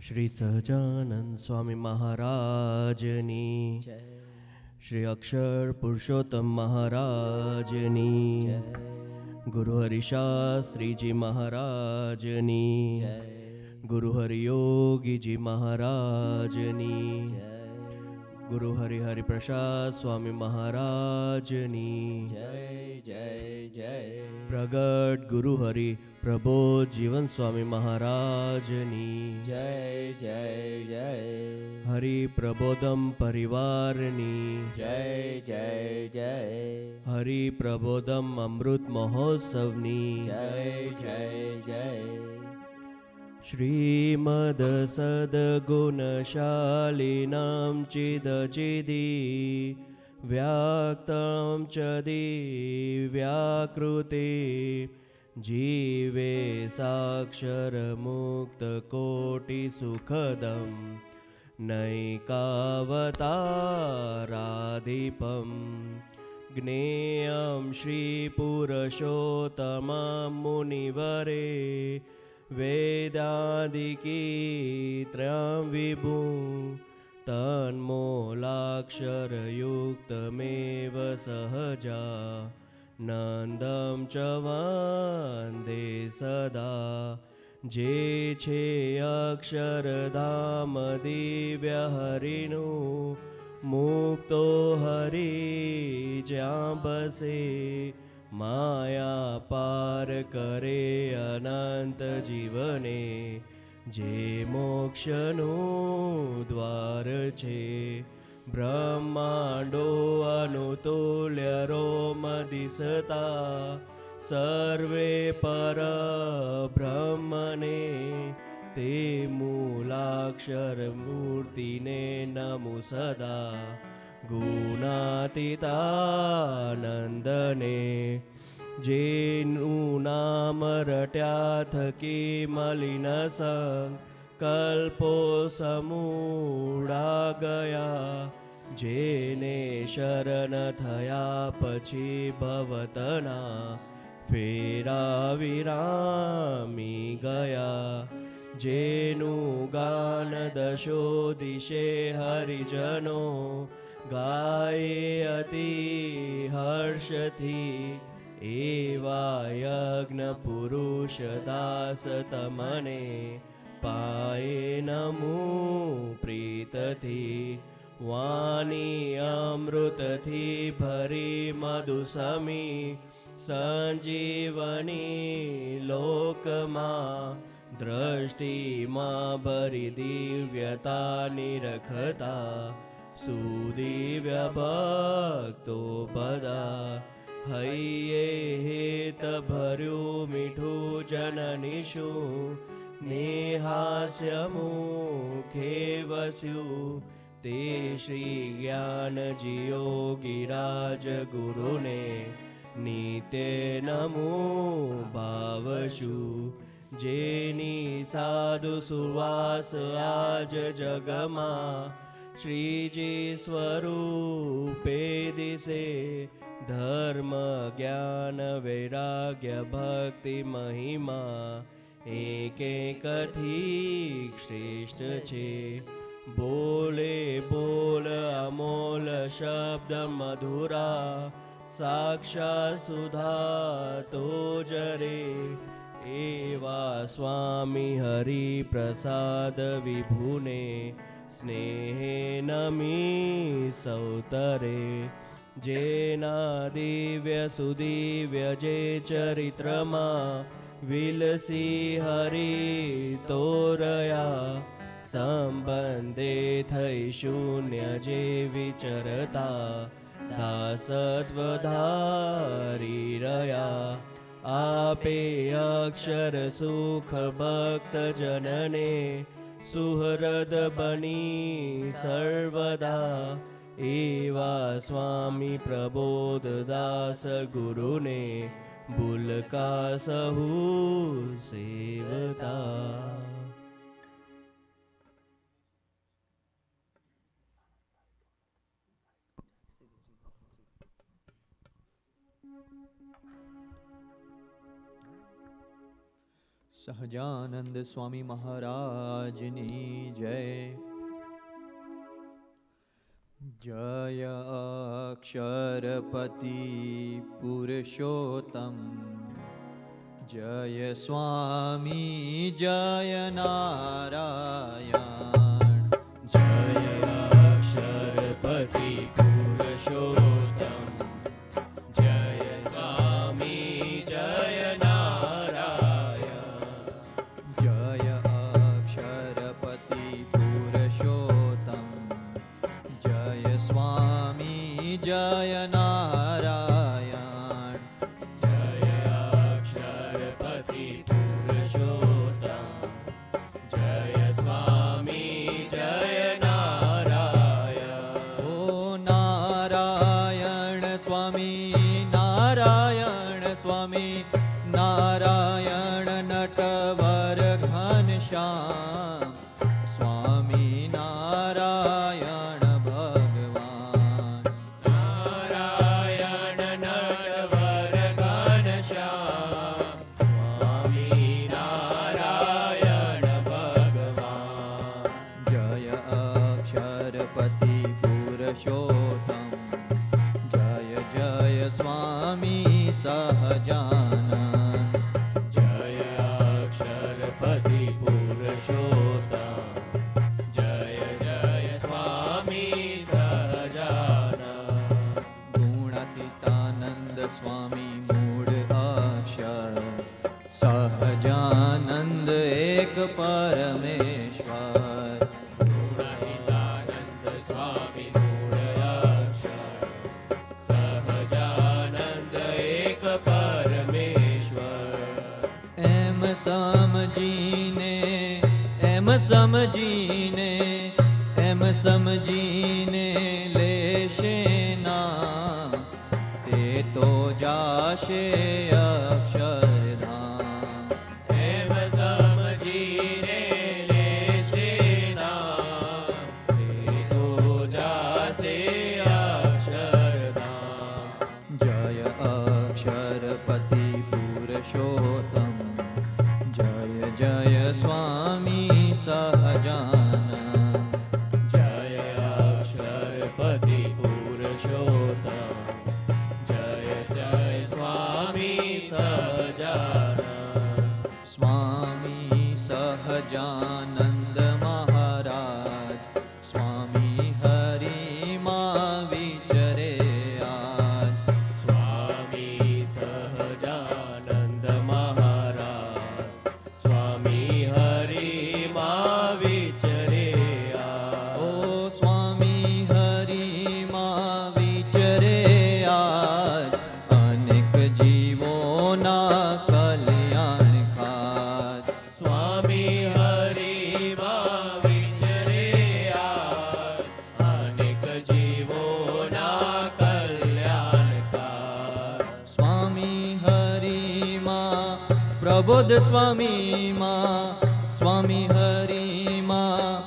શ્રી સહજાનંદ સ્વામી મહારાજની જય શ્રી અક્ષર પુરુષોત્તમ મહારાજની જય ગુરુ હરિશાસ્ત્રીજી મહારાજની જય ગુરુ હરિયોગીજી મહારાજની જય ગુરુ હરિપ્રસાદ સ્વામી મહારાજની જય જય જય પ્રગટ ગુરુ હરિ પ્રબોધ જીવન સ્વામી મહારાજની જય જય જય હરિ પ્રબોધમ પરિવારની જય જય જય હરિ પ્રબોધમ અમૃત મહોત્સવની જય જય જય શ્રીમદ સદગુણશાલિનાં ચિદચિદી વ્યાક્તં ચ દિવ્યાકૃતિ જીવે સાક્ષરમુક્તકોટિસુખદં નૈકાવતારાધિપં જ્ઞેયં શ્રીપુરુષોત્તમં મુનિવરે વેદાદિકી વિભું તન્મૂલાક્ષરયુક્તમેવ સહજા નંદં ચ વંદે સદા જે છે અક્ષરધામ દિવ્ય હરિનું મુક્તો હરિ જ્યાં બસે માયા પાર કરે અનંત જીવને જે મોક્ષનું દ્વાર છે બ્રહ્માંડો અનુતુલ્ય રોમ દિસતા સર્વે પર બ્રહ્મને તે મૂલાક્ષર મૂર્તિને નમો સદા ગુણાતીતાનંદને જેનું નામ રટ્યા થકી મલિન સંગ કલ્પો સમૂળા ગયા જેને શરણ થયા પછી ભવતના ફેરા વિરામી ગયા જેનું ગાન દશો દિશે હરિજનો ગાય અતિ હર્ષથી એવા યજ્ઞ પુરુષ દાસ તમને પાયે નમું પ્રીતથી વાણી અમૃતથી ભરી મધુસમી સંજીવની લોકમાં દ્રષ્ટિમાં ભરી દિવ્યતા નિરખતા સુદિવ્ય ભક્તો બધા હૈયે હેત ભર્યું મીઠું જનનીશું નેહાસ્ય મુખે વસ્યું તે શ્રી જ્ઞાનજી યોગીરાજ ગુરુને નિત્ય નમો ભાવશું જેની સાધુ સુવાસ આજ જગમાં શ્રીજી સ્વરૂપે દિશે ધર્મ જ્ઞાન વૈરાગ્ય ભક્તિ મહિમા એક એકથી શ્રેષ્ઠ છે બોલે બોલ અમોલ શબ્દ મધુરા સાક્ષાત સુધા તો જરે એવા સ્વામી હરિ પ્રસાદ વિભુને સ્નેહે નમી સૌતરે જેના દિવ્ય સુદિવ્ય જે ચરિત્રમાં વિલસી હરિ તોરયા સંબંધે થઈ શૂન્ય જે વિચરતા દાસત્વ ધારી રહ્યા આપે અક્ષર સુખ ભક્ત જનને સુહૃદ બની સર્વદા એવા સ્વામી પ્રબોધ દાસ ગુરુને ભૂલકા સહુ સેવતા. સહજાનંદ સ્વામી મહારાજની જય. જય અક્ષરપતિ પુરુષોત્તમ, જય સ્વામી જય નારાયણ. જય અક્ષરપતિ પુરુષોત્તમ, જય સ્વામી જય નારાયણ. જય અક્ષરપતિ પુરુષોત્તમ, જય સ્વામી જય નારાયણ. જય અક્ષરપતિ પુરુષોત્તમ, જય સ્વામી જય નારાયણ. ઓ નારાયણ સ્વામી, નારાયણ સ્વામી, નારાયણ નટવર ઘનશ્યામ, સ્વામી નારાયણ ભગવાન. નારાયણ નટવર ઘનશ્યામ, સ્વામી નારાયણ ભગવાન. જય અક્ષરપતિ પુરુષોત્તમ, જય જય સ્વામી સહજાનંદ. જય અક્ષરપતિ પુરુષોત્તમ, જય જય સ્વામી સહજાનંદ. ગુણાતીતાનંદ સ્વામી મૂળ અક્ષર, સહજાનંદ એક પરમેશ્વર. ગુણાતીતાનંદ સ્વામી મૂળ અક્ષર, સહજાનંદ એક પરમેશ્વર. એમ સમજીને, એમ સમજીને, એમ સમજીને લેશે ના, તે તો જાશે અક્ષરધામ. એમ સમજીને લેશે નામ, તે તો જાશે અક્ષરધામ. જય અક્ષરપતિ પુરુષોત્તમ, જય જય સ્વામી સહજાનંદ. જય અક્ષરપતિ પુરુષોત્તમ, જય જય સ્વામી સહજાનંદ. સ્વામી સહજાનંદ મહારાજ, સ્વામી હરિમાં વિચરે આજ. સ્વામી સહજાનંદ મહારાજ, સ્વામી હરિમાં વિચરે આજ. ઓ સ્વામી હરિમાં વિચરે આજ, અનેક જીવોના કલ્યાણ ખાત. સ્વામી હરિમાં વિચરે આજ, અનેક જીવોના કલ્યાણકાર. સ્વામી હરિમાં પ્રબોધ, સ્વામીમાં સ્વામી હરિમાં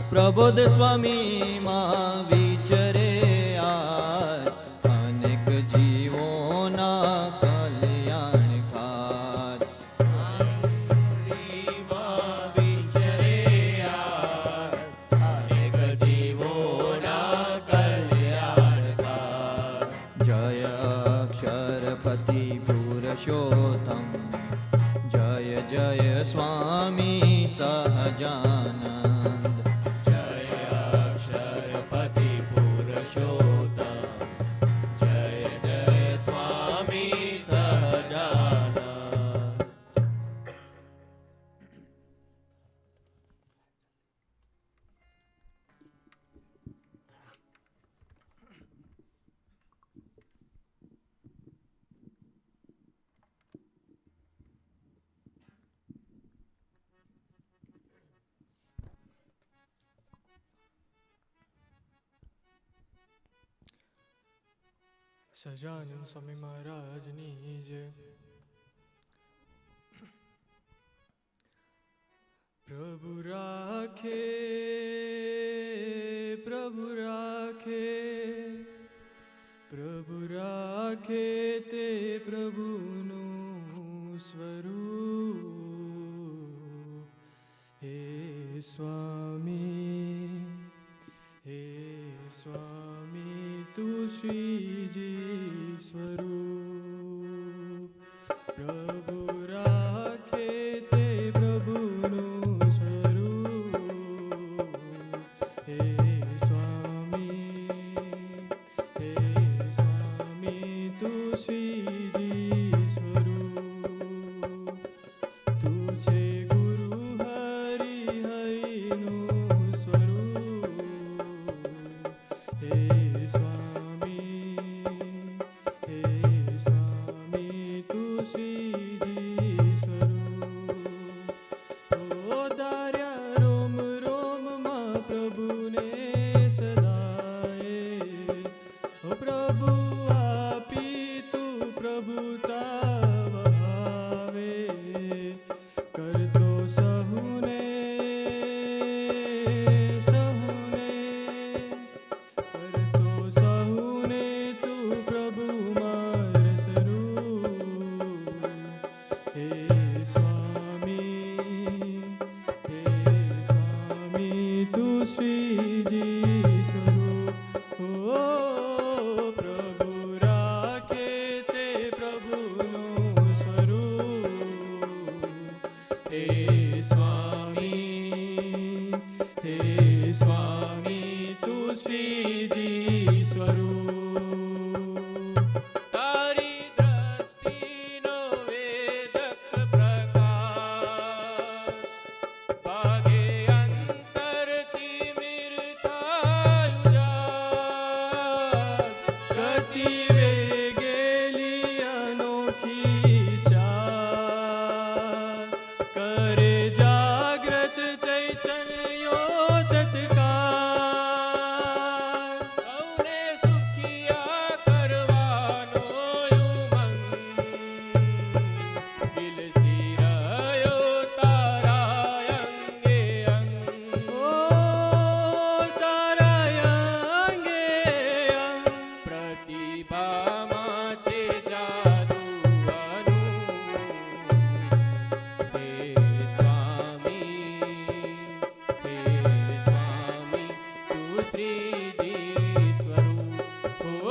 પ્રબોધ, સ્વામીમાં વિચરે આજ, અનેક જીવોના કલ્યાણ ખાત. હરિમાં વિચરે આજ, અનેક જીવોના કલ્યાણકાર. જય અક્ષરપતિ પુરુષોત્તમ, જય જય સ્વામી સહજાનંદ. જય અક્ષરપતિ પુરુષોત્તમ, જય જય સ્વામી સહજાનંદ. સહજાનંદ સ્વામી મહારાજની જય. પ્રભુ રાખે, પ્રભુ રાખે, પ્રભુ રાખે તે પ્રભુનું સ્વરૂપ. સ્વામી હે સ્વામી તું શ્રીજી સ્વરૂપ પ્રભુ રાખે તે પ્રભુનું સ્વરૂપ હે સ્વામી તું શ્રીજી સ્વરૂપ તું છે ગુરુ હરિ હરિનું સ્વરૂપ હે સ્વામી તું શ્રીજી સ્વરૂપ ઓ દાર્યા રોમ રોમમાં પ્રભુને સદાય ઓ પ્રભુ આપી તું પ્રભુતા વહાવે કરતો સહુને કરતો સહુને તું પ્રભુ માર સ્વરૂપ હે સ્વામી તું શ્રીજી સ્વરૂપ ઓ પ્રભુ રાખે તે પ્રભુનું સ્વરૂપ હે સ્વામી તું શ્રીજી સ્વરૂપ તારી દ્રષ્ટિનો વેદક પ્રકાશ ભાગે અંતરથી મીરથાયું જાત ગતિ વેગેલી અનોખી ચાલ કરે જાગ્રત ચૈતન્યો તત્કાલ સૌને સુખિયા કરવાનો ઉમંગ વિલસી રહ્યો તારા અંગે અંગ ઓ તારા અંગે અંગ પ્રતિભામાં છે જાદુ હે સ્વામી તું શ્રીજી સ્વરૂપ ઓ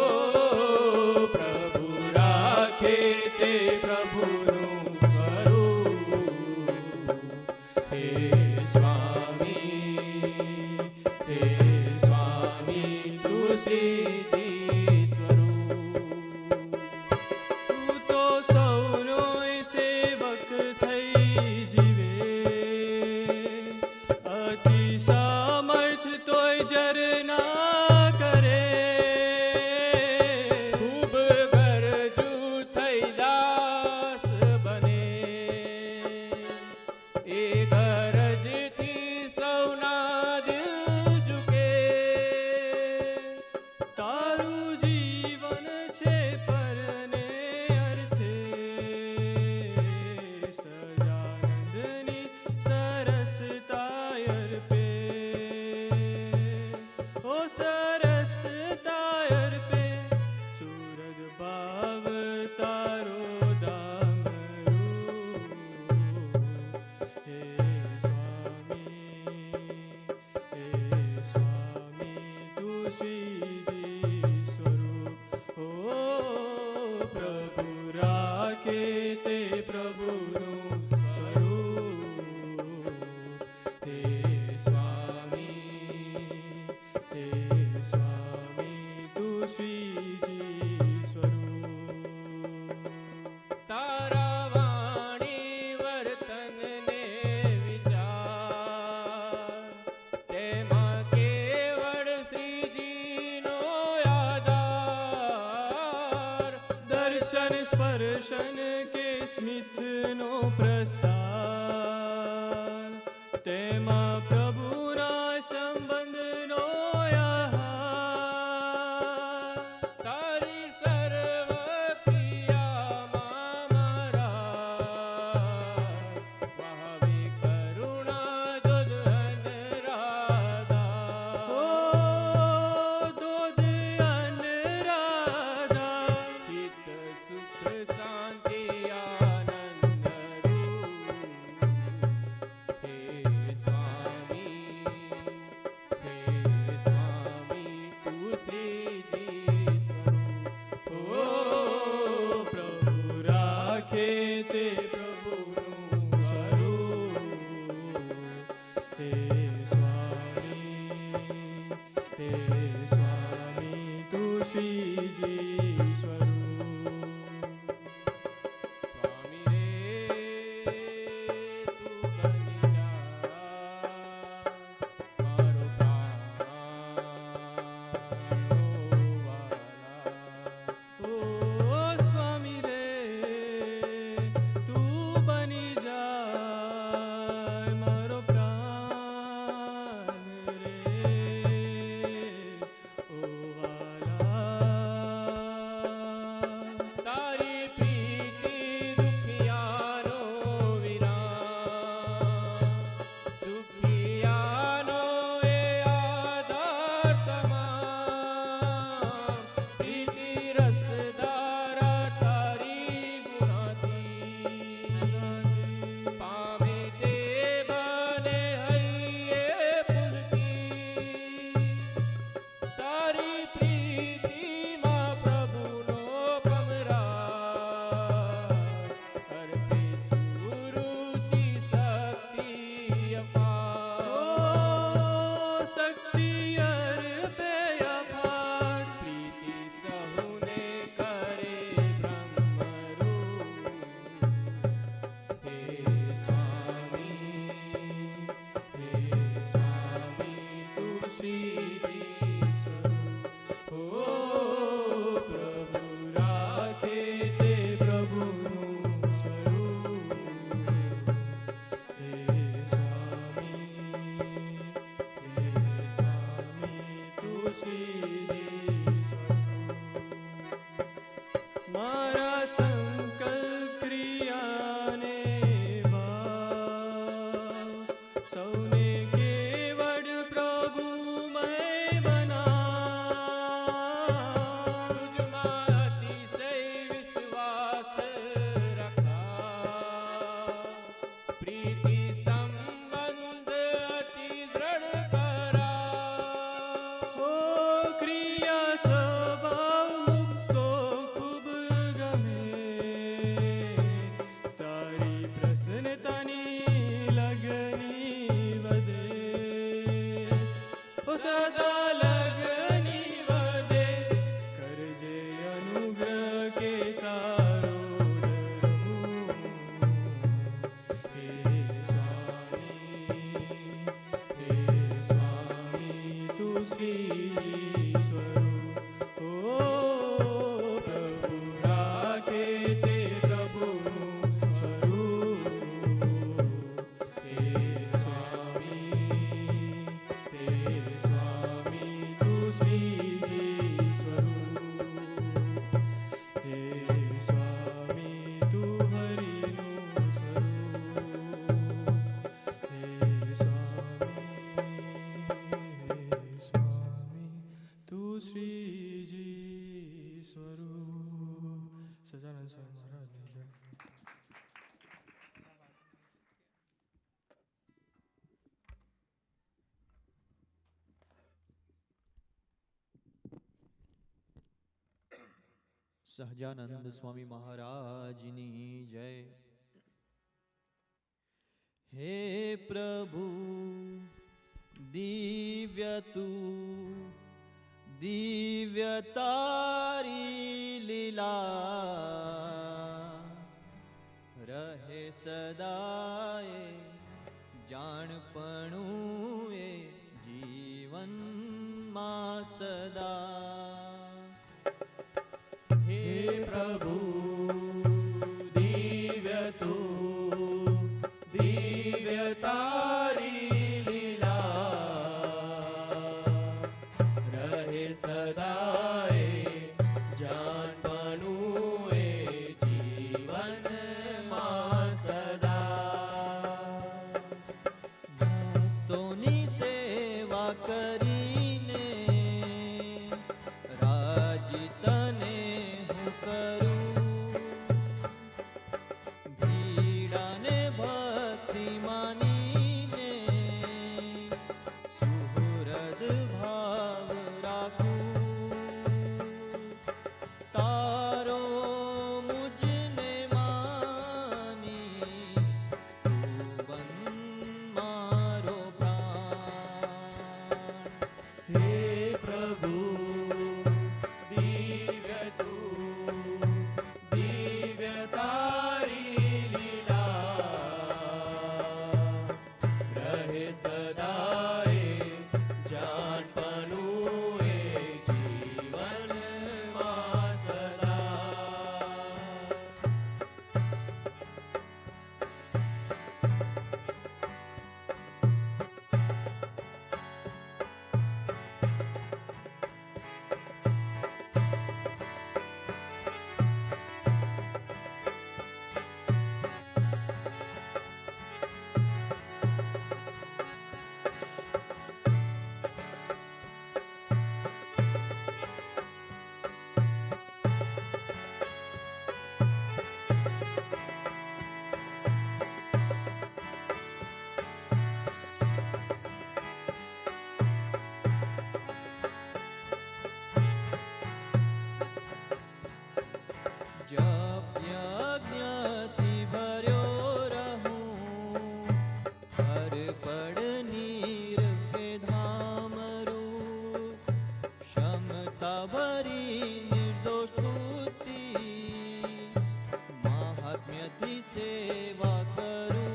પ્રભુ રાખે તે પ્રભુનું સ્વરૂપ હે સ્વામી તું શ્રીજી સ્વરૂપ તું તો સૌનોય સેવક થઈ જીવે અતિ સામર્થ તોય જર ના કરે ખૂબ ગરજુ થઈ દાસ બને એ ગરજથી સૌના દિલ ઝુકે તારું જીવન છે પરને અર્થે સજાનંદની સરસતા અર્પે ઓ સરસતા અર્પે સુરદ ભાવ તારો દામરૂપ હે સ્વામી તું શ્રીજી સ્વરૂપ ઓ પ્રભુ રાખે તે પ્રભુનું સ્વરૂપ હે સ્વામી તું શ્રીજી સ્વરૂપ તારા વાણી વર્તનને વિચાર તેમાં કેવળ શ્રીજીનો આધાર દર્શન સ્પર્શન કે સ્મિતનો પ્રસાર તેમાં પ્રભુના સંબંધનો આહાર તારી સર્વ ક્રિયામાં મારા મહાવે કરુણા દુધન રાધા ઓ દોધ અનરાધા હિત સુખ શાંતિ આનંદ રૂપ હે સ્વામી સદા લગની વધે કરજે અનુગ્રહ કે તારો રહું. હે સ્વામી તું શ્રીજી સ્વરૂપ. ઓ પ્રભુ રાખે તે પ્રભુનું સ્વરૂપ. હે સ્વામી તું શ્રીજી સ્વરૂપ. હે સ્વામી તું હરિનું સ્વરૂપ. હે સ્વામી તું શ્રીજી સ્વરૂપ. સજાનંદ સ્વામી મહારાજની જય. સહજાનંદ સ્વામી મહારાજની જય. હે પ્રભુ દિવ્ય તું દિવ્ય તારી લીલા રહે સદાએ જાણપણું એ જીવનમાં સદા. હે પ્રભુ દિવ્ય તું દિવ્ય તારી લીલા રહે સદાએ જાનપણું એ જીવનમાં સદા. મુક્તોની સેવા કરીને રાજી તને હું કરું. ભીડાને ભક્તિ માનીને સુહૃદ ભાવ રાખું. તારો મુજને માની તું બન મારો પ્રાણ. હે પ્રભુ દિવ્ય તું દિવ્ય તારી લીલા રહે સદાએ જાનપણું એ જીવનમાં સદા. જપ યજ્ઞથી ભર્યો રહું હર પડ નીર કે ધામરૂપ. ક્ષમતા ભરી નિર્દોષ સ્તુતિ મહાત્મ્યથી સેવા કરું.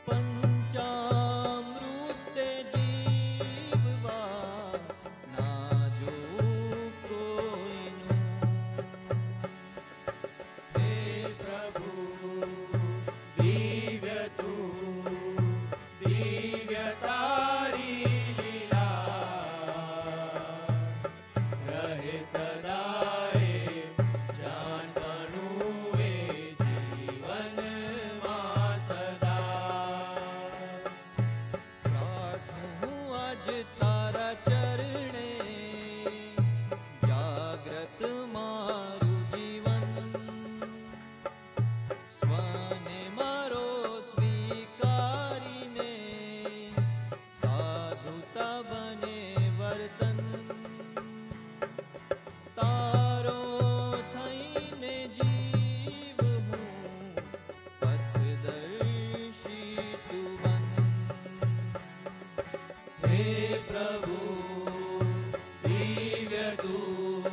પંચામૃતે જીવવા ના જોઉં કોઈનું. હે પ્રભુ દિવ્ય તું દિવ્ય તારી લીલા રહે સદાએ જાનપણું એ જીવનમાં સદા. પ્રાર્થું આજ તારા ચરણે જાગ્રત મારું જીવન. સ્વને મારો સ્વીકારીને સાધુતા બને વર્તન. તારો થઈને જીવ હું પથદર્શી તું બન. હે પ્રભુ દિવ્ય તું,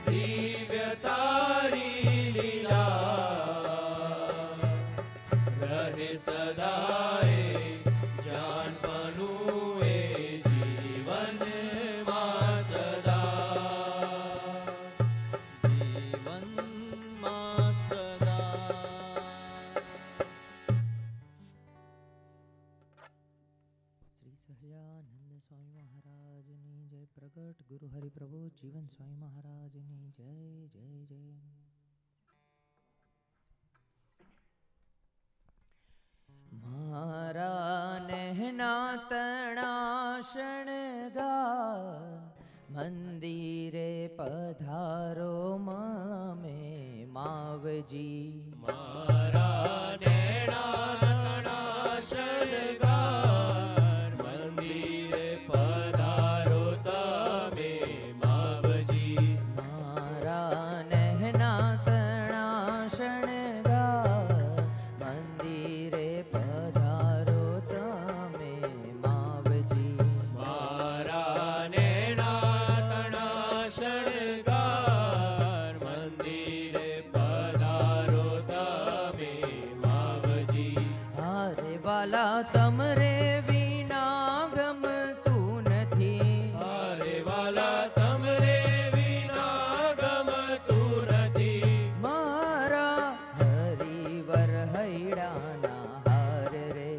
દિવ્ય તારી લીલા રહે સદાય જાનપનું એ જીવનમાં સદા. જીવનમાં સદા. શ્રી સહજાનંદ સ્વામી મહારાજની જય. પ્રગટ ગુરુ હરિપ્રભુ જીવન સ્વામી મહારાજની જય જય જય. મારા નહેના તણા શણગાર મંદિરે પધારો મમે માવજી. મારા નેણા શણગાર મંદિરે પધારો તમે માવજી. મારા નહેના તણા શણગાર મંદિરે પધારો તમે માવજી. મારા નેણા શણગાર મંદિરે પધારો તમે માવજી. હારે વાલા તમરે વિના ગમતું નથી. હારે વાલા તમરે વિના ગમતું નથી. મારા હરિવર હૈડાના હાર રે.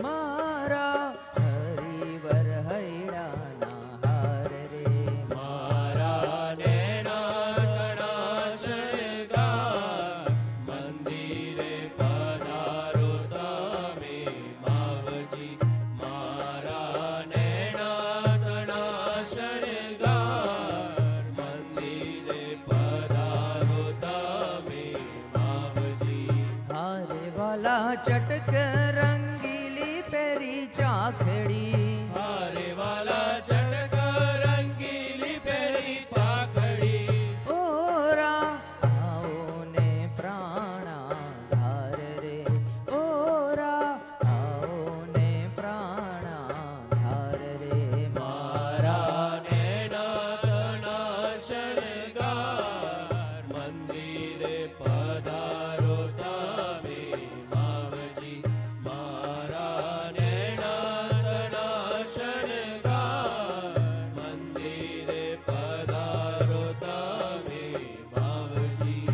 મારા હરિવર હૈડાના હાર રે. મારા નેણા શણગાર મંદિરે પધારો તમે માવજી. મારા નેણા શણગાર મંદિરે પધારો તમે માવજી. હારે વાલા ચટક રંગીલી પેરી ચાખડી. હારે વાલા ચટક રંગીલી પેરી ચાકડી. ઓરા આવો ને પ્રાણાધાર રે. ઓરા આવો ને પ્રાણાધાર રે. મારા નેણા શણગાર મંદિરે પધારો તમે માવજી. મારા નેણા શણગાર મંદિરે પધારો તમે માવજી.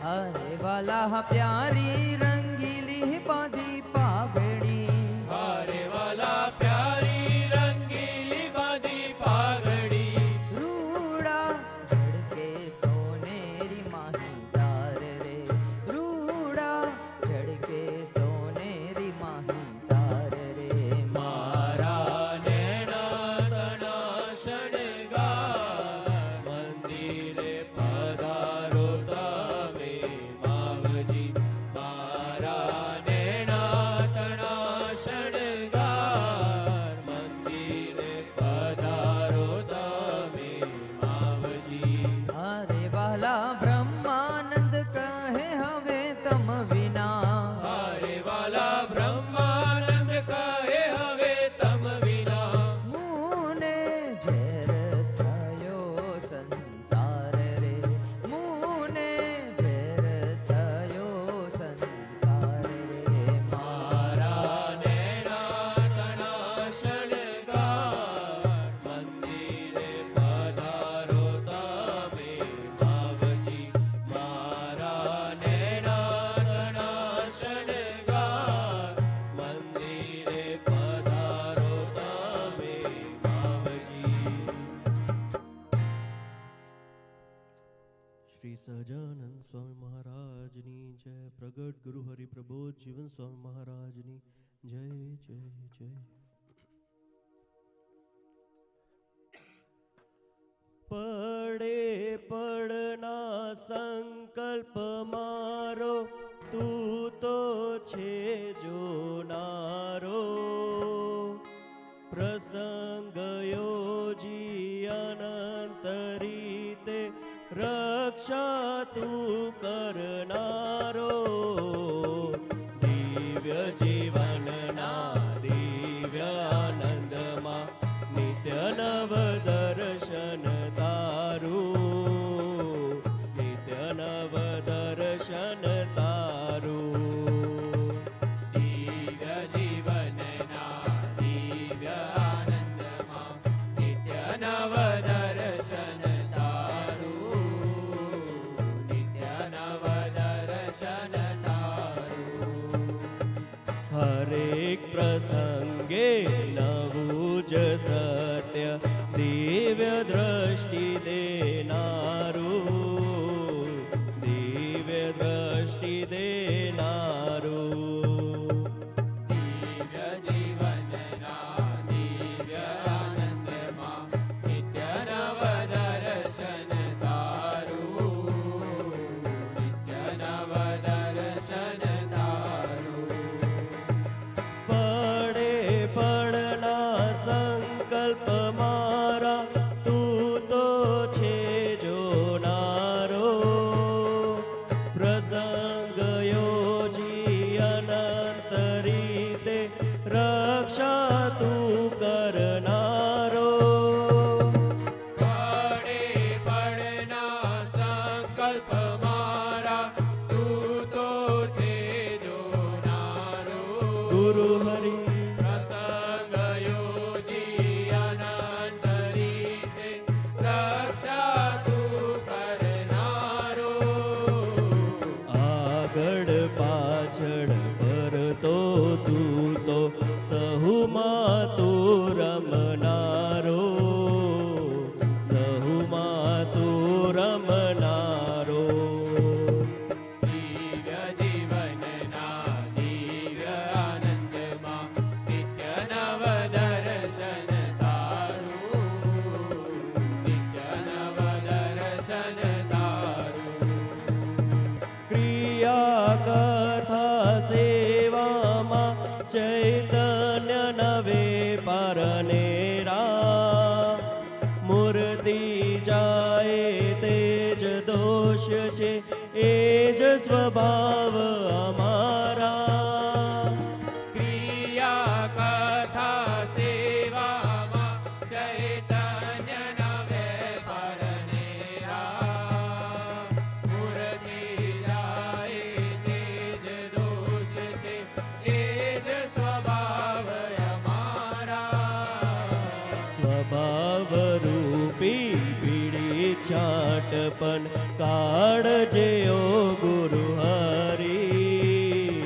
હારે વાલા પ્યારી રંગીલી બાંધી પાઘડી. હારે વાલા પ્યારી રંગીલી બાંધી પાઘડી. રૂડા ઝડકે સોનેરી માહીદાર રે. રૂડા ઝડકે સોનેરી માહીદાર રે. મારા નેણા શણગાર મંદિરે પધારો તમે માવજી. મારા નેણા શણગાર મંદિરે પધારો તમે માવજી. હારે વાલા બ્રહ્માનંદ કહે હવે તમ વિના. હારે વાલા બ્રહ્માનંદ કહે હવે તમ વિના. મુને ઝેર થયો સંસાર રે. મુને ઝેર થયો સંસાર રે. મારા નેણા શણગાર મંદિરે પધારો તમે માવજી. મારા નેણા શણગાર મંદિરે પધારો તમે માવજી. શ્રી સહજાનંદ સ્વામી મહારાજની જય. પ્રગટ ગુરુ હરિપ્રબોધ જીવન સ્વામી મહારાજની જય જય જય. પડે પડના સંકલ્પ મારો તું તો છે જોનારો. પ્રસંગ યોજી અનંત રીતે રક્ષા તું કરનારો. દિવ્ય જીવનના દિવ્ય આનંદમાં સત્ય દિવ્ય દ્રષ્ટિ દેનારું, દિવ્ય દ્રષ્ટિ દેનારું. દિવ્ય જીવનના દિવ્ય આનંદમાં નિત્ય નવ દર્શન તારું, નિત્ય નવ દર્શન તારું. પડે પડના સંકલ્પ મારા તું તો છે જોનારો, પ્રસંગ યોજી અનંત રીતે રક્ષા તું કરનારો. પડે પડના સંકલ્પ મારા તું તો છે જોનારો. ગુરુ હરિ પ્રસંગ યોજી અનંત રીતે રક્ષા તું કરનારો. આગળ પાછળ ફરતો તું તો સહુમાં તું રમનારો, સહુમાં તું રમનારો. દિવ્ય જીવનના દિવ્ય આનંદમાં નિત્ય નવ દર્શન તારું, નિત્ય નવ દર્શન તારું. ક્રિયા કથા સેવામાં ચૈતન્ય નવે પારનેરા, મૂર્તિ જાય તેજ દોષ છે એ જ સ્વભાવ અમારા. ક્રિયા કથા સેવામાં ચૈતન્ય નવે પરનેરા, મૂર્તિ જાય તેજ દોષ છે એ જ સ્વભાવ અમારા. સ્વભાવ રૂપી પીડી છાટપન કાળજે ઓ ગુરુ હરી,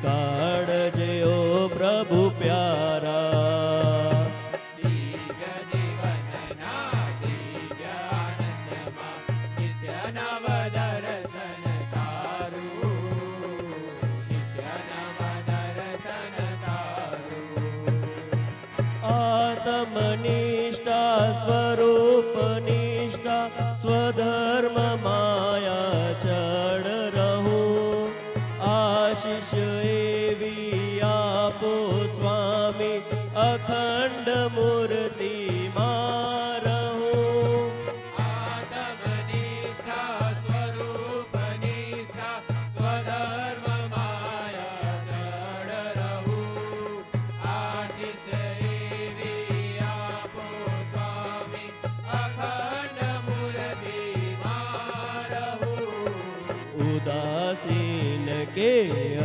કાળજે ઓ પ્રભુ પ્યારા. દિવ્ય જીવનના દિવ્ય આનંદમાં નિત્ય નવ દર્શન તારું, નિત્ય નવ દર્શન તારું. આત્મનિષ્ઠા સ્વરૂપ નિષ્ઠા સ્વધર્મ માયા ચડ રહું, આશીષ એવી આપો સ્વામી અખંડ મૂર્તિ માં રહું. આત્મનિષ્ઠા સ્વરૂપ નિષ્ઠા સ્વધર્મ માયા જડ રહું, આશીષ એવી આપો સ્વામી અખંડ મૂર્તિમાં રહું. ઉદાસીન કે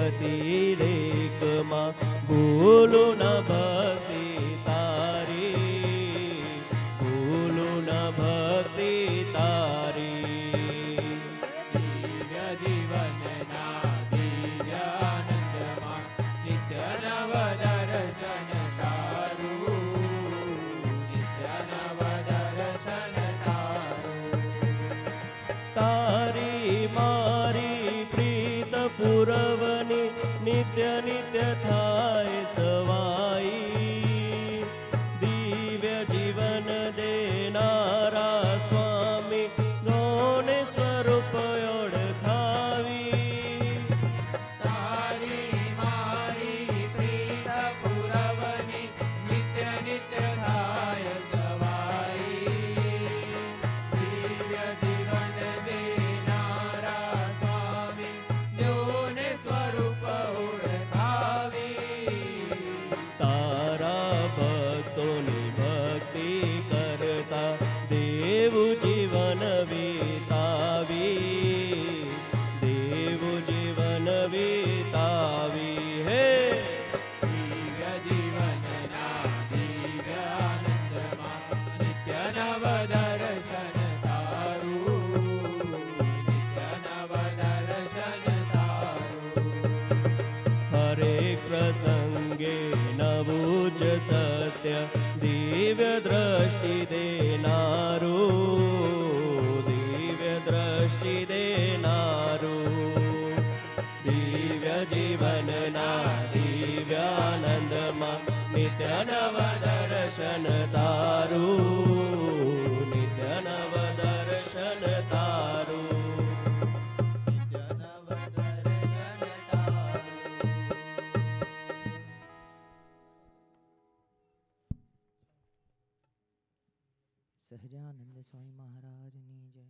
અતિરેકમાં ભૂલું ન ભક્તિ તારી, ભૂલું ન ભક્તિ તારી. દિવ્ય જીવનના દિવ્ય આનંદમાં નિત્ય નવ દર્શન તારું, નિત્ય નવ દર્શન તારું. તારી મારી પ્રીત પુરવની નિત્ય નિત્ય થાય સવાઈ, નિત્ય દિવ્ય દ્રષ્ટિ દેનારું, દિવ્ય દ્રષ્ટિ દેનારું, દિવ્ય જીવનના દિવ્યાનંદમાં નિત્ય નવ દર્શન તારું, નિત્ય નવ દર્શન તારું, નિત્ય નવ દર્શન તારું. સહજાનંદ સ્વામી મહારાજની જય.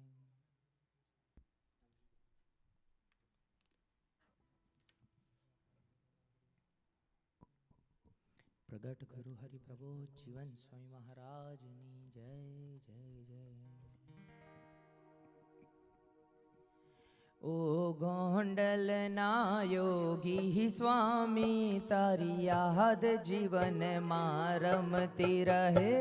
પ્રગટ ગુરુ હરિપ્રબોધ જીવન સ્વામી મહારાજની જય જય જય. ઓ ગોંડલના યોગી સ્વામી તારી યાદ જીવનમાં રમતી રહે.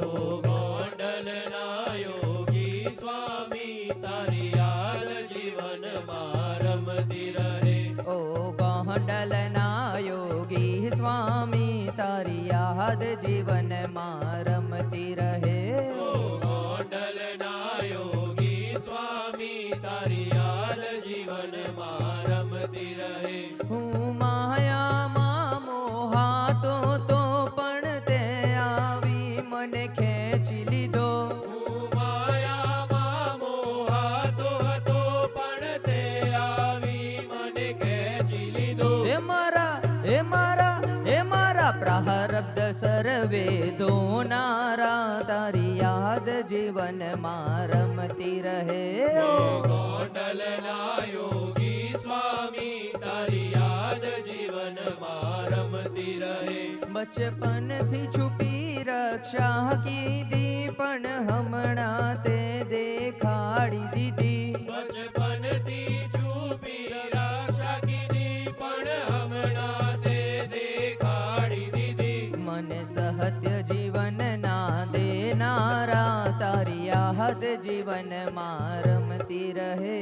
ઓ ગોંડલના યોગી સ્વામી તારી યાદ જીવનમાં રમતી રહે. ઓ ગોંડલના યોગી સ્વામી તારી યાદ જીવનમાં રમતી રહે. ઓ ગોંડલના યોગી સ્વામી તારી યાદ જીવનમાં રમતી રહે. હું માયામાં મોહાતો તો પણ તે આવી મને ખેંચી લીધો. હું માયામાં મોહાતો હતો પણ તે આવી મને ખેંચી લીધો. એ મારા પ્રારબ્ધ સર્વે ધોનારા તારી યાદ જીવનમાં રમતી રહે. ઓ ગોંડલના યોગી સ્વામી તારી યાદ જીવનમાં રમતી રહે. બચપનથી છુપી રક્ષા કીધી પણ હમણાં તે દેખાડી દીધી. બચપનથી છુપી રક્ષા કીધી પણ હમણાં તે દેખાડી દીધી. મને સત્ય જીવન ના દેનારા તારી યાદ જીવનમાં રમતી રહે.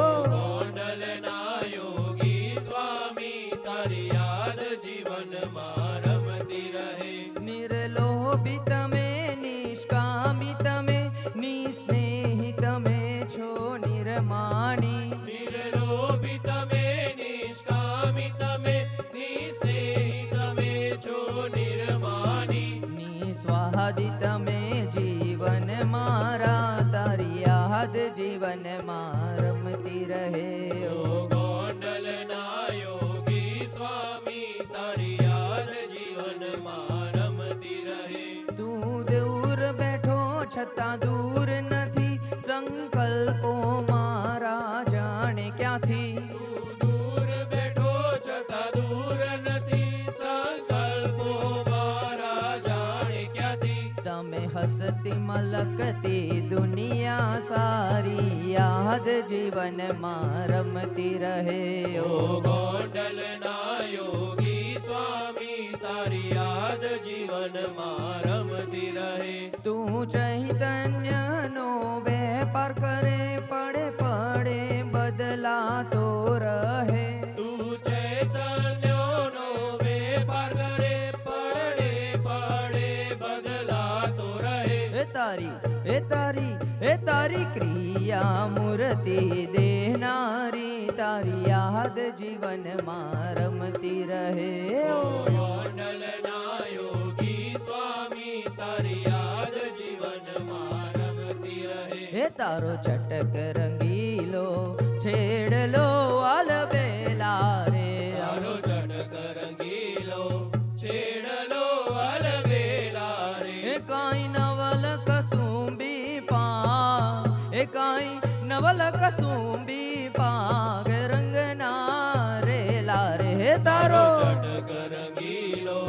ઓ ગોંડલના યોગી સ્વામી તારી યાદ જીવનમાં રમતી રહે. નિર્લોભી તમે, નિષ્કામી તમે, નિસ્નેહી તમે છો નિર્માણી. નિર્લોભી તમે, નિષ્કામી તમે, નિસ્નેહી તમે છો નિર્માની. નિસ્વાદી તમે જીવન મારા તારી યાદ જીવનમાં રમતી રહે. ઓ ગોંડલના યોગી સ્વામી તારી યાદ જીવનમાં રમતી રહે. તું દૂર બેઠો છતાં દૂર નથી, સંકલ્પો મારા જાણે ક્યાંથી. તું દૂર બેઠો છતાં દૂર નથી, સંકલ્પો મારા જાણે ક્યાંથી. તમે હસતી મલકતી દુનિયા સારી યાદ જીવનમાં રમતી રહે. ઓ ગોંડલના યોગી સ્વામી તારી યાદ જીવનમાં રમતી રહે. તું ચૈતન્યનો વેપાર કરે, પડે પડે બદલાતો રહે. તું ચૈતન્યનો વેપાર કરે, પડે પડે બદલાતો રહે. એ તારી ક્રિયા મૂર્તિ દેનારી તારી યાદ જીવનમાં રમતી રહે. ઓ ગોંડલના યોગી સ્વામી તારી યાદ જીવનમાં રમતી રહે. હે તારો ચટક રંગીલો છેડલો આલબેલા રે. તારો ચટક રંગીલો છેડલો અલબેલા રે. એ કાંઈ નવલ કસુંબી પા, એ કાંઈ નવલ કસુંબી પાગ રંગના રેલા રે. તારો ચટક રંગીલો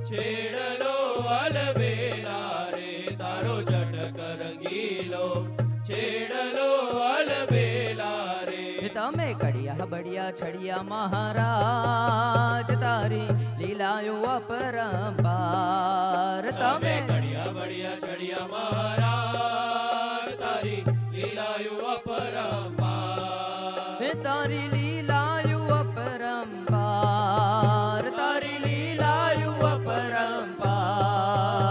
છેડલો અલબેલા રે. તારો ચટક રંગીલો છેડલો અલબેલા રે. તમે કડિયા બડિયા છડિયા મહારાજ તારી લીલાયો અપરંપાર. તમે ઘડિયા બડિયા છડિયા મહારાજ તારી લીલાયુ અપરંપાર. તારી લીલાયુ અપરંપાર, તારી લીલાયુ અપરંપાર.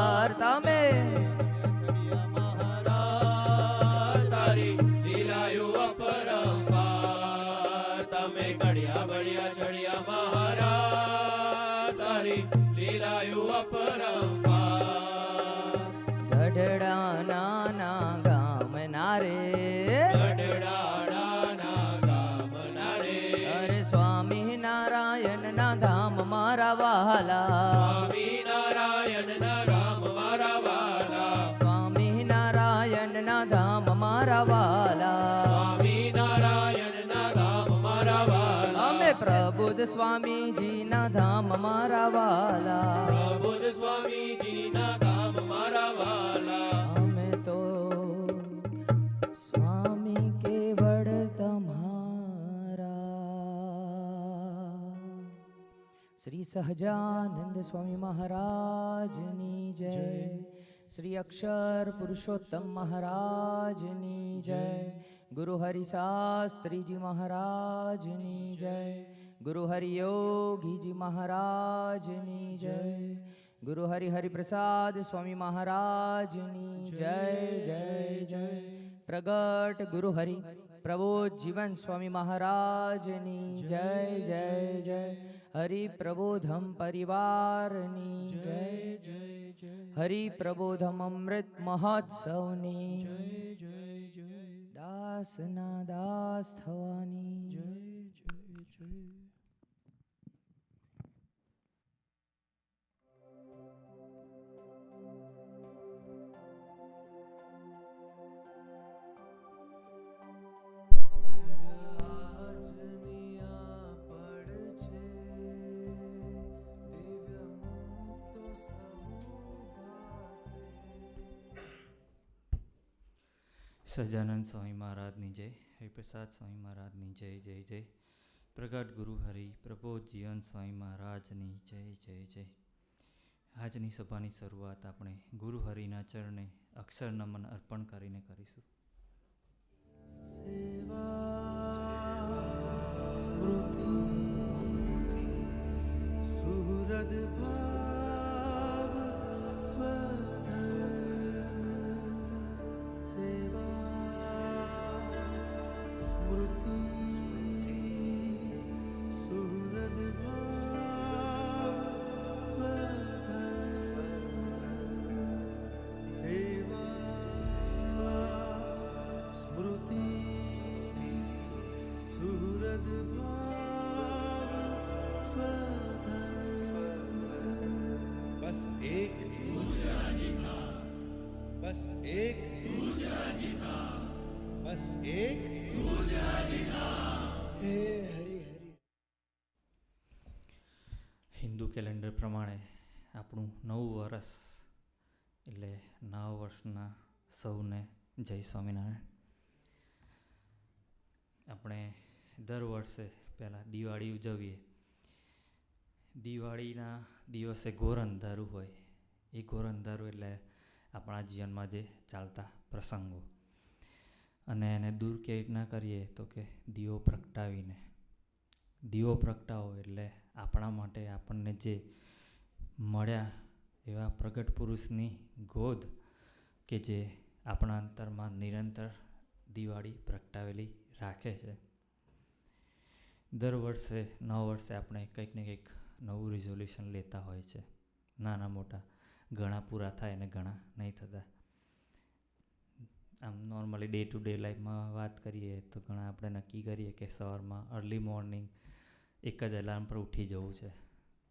ગઢડા નાના ગામના રે ગઢડાના ગામના રે અરે સ્વામી નારાયણના ધામ મારા વહાલા સ્વામિનારાયણના ગામ મારા વાલા સ્વામી નારાયણના ધામ મારા વહાલા સ્વામિનારાયણના ગામ મારા વાલા અમે પ્રબુદ્ધ સ્વામીજીના ધામ મારા વહાલા પ્રબુદ્ધ સ્વામીજીના ગામ મારા વાલા અમે તો સ્વામી કેવળ તમારા શ્રી સહજાનંદ સ્વામી મહારાજની જય શ્રી અક્ષર પુરુષોત્તમ મહારાજની જય ગુરુ હરિ શાસ્ત્રીજી મહારાજની જય ગુરુ હરિ યોગીજી મહારાજની જય ગુરુ હરિ હરિપ્રસાદ સ્વામી મહારાજની જય જય જય પ્રગટ ગુરુ હરિ પ્રબોધ જીવન સ્વામી મહારાજની જય જય જય હરિ પ્રબોધમ પરિવારની જય હરિ પ્રબોધમ અમૃત મહોત્સવની દાસના દાસ થવાની જય જય જય સહજાનંદ સ્વામી મહારાજની જય હરિપ્રસાદ સ્વામી મહારાજની જય જય જય પ્રગટ ગુરુ હરિ પ્રબોધ જીવન સ્વામી મહારાજની જય જય જય આજની સભાની શરૂઆત આપણે ગુરુ હરિના ચરણે અક્ષર નમન અર્પણ કરીને કરીશું. હિન્દુ કેલેન્ડર પ્રમાણે આપણું નવું વર્ષ એટલે નવા વર્ષના સૌને જય સ્વામિનારાયણ. આપણે દર વર્ષે પહેલાં દિવાળી ઉજવીએ. દિવાળીના દિવસે ઘોર અંધારું હોય. એ ઘોર અંધારું એટલે આપણા જીવનમાં જે ચાલતા પ્રસંગો, અને એને દૂર કેવી રીતના કરીએ તો કે દીવો પ્રગટાવીને. દીવો પ્રગટાવો એટલે આપણા માટે આપણને જે મળ્યા એવા પ્રગટ પુરુષની ગોદ કે જે આપણા અંતરમાં નિરંતર દિવાળી પ્રગટાવેલી રાખે છે. દર વર્ષે નવા વર્ષે આપણે કંઈક ને કંઈક નવું રિઝોલ્યુશન લેતા હોય છે. નાના મોટા ઘણા પૂરા થાય અને ઘણા નહીં થતા. આમ નોર્મલી ડે ટુ ડે લાઈફમાં વાત કરીએ તો ઘણા આપણે નક્કી કરીએ કે સવારમાં અર્લી મોર્નિંગ એક જ એલાર્મ પર ઉઠી જવું છે,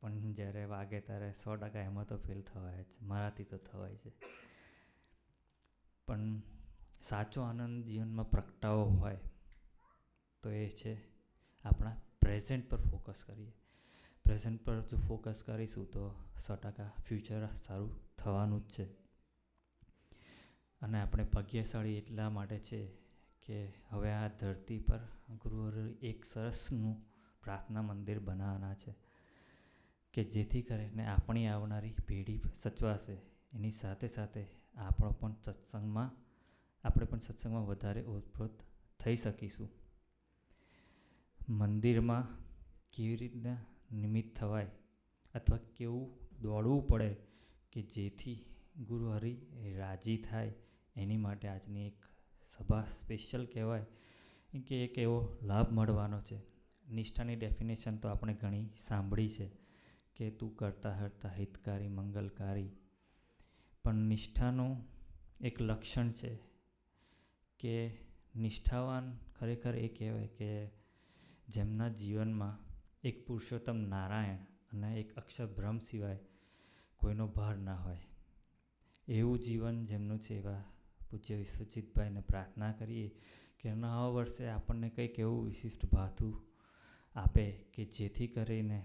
પણ જ્યારે વાગે ત્યારે 100% એમાં તો ફેલ થવાય જ. મારાથી તો થવાય છે. પણ સાચો આનંદ જીવનમાં પ્રગટાવો હોય તો એ છે આપણા પ્રેઝન્ટ પર ફોકસ કરીએ. પ્રેઝન્ટ પર જો ફોકસ કરીશું તો 100% ફ્યુચર સારું થવાનું જ છે. અને આપણે ભાગ્યશાળી એટલા માટે છે કે હવે આ ધરતી પર ગુરુ એક સરસનું પ્રાર્થના મંદિર બનાવવાના છે કે જેથી કરીને આપણી આવનારી પેઢી સચવાશે. એની સાથે સાથે આપણે પણ સત્સંગમાં વધારે ઓતપ્રોત થઈ શકીશું. મંદિરમાં કેવી રીતના નિમિત્ત થવાય અથવા કેવું દોડવું પડે કે જેથી ગુરુ હરિ રાજી થાય, એની માટે આજની એક સભા સ્પેશિયલ કહેવાય કે એક એવો લાભ મળવાનો છે. નિષ્ઠાની ડેફિનેશન તો આપણે ઘણી સાંભળી છે કે તું કરતા હરતા હિતકારી મંગલકારી, પણ નિષ્ઠાનો એક લક્ષણ છે કે નિષ્ઠાવાન ખરેખર એ કહેવાય કે જેમના જીવનમાં એક પુરુષોત્તમ નારાયણ અને એક અક્ષર બ્રહ્મ સિવાય કોઈનો ભાર ના હોય. એવું જીવન જેમનું છે એવા પૂજ્ય વિશ્વજીતભાઈને પ્રાર્થના કરીએ કે નવા વર્ષે આપણને કંઈક એવું વિશિષ્ટ ભાથું આપે કે જેથી કરીને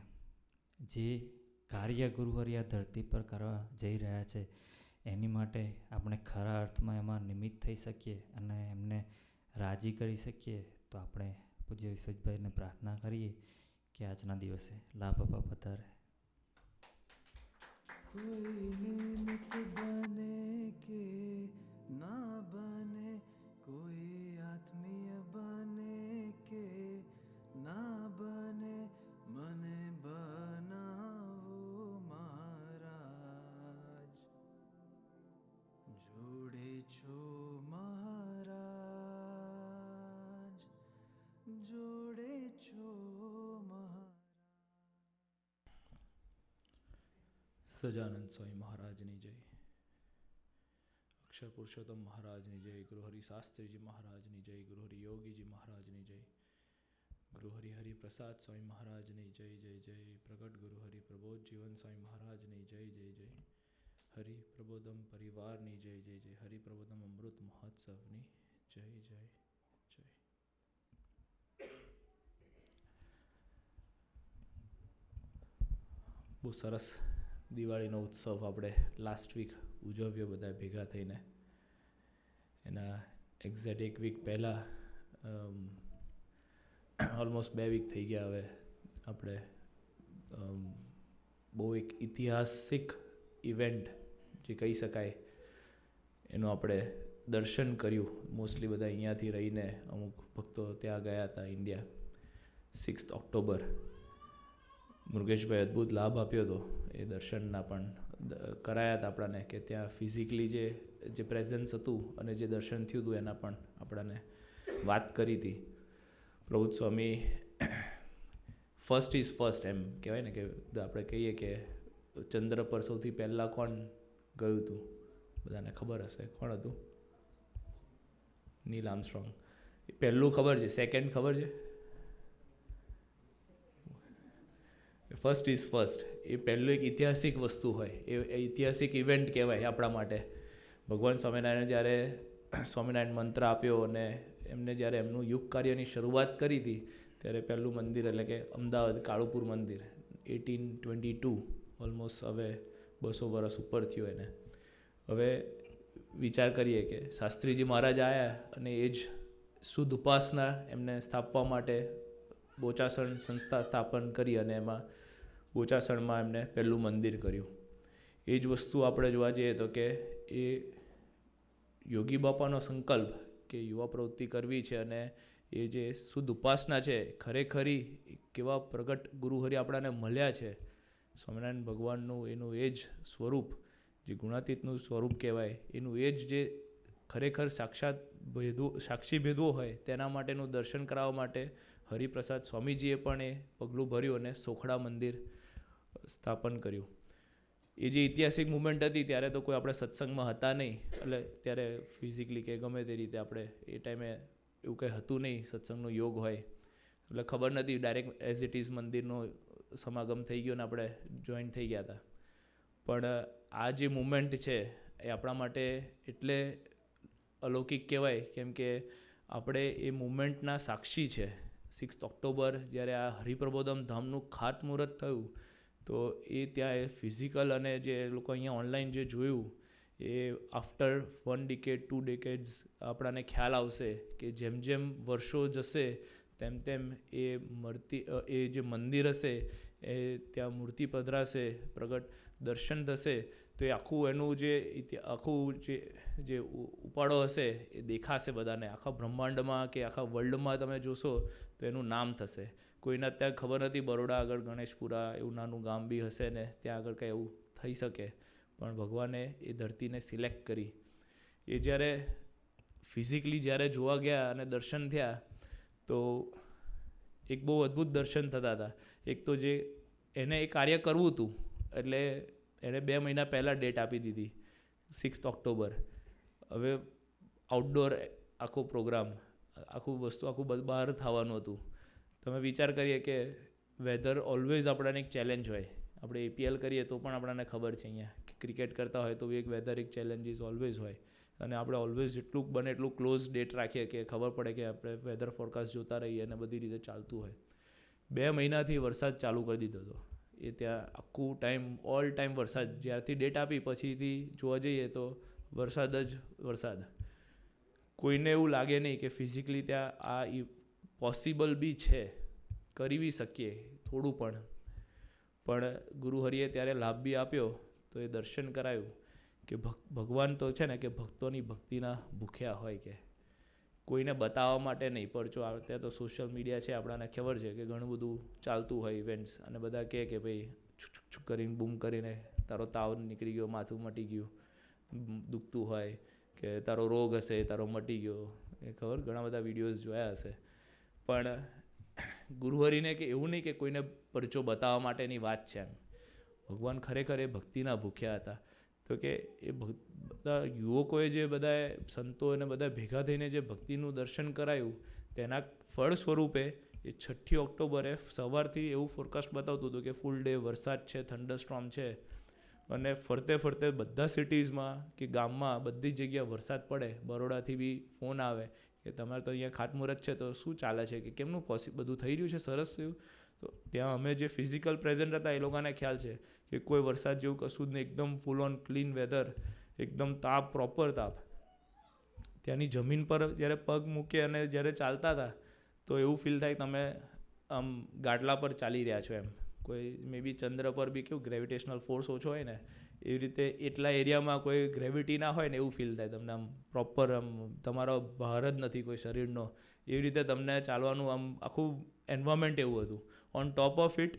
જે કાર્ય ગુરુહરિ આ ધરતી પર કરવા જઈ રહ્યા છે એની માટે આપણે ખરા અર્થમાં એમાં નિમિત્ત થઈ શકીએ અને એમને રાજી કરી શકીએ. તો આપણે પૂજ્ય વિશ્વજીતભાઈને પ્રાર્થના કરીએ કે આજના દિવસે લાભ આપવા પધારે. कोई निमित्त बने के ना बने, कोई आत्मीय बने के ना बने, મને બનાવો મહારાજ. જોડે છો મહારાજ, જોડે છો મહારાજ. સજાનંદ સ્વામી મહારાજની જય, અક્ષર પુરુષોત્તમ મહારાજની જય, ગુરુહરિ શાસ્ત્રીજી મહારાજની જય, ગુરુહરિ યોગીજી મહારાજની જય, ગુરુહરિ હરિપ્રસાદ સ્વામી મહારાજની જય જય જય, પ્રગટ ગુરુહરિ પ્રબોધ જીવન સ્વામી મહારાજની જય જય જય, હરિ પ્રબોધમ પરિવારની જય જય જય, હરિ પ્રબોધમ અમૃત મહોત્સવની જય જય જય. બહુ સરસ દિવાળીનો ઉત્સવ આપણે લાસ્ટ વીક ઉજવ્યો બધા ભેગા થઈને. એના એક્ઝેક્ટ એક વીક પહેલાં ઓલમોસ્ટ 2 વીક થઈ ગયા હવે આપણે બહુ એક ઐતિહાસિક ઇવેન્ટ જે કહી શકાય એનું આપણે દર્શન કર્યું. મોસ્ટલી બધા અહીંયાથી રહીને અમુક ભક્તો ત્યાં ગયા હતા ઇન્ડિયા. 6 ઓક્ટોબર મુરુગેશભાઈ અદ્ભુત લાભ આપ્યો હતો એ દર્શનના પણ કરાયા હતા આપણને કે ત્યાં ફિઝિકલી જે પ્રેઝન્સ હતું અને જે દર્શન થયું હતું એના પણ આપણને વાત કરી હતી. પ્રભુ સ્વામી ફર્સ્ટ ઇઝ ફર્સ્ટ એમ કહેવાય ને કે આપણે કહીએ કે ચંદ્ર પર સૌથી પહેલાં કોણ ગયું હતું બધાને ખબર હશે. કોણ હતું? નીલ આર્મસ્ટ્રોંગ. પહેલું ખબર છે, સેકન્ડ ખબર છે? First is first. એ પહેલું એક ઐતિહાસિક વસ્તુ હોય, એ ઐતિહાસિક ઇવેન્ટ કહેવાય આપણા માટે. ભગવાન સ્વામિનારાયણ જ્યારે સ્વામિનારાયણ મંત્ર આપ્યો અને એમને જ્યારે એમનું યુગ કાર્યની શરૂઆત કરી હતી ત્યારે પહેલું મંદિર એટલે કે અમદાવાદ કાળુપુર મંદિર 1822 ઓલમોસ્ટ હવે 200 વર્ષ ઉપર થયો એને. હવે વિચાર કરીએ કે શાસ્ત્રીજી મહારાજ આવ્યા અને એ જ શુદ્ધ ઉપાસના એમને સ્થાપવા માટે બોચાસણ સંસ્થા સ્થાપન કરી અને એમાં બોચાસણમાં એમને પહેલું મંદિર કર્યું. એ જ વસ્તુ આપણે જોવા જઈએ તો કે એ યોગી બાપાનો સંકલ્પ કે યુવા પ્રવૃત્તિ કરવી છે અને એ જે શુદ્ધ ઉપાસના છે ખરેખરી કેવા પ્રગટ ગુરુહરિ આપણાને મળ્યા છે. સ્વામિનારાયણ ભગવાનનું એનું એ જ સ્વરૂપ જે ગુણાતીતનું સ્વરૂપ કહેવાય એનું એ જ જે ખરેખર સાક્ષાત સાક્ષી ભેદવો હોય તેના માટેનું દર્શન કરાવવા માટે હરિપ્રસાદ સ્વામીજીએ પણ એ પગલું ભર્યું અને સોખડા મંદિર સ્થાપન કર્યું. એ જે ઐતિહાસિક મુમેન્ટ હતી ત્યારે તો કોઈ આપણે સત્સંગમાં હતા નહીં, એટલે ત્યારે ફિઝિકલી કે ગમે તે રીતે આપણે એ ટાઈમે એવું કંઈ હતું નહીં સત્સંગનો યોગ હોય એટલે ખબર નથી. ડાયરેક્ટ એઝ ઇટ ઇઝ મંદિરનો સમાગમ થઈ ગયો ને આપણે જોઈન થઈ ગયા હતા. પણ આ જે મુમેન્ટ છે એ આપણા માટે એટલે અલૌકિક કહેવાય કેમ કે આપણે એ મુમેન્ટના સાક્ષી છે. 6 ઓક્ટોબર જ્યારે આ હરિપ્રબોધમ ધામનું ખાતમુહૂર્ત થયું તો એ ત્યાં એ ફિઝિકલ અને જે લોકો અહીંયા ઓનલાઈન જે જોયું એ આફ્ટર 1 decade 2 decades આપણાને ખ્યાલ આવશે કે જેમ જેમ વર્ષો જશે તેમ તેમ એ જે મંદિર હશે એ ત્યાં મૂર્તિ પધરાશે, પ્રગટ દર્શન થશે તો એ આખું એનું આખું જે ઉપાડો હશે એ દેખાશે બધાને. આખા બ્રહ્માંડમાં કે આખા વર્લ્ડમાં તમે જોશો તો એનું નામ થશે. કોઈને અત્યારે ખબર નથી બરોડા આગળ ગણેશપુરા એવું નાનું ગામ બી હશે ને ત્યાં આગળ કંઈ એવું થઈ શકે, પણ ભગવાને એ ધરતીને સિલેક્ટ કરી. એ જ્યારે ફિઝિકલી જ્યારે જોવા ગયા અને દર્શન થયા તો એક બહુ અદ્ભુત દર્શન થતા હતા. એક તો જે એને એ કાર્ય કરવું હતું એટલે એણે 2 મહિના પહેલાં ડેટ આપી દીધી 6 ઓક્ટોબર. હવે આઉટડોર આખો પ્રોગ્રામ, આખું બહાર થવાનું હતું. તમે વિચાર કરીએ કે વેધર ઓલવેઝ આપણાને એક ચેલેન્જ હોય. આપણે APL કરીએ તો પણ આપણને ખબર છે અહીંયા કે ક્રિકેટ કરતા હોય તો બી એક વેધર એક ચેલેન્જીસ ઓલવેઝ હોય. અને આપણે ઓલવેઝ જેટલું બને એટલું ક્લોઝ ડેટ રાખીએ કે ખબર પડે કે આપણે વેધર ફોરકાસ્ટ જોતા રહીએ અને બધી રીતે ચાલતું હોય. 2 મહિનાથી વરસાદ ચાલુ કરી દીધો હતો. એ ત્યાં આખું ટાઈમ ઓલ ટાઈમ વરસાદ. જ્યારથી ડેટ આપી પછીથી જોવા જઈએ તો વરસાદ જ વરસાદ. કોઈને એવું લાગે નહીં કે ફિઝિકલી ત્યાં આ પોસિબલ બી છે, કરી બી શકીએ થોડું પણ ગુરુહરિએ ત્યારે લાભ બી આપ્યો. તો એ દર્શન કરાયું કે ભગવાન તો છે ને કે ભક્તોની ભક્તિના ભૂખ્યા હોય, કે કોઈને બતાવવા માટે નહીં. પરચો અત્યારે તો સોશિયલ મીડિયા છે, આપણાને ખબર છે કે ઘણું બધું ચાલતું હોય ઇવેન્ટ્સ, અને બધા કહે કે ભાઈ છુક કરીને બૂમ કરીને તારો તાવ નીકળી ગયો, માથું મટી ગયું, દુખતું હોય, કે તારો રોગ હશે, તારો મટી ગયો. એ ખબર ઘણા બધા વિડીયોઝ જોયા હશે. પણ ગુરુહરિને કે એવું નહીં કે કોઈને પરચો બતાવવા માટેની વાત છે. એમ ભગવાન ખરેખર એ ભક્તિના ભૂખ્યા હતા. તો કે એ બધા યુવકોએ જે બધા સંતો અને બધા ભેગા થઈને જે ભક્તિનું દર્શન કરાયું, તેના ફળ સ્વરૂપે એ 6 ઓક્ટોબરે સવારથી એવું ફોરકાસ્ટ બતાવતું હતું કે ફૂલ ડે વરસાદ છે, થંડરસ્ટોર્મ છે, અને ફરતે બધા સિટીઝમાં કે ગામમાં બધી જગ્યા વરસાદ પડે. બરોડાથી બી ફોન આવે કે તમારે તો અહીંયા ખાતમુહૂર્ત છે, તો શું ચાલે છે, કે કેમનું બધું થઈ રહ્યું છે, સરસ થયું. તો ત્યાં અમે જે ફિઝિકલ પ્રેઝન્ટ હતા એ લોકોને ખ્યાલ છે કે કોઈ વરસાદ જેવું કશું જ નહીં, એકદમ ફૂલ ઓન ક્લીન વેધર, એકદમ તાપ, પ્રોપર તાપ. ત્યાંની જમીન પર જ્યારે પગ મૂકે અને જ્યારે ચાલતા હતા તો એવું ફીલ થાય તમે આમ ગાડલા પર ચાલી રહ્યા છો. એમ કોઈ મે બી ચંદ્ર પર બી કેવું ગ્રેવિટેશનલ ફોર્સ ઓછો હોય ને, એવી રીતે એટલા એરિયામાં કોઈ ગ્રેવિટી ના હોય ને એવું ફીલ થાય તમને. આમ પ્રોપર આમ તમારો ભાર જ નથી કોઈ શરીરનો, એવી રીતે તમને ચાલવાનું આમ આખું એન્વાયરમેન્ટ એવું હતું. ઓન ટોપ ઓફ ઇટ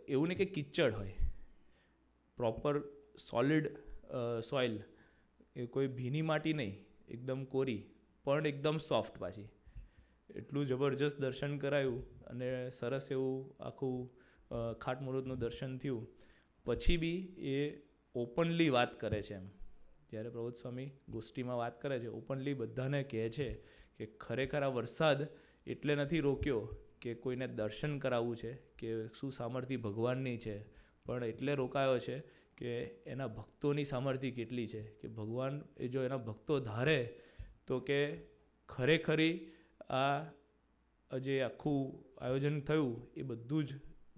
એવું નહીં કે કિચડ હોય, પ્રોપર સોલિડ સોઇલ, એ કોઈ ભીની માટી નહીં, એકદમ કોરી પણ એકદમ સોફ્ટ પાછી. એટલું જબરજસ્ત દર્શન કરાયું અને સરસ એવું આખું ખાટમુહૂર્તનું દર્શન થયું. પછી બી એ ઓપનલી વાત કરે છે. એમ જ્યારે પ્રબોધ સ્વામી ગોષ્ઠીમાં વાત કરે છે, ઓપનલી બધાને કહે છે કે ખરેખર આ વરસાદ એટલે નથી રોક્યો કે કોઈને દર્શન કરાવવું છે કે શું સામર્થ્ય ભગવાનની છે, પણ એટલે રોકાયો છે કે એના ભક્તોની સામર્થ્ય કેટલી છે. કે ભગવાન એ જો એના ભક્તો ધારે તો કે ખરેખરી આ જે આખું આયોજન થયું એ બધું જ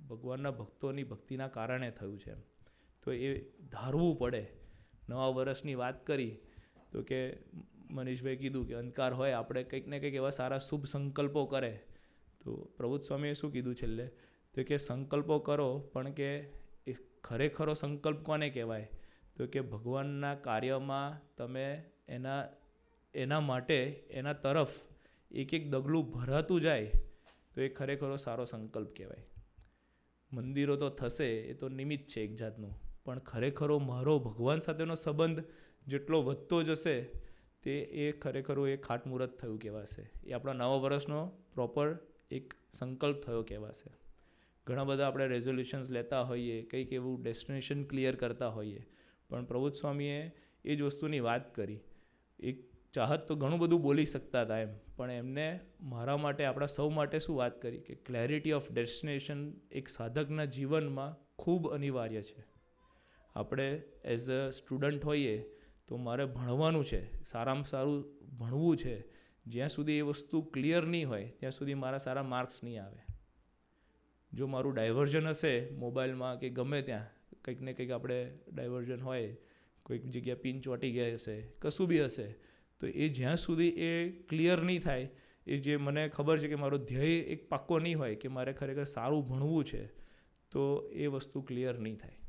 ભગવાનના ભક્તોની ભક્તિના કારણે થયું છે. તો એ ધારવું પડે. નવા વર્ષની વાત કરી તો કે મનીષભાઈ કીધું કે અંધકાર હોય, આપણે કંઈક ને કંઈક એવા સારા શુભ સંકલ્પો કરે. તો પ્રબોધ સ્વામીએ શું કીધું છેલ્લે, તો કે સંકલ્પો કરો, પણ કે એ ખરેખરો સંકલ્પ કોને કહેવાય, તો કે ભગવાનના કાર્યમાં તમે એના માટે એના તરફ એક ડગલું ભરાતું જાય તો એ ખરેખરો સારો સંકલ્પ કહેવાય. મંદિરો તો થશે, એ તો નિમિત્ત છે એક જાતનું, પણ ખરેખરો મારો ભગવાન સાથેનો સંબંધ જેટલો વધતો જશે તે એ ખરેખરો એ ખાટમુહૂર્ત થયું કહેવાશે. એ આપણા નવા વર્ષનો પ્રોપર એક સંકલ્પ થયો કહેવાશે. ઘણા બધા આપણે રેઝોલ્યુશન્સ લેતા હોઈએ, કંઈક એવું ડેસ્ટિનેશન ક્લિયર કરતા હોઈએ, પણ પ્રબોધ સ્વામીએ એ જ વસ્તુની વાત કરી. એક ચાહત તો ઘણું બધું બોલી શકતા હતા એમ, પણ એમને મારા માટે, આપણા સૌ માટે શું વાત કરી કે ક્લેરિટી ઓફ ડેસ્ટિનેશન એક સાધકના જીવનમાં ખૂબ અનિવાર્ય છે. આપણે એઝ અ સ્ટુડન્ટ હોઈએ તો મારે ભણવાનું છે, સારામાં સારું ભણવું છે. જ્યાં સુધી એ વસ્તુ ક્લિયર નહીં હોય ત્યાં સુધી મારા સારા માર્ક્સ નહીં આવે. જો મારું ડાયવર્ઝન હશે મોબાઈલમાં કે ગમે ત્યાં કંઈક ને કંઈક આપણે ડાયવર્ઝન હોય, કોઈક જગ્યાએ પિન ચોંટી ગયા હશે, કશું બી હશે, તો એ જ્યાં સુધી એ ક્લિયર નહીં થાય, એ જે મને ખબર છે કે મારો ધ્યેય એક પાક્કો નહીં હોય કે મારે ખરેખર સારું ભણવું છે, તો એ વસ્તુ ક્લિયર નહીં થાય.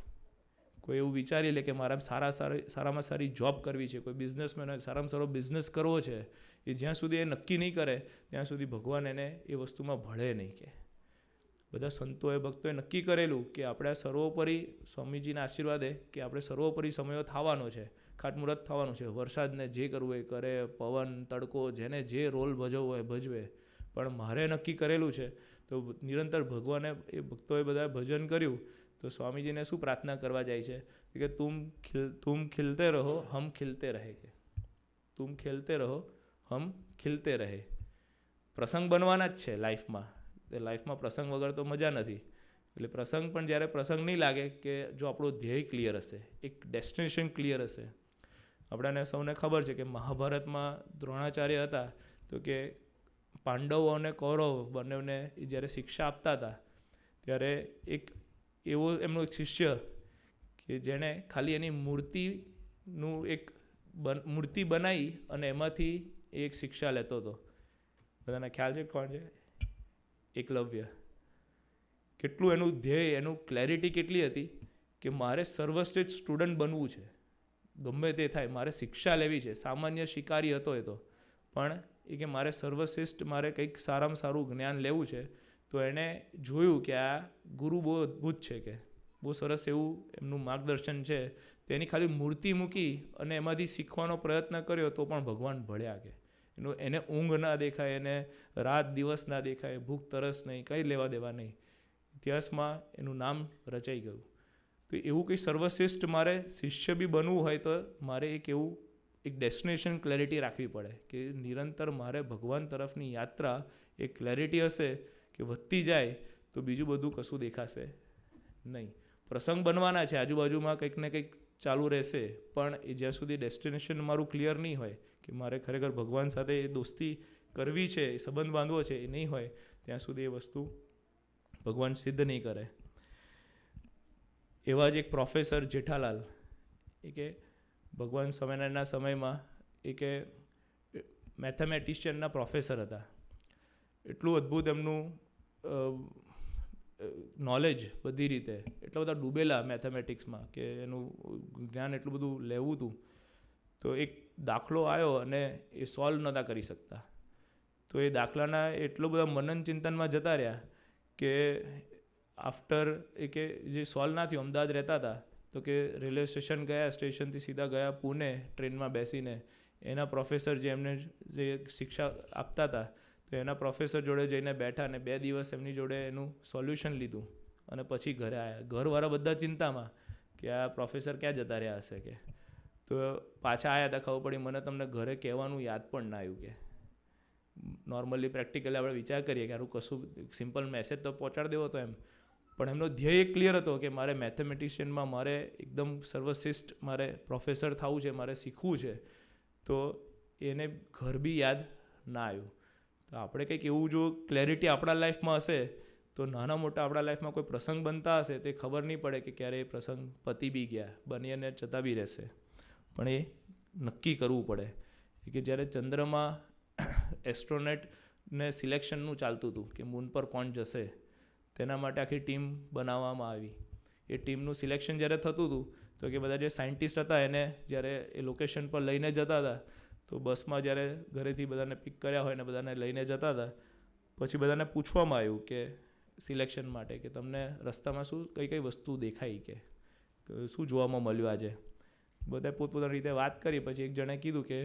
કોઈ એવું વિચારી લે કે મારે સારામાં સારી જોબ કરવી છે, કોઈ બિઝનેસમેન હોય સારામાં સારો બિઝનેસ કરવો છે, એ જ્યાં સુધી એ નક્કી નહીં કરે ત્યાં સુધી ભગવાન એને એ વસ્તુમાં ભળે નહીં. કે બધા સંતોએ ભક્તોએ નક્કી કરેલું કે આપણે સર્વોપરી સ્વામીજીના આશીર્વાદે કે આપણે સર્વોપરી સમયો થવાનો છે, ખાટમુહૂર્ત થવાનું છે, વરસાદને જે કરવું એ કરે, પવન તડકો જેને જે રોલ ભજવવો હોય ભજવે, પણ મારે નક્કી કરેલું છે. તો નિરંતર ભગવાને એ ભક્તોએ બધાએ ભજન કર્યું તો સ્વામીજીને શું પ્રાર્થના કરવા જાય છે કે તુમ ખિલતે રહો હમ ખિલતે રહે. કે તુમ ખેલતે રહો હમ ખિલતે રહે. પ્રસંગ બનવાના જ છે લાઈફમાં. લાઈફમાં પ્રસંગ વગર તો મજા નથી. એટલે પ્રસંગ પણ જ્યારે પ્રસંગ નહીં લાગે કે જો આપણો ધ્યેય ક્લિયર હશે, એક ડેસ્ટિનેશન ક્લિયર હશે. આપણાને સૌને ખબર છે કે મહાભારતમાં દ્રોણાચાર્ય હતા તો કે પાંડવો અને કૌરવ બંનેને જ્યારે શિક્ષા આપતા હતા ત્યારે એક એવો એમનો એક શિષ્ય કે જેણે ખાલી એની મૂર્તિ બનાવી અને એમાંથી એક શિક્ષા લેતો હતો. બધાને ખ્યાલ છે કોણ છે? એકલવ્ય. કેટલું એનું ધ્યેય, એનું ક્લેરિટી કેટલી હતી કે મારે સર્વશ્રેષ્ઠ સ્ટુડન્ટ બનવું છે, ગમે તે થાય મારે શિક્ષા લેવી છે. સામાન્ય શિકારી હતો એ તો, પણ એ કે મારે સર્વશ્રેષ્ઠ, મારે કંઈક સારામાં સારું જ્ઞાન લેવું છે. તો એણે જોયું કે આ ગુરુ બહુ અદ્ભુત છે, કે બહુ સરસ એવું એમનું માર્ગદર્શન છે. તેની ખાલી મૂર્તિ મૂકી અને એમાંથી શીખવાનો પ્રયત્ન કર્યો તો પણ ભગવાન ભળ્યા. કે એને ઊંઘ ના દેખાય, એને રાત દિવસ ના દેખાય, ભૂખ તરસ નહીં, કંઈ લેવા દેવા નહીં. ઇતિહાસમાં એનું નામ રચાઈ ગયું. તો એવું કંઈ સર્વશ્રેષ્ઠ મારે શિષ્ય બી બનવું હોય તો મારે એક ડેસ્ટિનેશન ક્લેરિટી રાખવી પડે કે નિરંતર મારે ભગવાન તરફની યાત્રા એક ક્લેરિટી હશે કે વધતી જાય તો બીજું બધું કશું દેખાશે નહીં. પ્રસંગ બનવાના છે, આજુબાજુમાં કંઈક ને કંઈક ચાલુ રહેશે, પણ એ જ્યાં સુધી ડેસ્ટિનેશન મારું ક્લિયર નહીં હોય કે મારે ખરેખર ભગવાન સાથે એ દોસ્તી કરવી છે, એ સંબંધ બાંધવો છે, એ નહીં હોય ત્યાં સુધી એ વસ્તુ ભગવાન સિદ્ધ નહીં કરે. એવા જ એક પ્રોફેસર જેઠાલાલ, એ કે ભગવાન સ્વામિનારાયણના સમયમાં એ કે મેથેમેટિશિયનના પ્રોફેસર હતા. એટલું અદ્ભુત એમનું નોલેજ બધી રીતે, એટલા બધા ડૂબેલા મેથેમેટિક્સમાં કે એનું જ્ઞાન એટલું બધું લેવું હતું. તો એક દાખલો આવ્યો અને એ સોલ્વ નહોતા કરી શકતા. તો એ દાખલાના એટલો બધા મનન ચિંતનમાં જતા રહ્યા કે આફ્ટર એ કે જે સોલ્વ ના થયું, અમદાવાદ રહેતા હતા તો કે રેલવે સ્ટેશન ગયા, સ્ટેશનથી સીધા ગયા પુણે ટ્રેનમાં બેસીને. એના પ્રોફેસર જે એમને જે શિક્ષા આપતા હતા તો એના પ્રોફેસર જોડે જઈને બેઠા અને 2 દિવસ એમની જોડે એનું સોલ્યુશન લીધું અને પછી ઘરે આવ્યા. ઘરવાળા બધા ચિંતામાં કે આ પ્રોફેસર ક્યાં જતા રહ્યા હશે. કે તો પાછા આવ્યા હતા, ખબર પડી મને તમને ઘરે કહેવાનું યાદ પણ ના આવ્યું. કે નોર્મલી પ્રેક્ટિકલી આપણે વિચાર કરીએ કે આનું કશું સિમ્પલ મેસેજ તો પહોંચાડી દેવો હતો એમ, પણ એમનો ધ્યેય ક્લિયર હતો કે મારે મેથેમેટિશિયનમાં મારે એકદમ સર્વશ્રેષ્ઠ મારે પ્રોફેસર થવું છે, મારે શીખવું છે. તો એને ઘર બી યાદ ના આવ્યું. તો આપણે કંઈક એવું જો ક્લેરિટી આપણા લાઈફમાં હશે તો નાના મોટા આપણા લાઈફમાં કોઈ પ્રસંગ બનતા હશે તો એ ખબર નહીં પડે કે ક્યારે એ પ્રસંગ પતી બી ગયા, બની અને જતા બી રહેશે. પણ એ નક્કી કરવું પડે કે જ્યારે ચંદ્રમાં એસ્ટ્રોનેટને સિલેક્શનનું ચાલતું હતું કે મૂન પર કોણ જશે, તેના માટે આખી ટીમ બનાવવામાં આવી. એ ટીમનું સિલેક્શન જ્યારે થતું હતું તો કે બધા જે સાયન્ટિસ્ટ હતા એને જ્યારે એ લોકેશન પર લઈને જતા હતા તો બસમાં જ્યારે ઘરેથી બધાને પિક કર્યા હોય ને બધાને લઈને જતા હતા, પછી બધાને પૂછવામાં આવ્યું કે સિલેક્શન માટે કે તમને રસ્તામાં કઈ કઈ વસ્તુ દેખાઈ, કે શું જોવામાં મળ્યું આજે. બધાએ પોતપોતાની રીતે વાત કરી. પછી એક જણે કીધું કે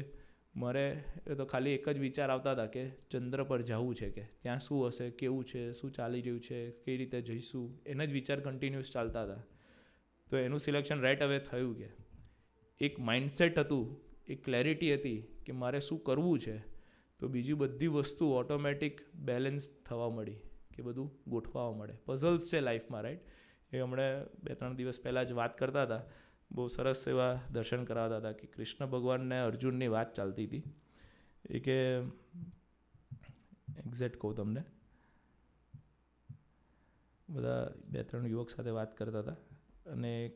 મારે એ તો ખાલી એક જ વિચાર આવતા હતા કે ચંદ્ર પર જવું છે, કે ત્યાં શું હશે, કેવું છે, શું ચાલી રહ્યું છે, કઈ રીતે જઈશું, એના જ વિચાર કન્ટિન્યુઅસ ચાલતા હતા. તો એનું સિલેક્શન રાઈટ હવે થયું. કે એક માઇન્ડસેટ હતું, એક ક્લેરિટી હતી કે મારે શું કરવું છે, તો બીજી બધી વસ્તુ ઓટોમેટિક બેલેન્સ થવા મળી, કે બધું ગોઠવવા મળે. પઝલ્સ છે લાઈફમાં, રાઈટ. એ હમણાં 2-3 દિવસ પહેલાં જ વાત કરતા હતા, બહુ સરસ એવા દર્શન કરાવતા હતા કે કૃષ્ણ ભગવાનને અર્જુનની વાત ચાલતી હતી. એ કે એક્ઝેક્ટ કહું તમને, બધા 2-3 યુવક સાથે વાત કરતા હતા અને એક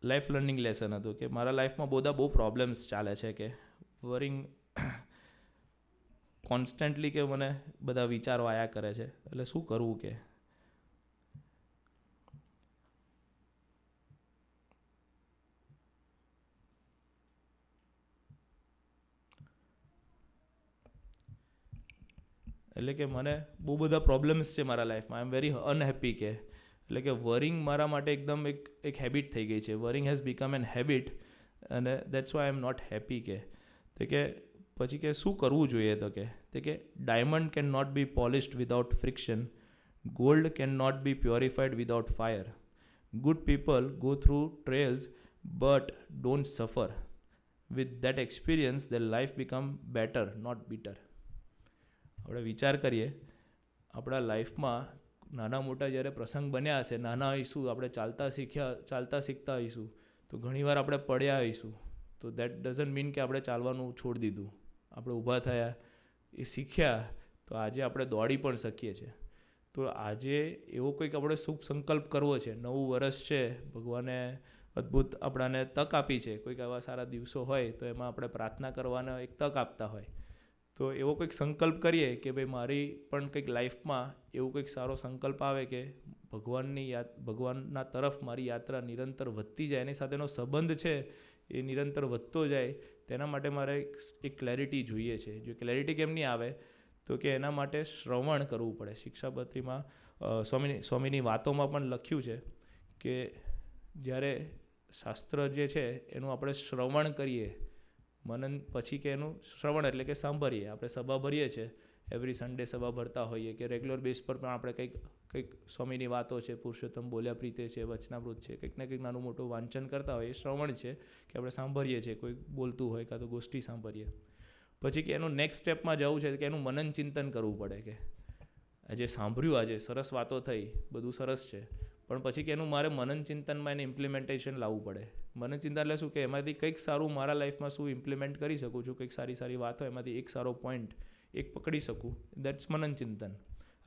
લાઈફ લર્નિંગ લેસન હતું કે મારા લાઈફમાં બહુ પ્રોબ્લેમ્સ ચાલે છે, કે વરિંગ કોન્સ્ટન્ટલી, કે મને બધા વિચારો આયા કરે છે, એટલે શું કરવું. કે એટલે કે મને બહુ બધા પ્રોબ્લેમ્સ છે મારા લાઈફમાં, આઈ એમ વેરી અનહેપી. કે એટલે કે વરિંગ મારા માટે એકદમ એક હેબિટ થઈ ગઈ છે. Worrying has become an habit અને that's why I am not happy. કે પછી કે શું કરવું જોઈએ. તો કે diamond can not be polished without friction, gold can not be purified without fire, good people go through trials but don't suffer, with that experience their life become better, not bitter. આપણે વિચાર કરીએ, આપણા લાઈફમાં નાના મોટા જ્યારે પ્રસંગ બન્યા હશે, નાના હોઈશું, આપણે ચાલતા શીખતા હોઈશું, તો ઘણીવાર આપણે પડ્યા હોઈશું, તો દેટ ડઝન્ટ મીન કે આપણે ચાલવાનું છોડી દીધું. આપણે ઊભા થયા, એ શીખ્યા, તો આજે આપણે દોડી પણ શકીએ છીએ. તો આજે એવો કંઈક આપણે શુભ સંકલ્પ કરવો છે. નવું વર્ષ છે, ભગવાને અદ્ભુત આપણાને તક આપી છે. કોઈક આવા સારા દિવસો હોય તો એમાં આપણે પ્રાર્થના કરવાનો એક તક આપતા હોય. તો એવો કંઈક સંકલ્પ કરીએ કે ભાઈ મારી પણ કંઈક લાઈફમાં એવું કંઈક સારો સંકલ્પ આવે કે ભગવાનના તરફ મારી યાત્રા નિરંતર વધતી જાય, એની સાથેનો સંબંધ છે એ નિરંતર વધતો જાય. તેના માટે મારે એક ક્લેરિટી જોઈએ છે. જો ક્લેરિટી કેમ નહીં આવે, તો કે એના માટે શ્રવણ કરવું પડે. શિક્ષાપત્રીમાં સ્વામીની વાતોમાં પણ લખ્યું છે કે જ્યારે શાસ્ત્ર જે છે એનું આપણે શ્રવણ કરીએ, મનન પછી કે એનું શ્રવણ એટલે કે સાંભળીએ. આપણે સભા ભરીએ છીએ, એવરી સન્ડે સભા ભરતા હોઈએ કે રેગ્યુલર બેઝ પર પણ આપણે કંઈક સ્વામીની વાતો છે, પુરુષોત્તમ બોલ્યા પ્રીતે છે, વચનામૃત છે, કંઈક ને કંઈક નાનું મોટું વાંચન કરતા હોઈએ. એ શ્રવણ છે કે આપણે સાંભળીએ છીએ, કોઈ બોલતું હોય કાં તો ગોષ્ઠી સાંભળીએ. પછી કે એનું નેક્સ્ટ સ્ટેપમાં જવું છે કે એનું મનન ચિંતન કરવું પડે કે આજે સાંભળ્યું, આજે સરસ વાતો થઈ, બધું સરસ છે, પણ પછી કે એનું મારે મનન ચિંતનમાં એને ઇમ્પ્લિમેન્ટેશન લાવવું પડે. મનન ચિંતન એટલે શું કે એમાંથી કંઈક સારું મારા લાઈફમાં શું ઇમ્પ્લિમેન્ટ કરી શકું છું, કંઈક સારી વાતો એમાંથી એક સારો પોઈન્ટ એક પકડી શકું, દેટ્સ મનન ચિંતન.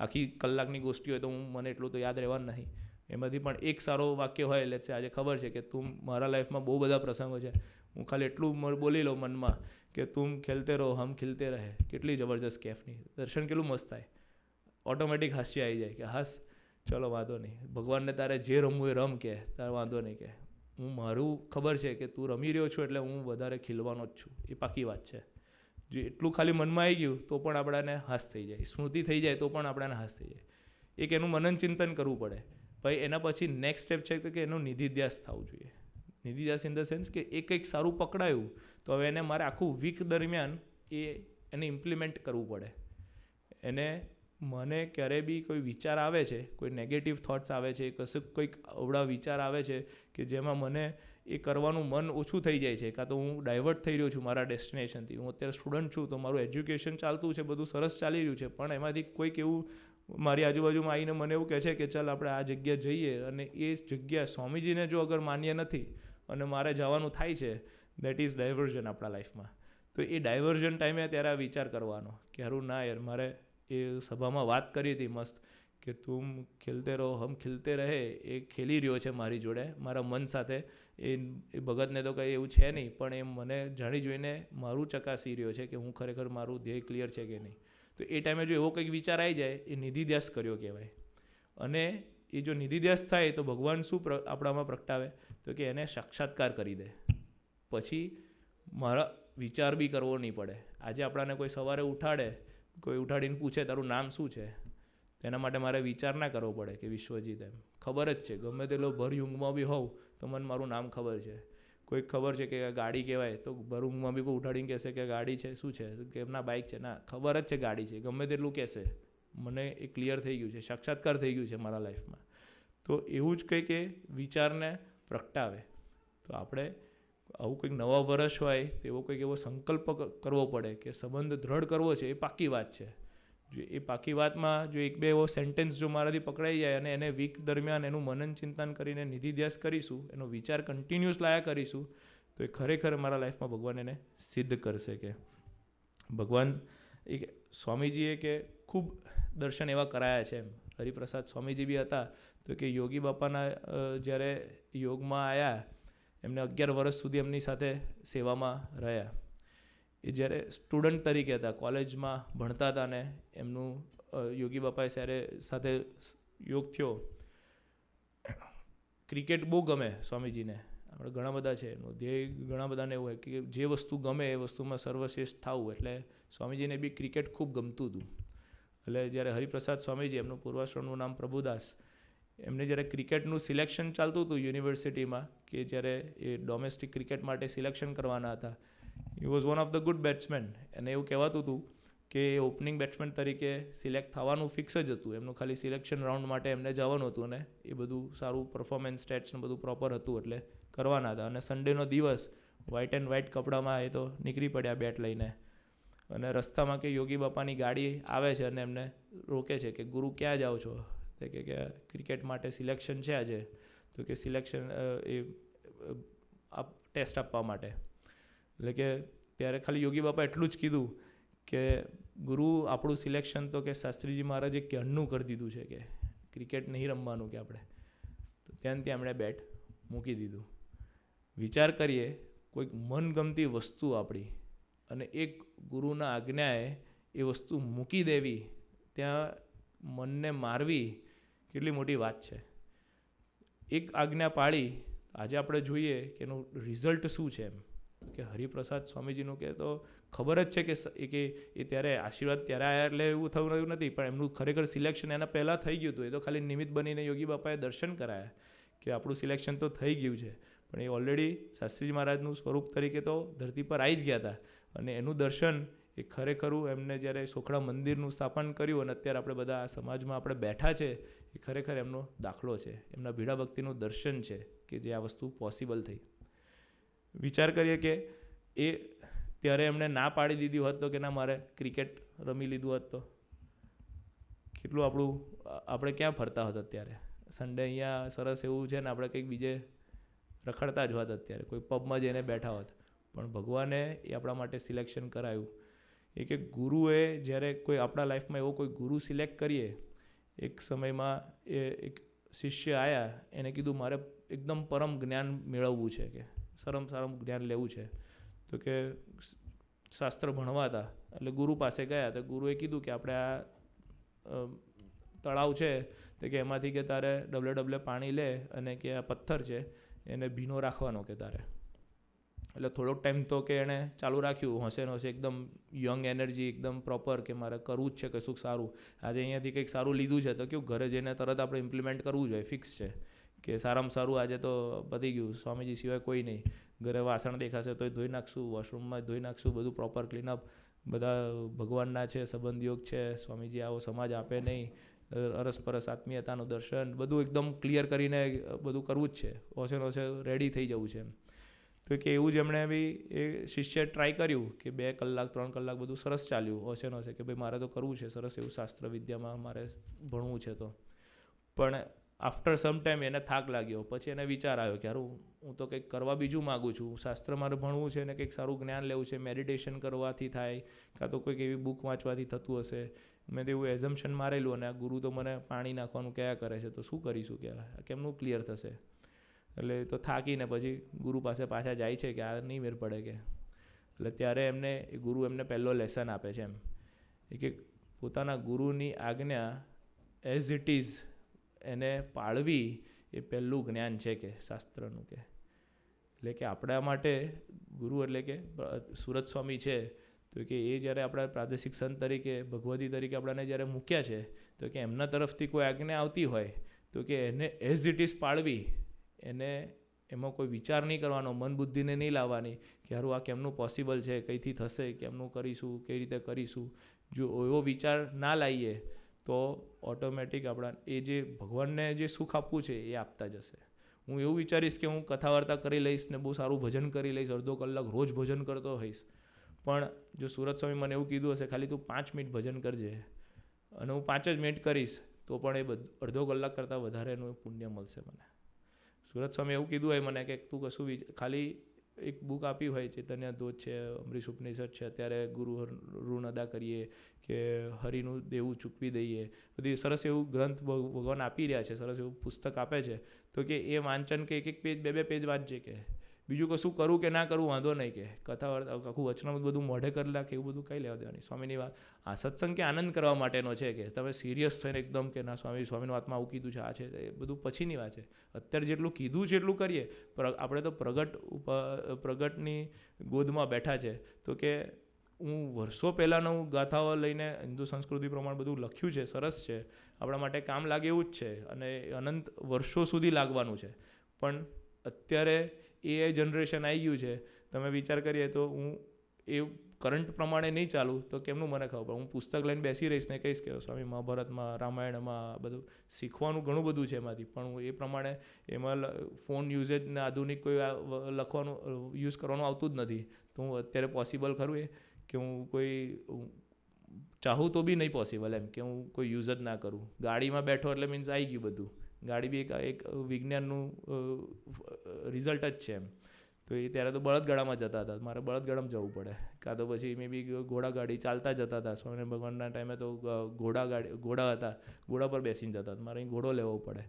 આખી કલાકની ગોષ્ઠી હોય તો મને એટલું તો યાદ રહેવાનું નહીં, એમાંથી પણ એક સારો વાક્ય હોય. એટલે આજે ખબર છે કે તું, મારા લાઈફમાં બહુ બધા પ્રસંગો છે, હું ખાલી એટલું બોલી લઉં મનમાં કે તુમ ખેલતે રહો હમ ખિલતે રહે. કેટલી જબરજસ્ત કેફની દર્શન, કેટલું મસ્ત થાય, ઓટોમેટિક હાસ્ય આવી જાય કે હાસ, ચલો વાંધો નહીં, ભગવાનને તારે જે રમવું એ રમ, કે તારે વાંધો નહીં, કે હું મારું ખબર છે કે તું રમી રહ્યો છું એટલે હું વધારે ખીલવાનો જ છું. એ પાકી વાત છે. જો એટલું ખાલી મનમાં આવી ગયું તો પણ આપણાને હાસ થઈ જાય, સ્મૃતિ થઈ જાય તો પણ આપણાને હાસ થઈ જાય. એક એનું મનન ચિંતન કરવું પડે. ભાઈ એના પછી નેક્સ્ટ સ્ટેપ છે કે એનું નિધિધ્યાસ થવું જોઈએ. નિધિધ્યાસ ઇન ધ સેન્સ કે એ કંઈક સારું પકડાયું તો હવે એને મારે આખું વીક દરમિયાન એને ઇમ્પ્લિમેન્ટ કરવું પડે. એને મને ક્યારે બી કોઈ વિચાર આવે છે, કોઈ નેગેટિવ થોટ્સ આવે છે, કોઈક અવળા વિચાર આવે છે કે જેમાં મને એ કરવાનું મન ઓછું થઈ જાય છે, કાં તો હું ડાયવર્ટ થઈ રહ્યો છું મારા ડેસ્ટિનેશનથી. હું અત્યારે સ્ટુડન્ટ છું તો મારું એજ્યુકેશન ચાલતું છે, બધું સરસ ચાલી રહ્યું છે, પણ એમાંથી કોઈક એવું મારી આજુબાજુમાં આવીને મને એવું કહે છે કે ચાલ આપણે આ જગ્યા જઈએ, અને એ જગ્યા સ્વામીજીને જો અગર માન્ય નથી અને મારે જવાનું થાય છે, દેટ ઇઝ ડાયવર્ઝન આપણા લાઈફમાં. તો એ ડાયવર્ઝન ટાઈમે ત્યારે આ વિચાર કરવાનો કે હારું ના યાર, મારે એ સભામાં વાત કરી હતી મસ્ત કે તુમ ખેલતે રહો હમ ખિલતે રહે, એ ખેલી રહ્યો છે મારી જોડે, મારા મન સાથે. એ ભગતને તો કંઈ એવું છે નહીં, પણ એ મને જાણી જોઈને મારું ચકાસી રહ્યો છે કે હું ખરેખર મારું ધ્યેય ક્લિયર છે કે નહીં. તો એ ટાઈમે જો એવો કંઈક વિચાર આવી જાય, એ નિધિધ્યાસ કર્યો કહેવાય. અને એ જો નિધિધ્યાસ થાય તો ભગવાન શું આપણામાં પ્રગટાવે, તો કે એને સાક્ષાત્કાર કરી દે. પછી મારા વિચાર બી કરવો નહીં પડે. આજે આપણાને કોઈ સવારે ઉઠાડે, કોઈ ઉઠાડીને પૂછે તારું નામ શું છે, તેના માટે મારે વિચાર ના કરવો પડે કે વિશ્વજીત, એમ ખબર જ છે, ગમે તેટલો ભર ઊંઘમાં બી હોઉં તો મને મારું નામ ખબર છે. કોઈક ખબર છે કે ગાડી કહેવાય તો ભર ઊંઘમાં બી કોઈ ઉઠાડીને કહેશે કે ગાડી છે, શું છે, કે એમના બાઇક છે, ના ખબર જ છે ગાડી છે, ગમે તેટલું કહેશે, મને એ ક્લિયર થઈ ગયું છે, સાક્ષાત્કાર થઈ ગયું છે મારા લાઈફમાં. તો એવું જ કંઈક એ વિચારને પ્રગટાવે. તો આપણે આવું કંઈક નવા વર્ષ હોય તો એવો કંઈક એવો સંકલ્પ કરવો પડે કે સંબંધ દ્રઢ કરવો છે. એ પાકી વાત છે. જો એ પાકી વાતમાં જો એક બે એવો સેન્ટેન્સ જો મારાથી પકડાઈ જાય અને એને વીક દરમિયાન એનું મનન ચિંતન કરીને નિધિધ્યાસ કરીશું, એનો વિચાર કન્ટિન્યુઅસ લાયા કરીશું, તો એ ખરેખર મારા લાઈફમાં ભગવાન એને સિદ્ધ કરશે. કે ભગવાન એક સ્વામીજીએ કે ખૂબ દર્શન એવા કરાયા છે. એમ હરિપ્રસાદ સ્વામીજી બી હતા તો કે યોગી બાપાના જ્યારે યોગમાં આવ્યા, એમને 11 વર્ષ સુધી એમની સાથે સેવામાં રહ્યા. એ જ્યારે સ્ટુડન્ટ તરીકે હતા, કોલેજમાં ભણતા હતા, ને એમનું યોગી બાપાએ સાથે યોગ થયો. ક્રિકેટ બહુ ગમે સ્વામીજીને. આપણે ઘણા બધા છે, એનું ધ્યેય ઘણા બધાને એવું હોય કે જે વસ્તુ ગમે એ વસ્તુમાં સર્વશ્રેષ્ઠ થવું. એટલે સ્વામીજીને બી ક્રિકેટ ખૂબ ગમતું હતું. એટલે જ્યારે હરિપ્રસાદ સ્વામીજી, એમનું પૂર્વાશ્રમનું નામ પ્રભુદાસ, એમને જ્યારે ક્રિકેટનું સિલેક્શન ચાલતું હતું યુનિવર્સિટીમાં, કે જ્યારે એ ડોમેસ્ટિક ક્રિકેટ માટે સિલેક્શન કરવાના હતા, he was one of the good batsman. એને એવું કહેવાતું હતું કે એ ઓપનિંગ બેટ્સમેન તરીકે સિલેક્ટ થવાનું ફિક્સ જ હતું. એમનું ખાલી સિલેક્શન રાઉન્ડ માટે એમને જવાનું હતું, અને એ બધું સારું પરફોર્મન્સ સ્ટેટ્સને બધું પ્રોપર હતું એટલે કરવાના હતા. અને સન્ડેનો દિવસ વ્હાઇટ એન્ડ વ્હાઇટ કપડામાં એ તો નીકળી પડ્યા બેટ લઈને. અને રસ્તામાં કે યોગી બાપાની ગાડી આવે છે અને એમને રોકે છે કે ગુરુ ક્યાં જાઓ છો? તે કે ક્રિકેટ માટે સિલેક્શન છે આજે. તો કે સિલેક્શન એ ટેસ્ટ આપવા માટે. એટલે કે ત્યારે ખાલી યોગી બાપા એટલું જ કીધું કે ગુરુ આપણું સિલેક્શન તો કે શાસ્ત્રીજી મહારાજે ક્યારનું કરી દીધું છે કે ક્રિકેટ નહીં રમવાનું કે આપણે. તો ત્યાં એમણે બેટ મૂકી દીધું. વિચાર કરીએ કોઈક મનગમતી વસ્તુ આપણી અને એક ગુરુના આજ્ઞાએ એ વસ્તુ મૂકી દેવી, ત્યાં મનને મારવી કેટલી મોટી વાત છે. એક આજ્ઞા પાળી, આજે આપણે જોઈએ કે એનું રિઝલ્ટ શું છે. એમ કે હરિપ્રસાદ સ્વામીજીનું કે તો ખબર જ છે કે એ ત્યારે આશીર્વાદ ત્યારે આવ્યા એટલે એવું થયું રહ્યું નથી, પણ એમનું ખરેખર સિલેક્શન એના પહેલાં થઈ ગયું હતું. એ તો ખાલી નિમિત્ત બનીને યોગી બાપાએ દર્શન કરાયા કે આપણું સિલેક્શન તો થઈ ગયું છે, પણ એ ઓલરેડી શાસ્ત્રીજી મહારાજનું સ્વરૂપ તરીકે તો ધરતી પર આવી જ ગયા હતા. અને એનું દર્શન એ ખરેખરું એમને જ્યારે સોખડા મંદિરનું સ્થાપન કર્યું અને અત્યારે આપણે બધા આ સમાજમાં આપણે બેઠા છે, એ ખરેખર એમનો દાખલો છે, એમના ભીડા ભક્તિનું દર્શન છે કે જે આ વસ્તુ પોસિબલ થઈ. વિચાર કરીએ કે એ ત્યારે એમણે ના પાડી દીધી હોત તો કે ના મારે ક્રિકેટ રમી લીધું હોત તો કેટલું આપણે ક્યાં ફરતા હોત અત્યારે. સન્ડે અહીંયા સરસ એવું છે ને આપણે કંઈક બીજે રખડતા જ હોત અત્યારે, કોઈ પબમાં જઈને બેઠા હોત. પણ ભગવાને એ આપણા માટે સિલેક્શન કરાયું. એ કે ગુરુએ જ્યારે કોઈ આપણા લાઈફમાં એવો કોઈ ગુરુ સિલેક્ટ કરીએ, એક સમયમાં એક શિષ્ય આવ્યા, એને કીધું મારે એકદમ પરમ જ્ઞાન મેળવવું છે કે સારામાં જ્ઞાન લેવું છે. તો કે શાસ્ત્ર ભણવા હતા એટલે ગુરુ પાસે ગયા. તો ગુરુએ કીધું કે આપણે આ તળાવ છે તો કે એમાંથી કે તારે ડબલે પાણી લે અને કે આ પથ્થર છે એને ભીનો રાખવાનો કે તારે. એટલે થોડોક ટાઈમ તો કે એણે ચાલુ રાખ્યું, હોશે એકદમ યંગ એનર્જી, એકદમ પ્રોપર કે મારે કરવું જ છે કશુંક સારું. આજે અહીંયાથી કંઈક સારું લીધું છે તો કેવું ઘરે જઈને તરત આપણે ઇમ્પ્લિમેન્ટ કરવું જોઈએ, ફિક્સ છે કે સારામાં સારું આજે તો પતી ગયું, સ્વામીજી સિવાય કોઈ નહીં. ઘરે વાસણ દેખાશે તો ધોઈ નાખશું, વોશરૂમમાં ધોઈ નાખશું, બધું પ્રોપર ક્લીનઅપ. બધા ભગવાનના છે, સંબંધ યોગ છે, સ્વામીજી આવો સમાજ આપે નહીં, અરસપરસ આત્મીયતાનું દર્શન બધું એકદમ ક્લિયર કરીને બધું કરવું જ છે, હોશે રેડી થઈ જવું છે. એમ તો કે એવું જ એમણે બી એ શિષ્ય ટ્રાય કર્યું કે 2 કલાક 3 કલાક બધું સરસ ચાલ્યું, હોશે કે ભાઈ મારે તો કરવું છે સરસ એવું શાસ્ત્ર વિદ્યામાં મારે ભણવું છે. તો પણ આફ્ટર સમ ટાઈમ એને થાક લાગ્યો. પછી એને વિચાર આવ્યો કે હારું હું તો કંઈક કરવા બીજું માગું છું, શાસ્ત્ર મારે ભણવું છે ને કંઈક સારું જ્ઞાન લેવું છે, મેડિટેશન કરવાથી થાય કાં તો કોઈક એવી બુક વાંચવાથી થતું હશે. મેં તો એવું એઝમ્પશન મારેલું અને આ ગુરુ તો મને પાણી નાખવાનું કયા કરે છે, તો શું કરીશું કે કેમનું ક્લિયર થશે. એટલે તો થાકીને પછી ગુરુ પાસે પાછા જાય છે કે આ નહીં મેળ પડે કે. એટલે ત્યારે ગુરુ એમને પહેલો લેસન આપે છે એમ કે પોતાના ગુરુની આજ્ઞા એઝ ઇટ ઇઝ એને પાળવી એ પહેલું જ્ઞાન છે કે શાસ્ત્રનું કે. એટલે કે આપણા માટે ગુરુ એટલે કે સુરત સ્વામી છે તો કે એ જ્યારે આપણા પ્રાદેશિક સંત તરીકે ભગવદી તરીકે આપણાને જ્યારે મૂક્યા છે તો કે એમના તરફથી કોઈ આજ્ઞા આવતી હોય તો કે એને એઝ ઇટ ઇઝ પાળવી, એને એમાં કોઈ વિચાર નહીં કરવાનો, મન બુદ્ધિને નહીં લાવવાની કે હારું આ કેમનું પોસિબલ છે, કઈથી થશે, કેમનું કરીશું, કઈ રીતે કરીશું. જો એવો વિચાર ના લાવીએ તો ઓટોમેટિક આપણા એ જે ભગવાનને જે સુખ આપવું છે એ આપતા જશે. હું એવું વિચારીશ કે હું કથા વાર્તા કરી લઈશ ને બહુ સારું ભજન કરી લઈશ, અડધો કલાક રોજ ભજન કરતો હોઈશ, પણ જો સુરત સ્વામી મને એવું કીધું હશે ખાલી તું 5 મિનિટ ભજન કરજે અને હું 5 જ મિનિટ કરીશ તો પણ એ અડધો કલાક કરતાં વધારે એનું પુણ્ય મળશે મને. સુરત સ્વામી એવું કીધું હોય મને કે તું કશું ખાલી એક બુક આપી હોય, ચૈતન્ય દૂત છે, અમરીશ ઉપનિષદ છે, અત્યારે ગુરુ ઋણ અદા કરીએ કે હરિનું દેવું ચૂકવી દઈએ, બધી સરસ એવું ગ્રંથ ભગવાન આપી રહ્યા છે, સરસ એવું પુસ્તક આપે છે. તો કે એ વાંચન કે 1 પેજ 2 પેજ વાંચજે કે બીજું કશું કરું કે ના કરું વાંધો નહીં કે કથા આખું વચનામૃત બધું મોઢે કરી નાખે એવું બધું કંઈ લેવા દેવાની. સ્વામીની વાત આ સત્સંગ કે આનંદ કરવા માટેનો છે કે તમે સિરિયસ થઈને એકદમ કે ના સ્વામીની વાતમાં આવું કીધું છે, આ છે, એ બધું પછીની વાત છે. અત્યારે જેટલું કીધું છે એટલું કરીએ. આપણે તો પ્રગટની ગોદમાં બેઠા છે તો કે હું વર્ષો પહેલાંનું ગાથાઓ લઈને હિન્દુ સંસ્કૃતિ પ્રમાણે બધું લખ્યું છે, સરસ છે, આપણા માટે કામ લાગે એવું જ છે અને અનંત વર્ષો સુધી લાગવાનું છે. પણ અત્યારે એ જનરેશન આવી ગયું છે, તમે વિચાર કરીએ તો હું એ કરંટ પ્રમાણે નહીં ચાલું તો કેમનું મને ખબર પડે. હું પુસ્તક લઈને બેસી રહીશ ને કહીશ કે સ્વામી મહાભારતમાં, રામાયણમાં બધું શીખવાનું ઘણું બધું છે એમાંથી, પણ હું એ પ્રમાણે એમાં ફોન યુઝેજ ને આધુનિક કોઈ લખવાનું યુઝ કરવાનું આવતું જ નથી. તો હું અત્યારે પોસિબલ ખરું એ કે હું કોઈ ચાહું તો બી નહીં પોસિબલ એમ કે હું કોઈ યુઝ જ ના કરું. ગાડીમાં બેઠો એટલે મીન્સ આવી ગયું બધું. ગાડી બી એક વિજ્ઞાનનું રિઝલ્ટ જ છે એમ. તો એ ત્યારે તો બળદગાડામાં જતા હતા, મારે બળદગાડામાં જવું પડે, કાં તો પછી મે બી ઘોડાગાડી ચાલતા જતા હતા. સ્વામિનારાયણ ભગવાનના ટાઈમે તો ઘોડા હતા, ઘોડા પર બેસીને જતા હતા, મારે અહીં ઘોડો લેવો પડે,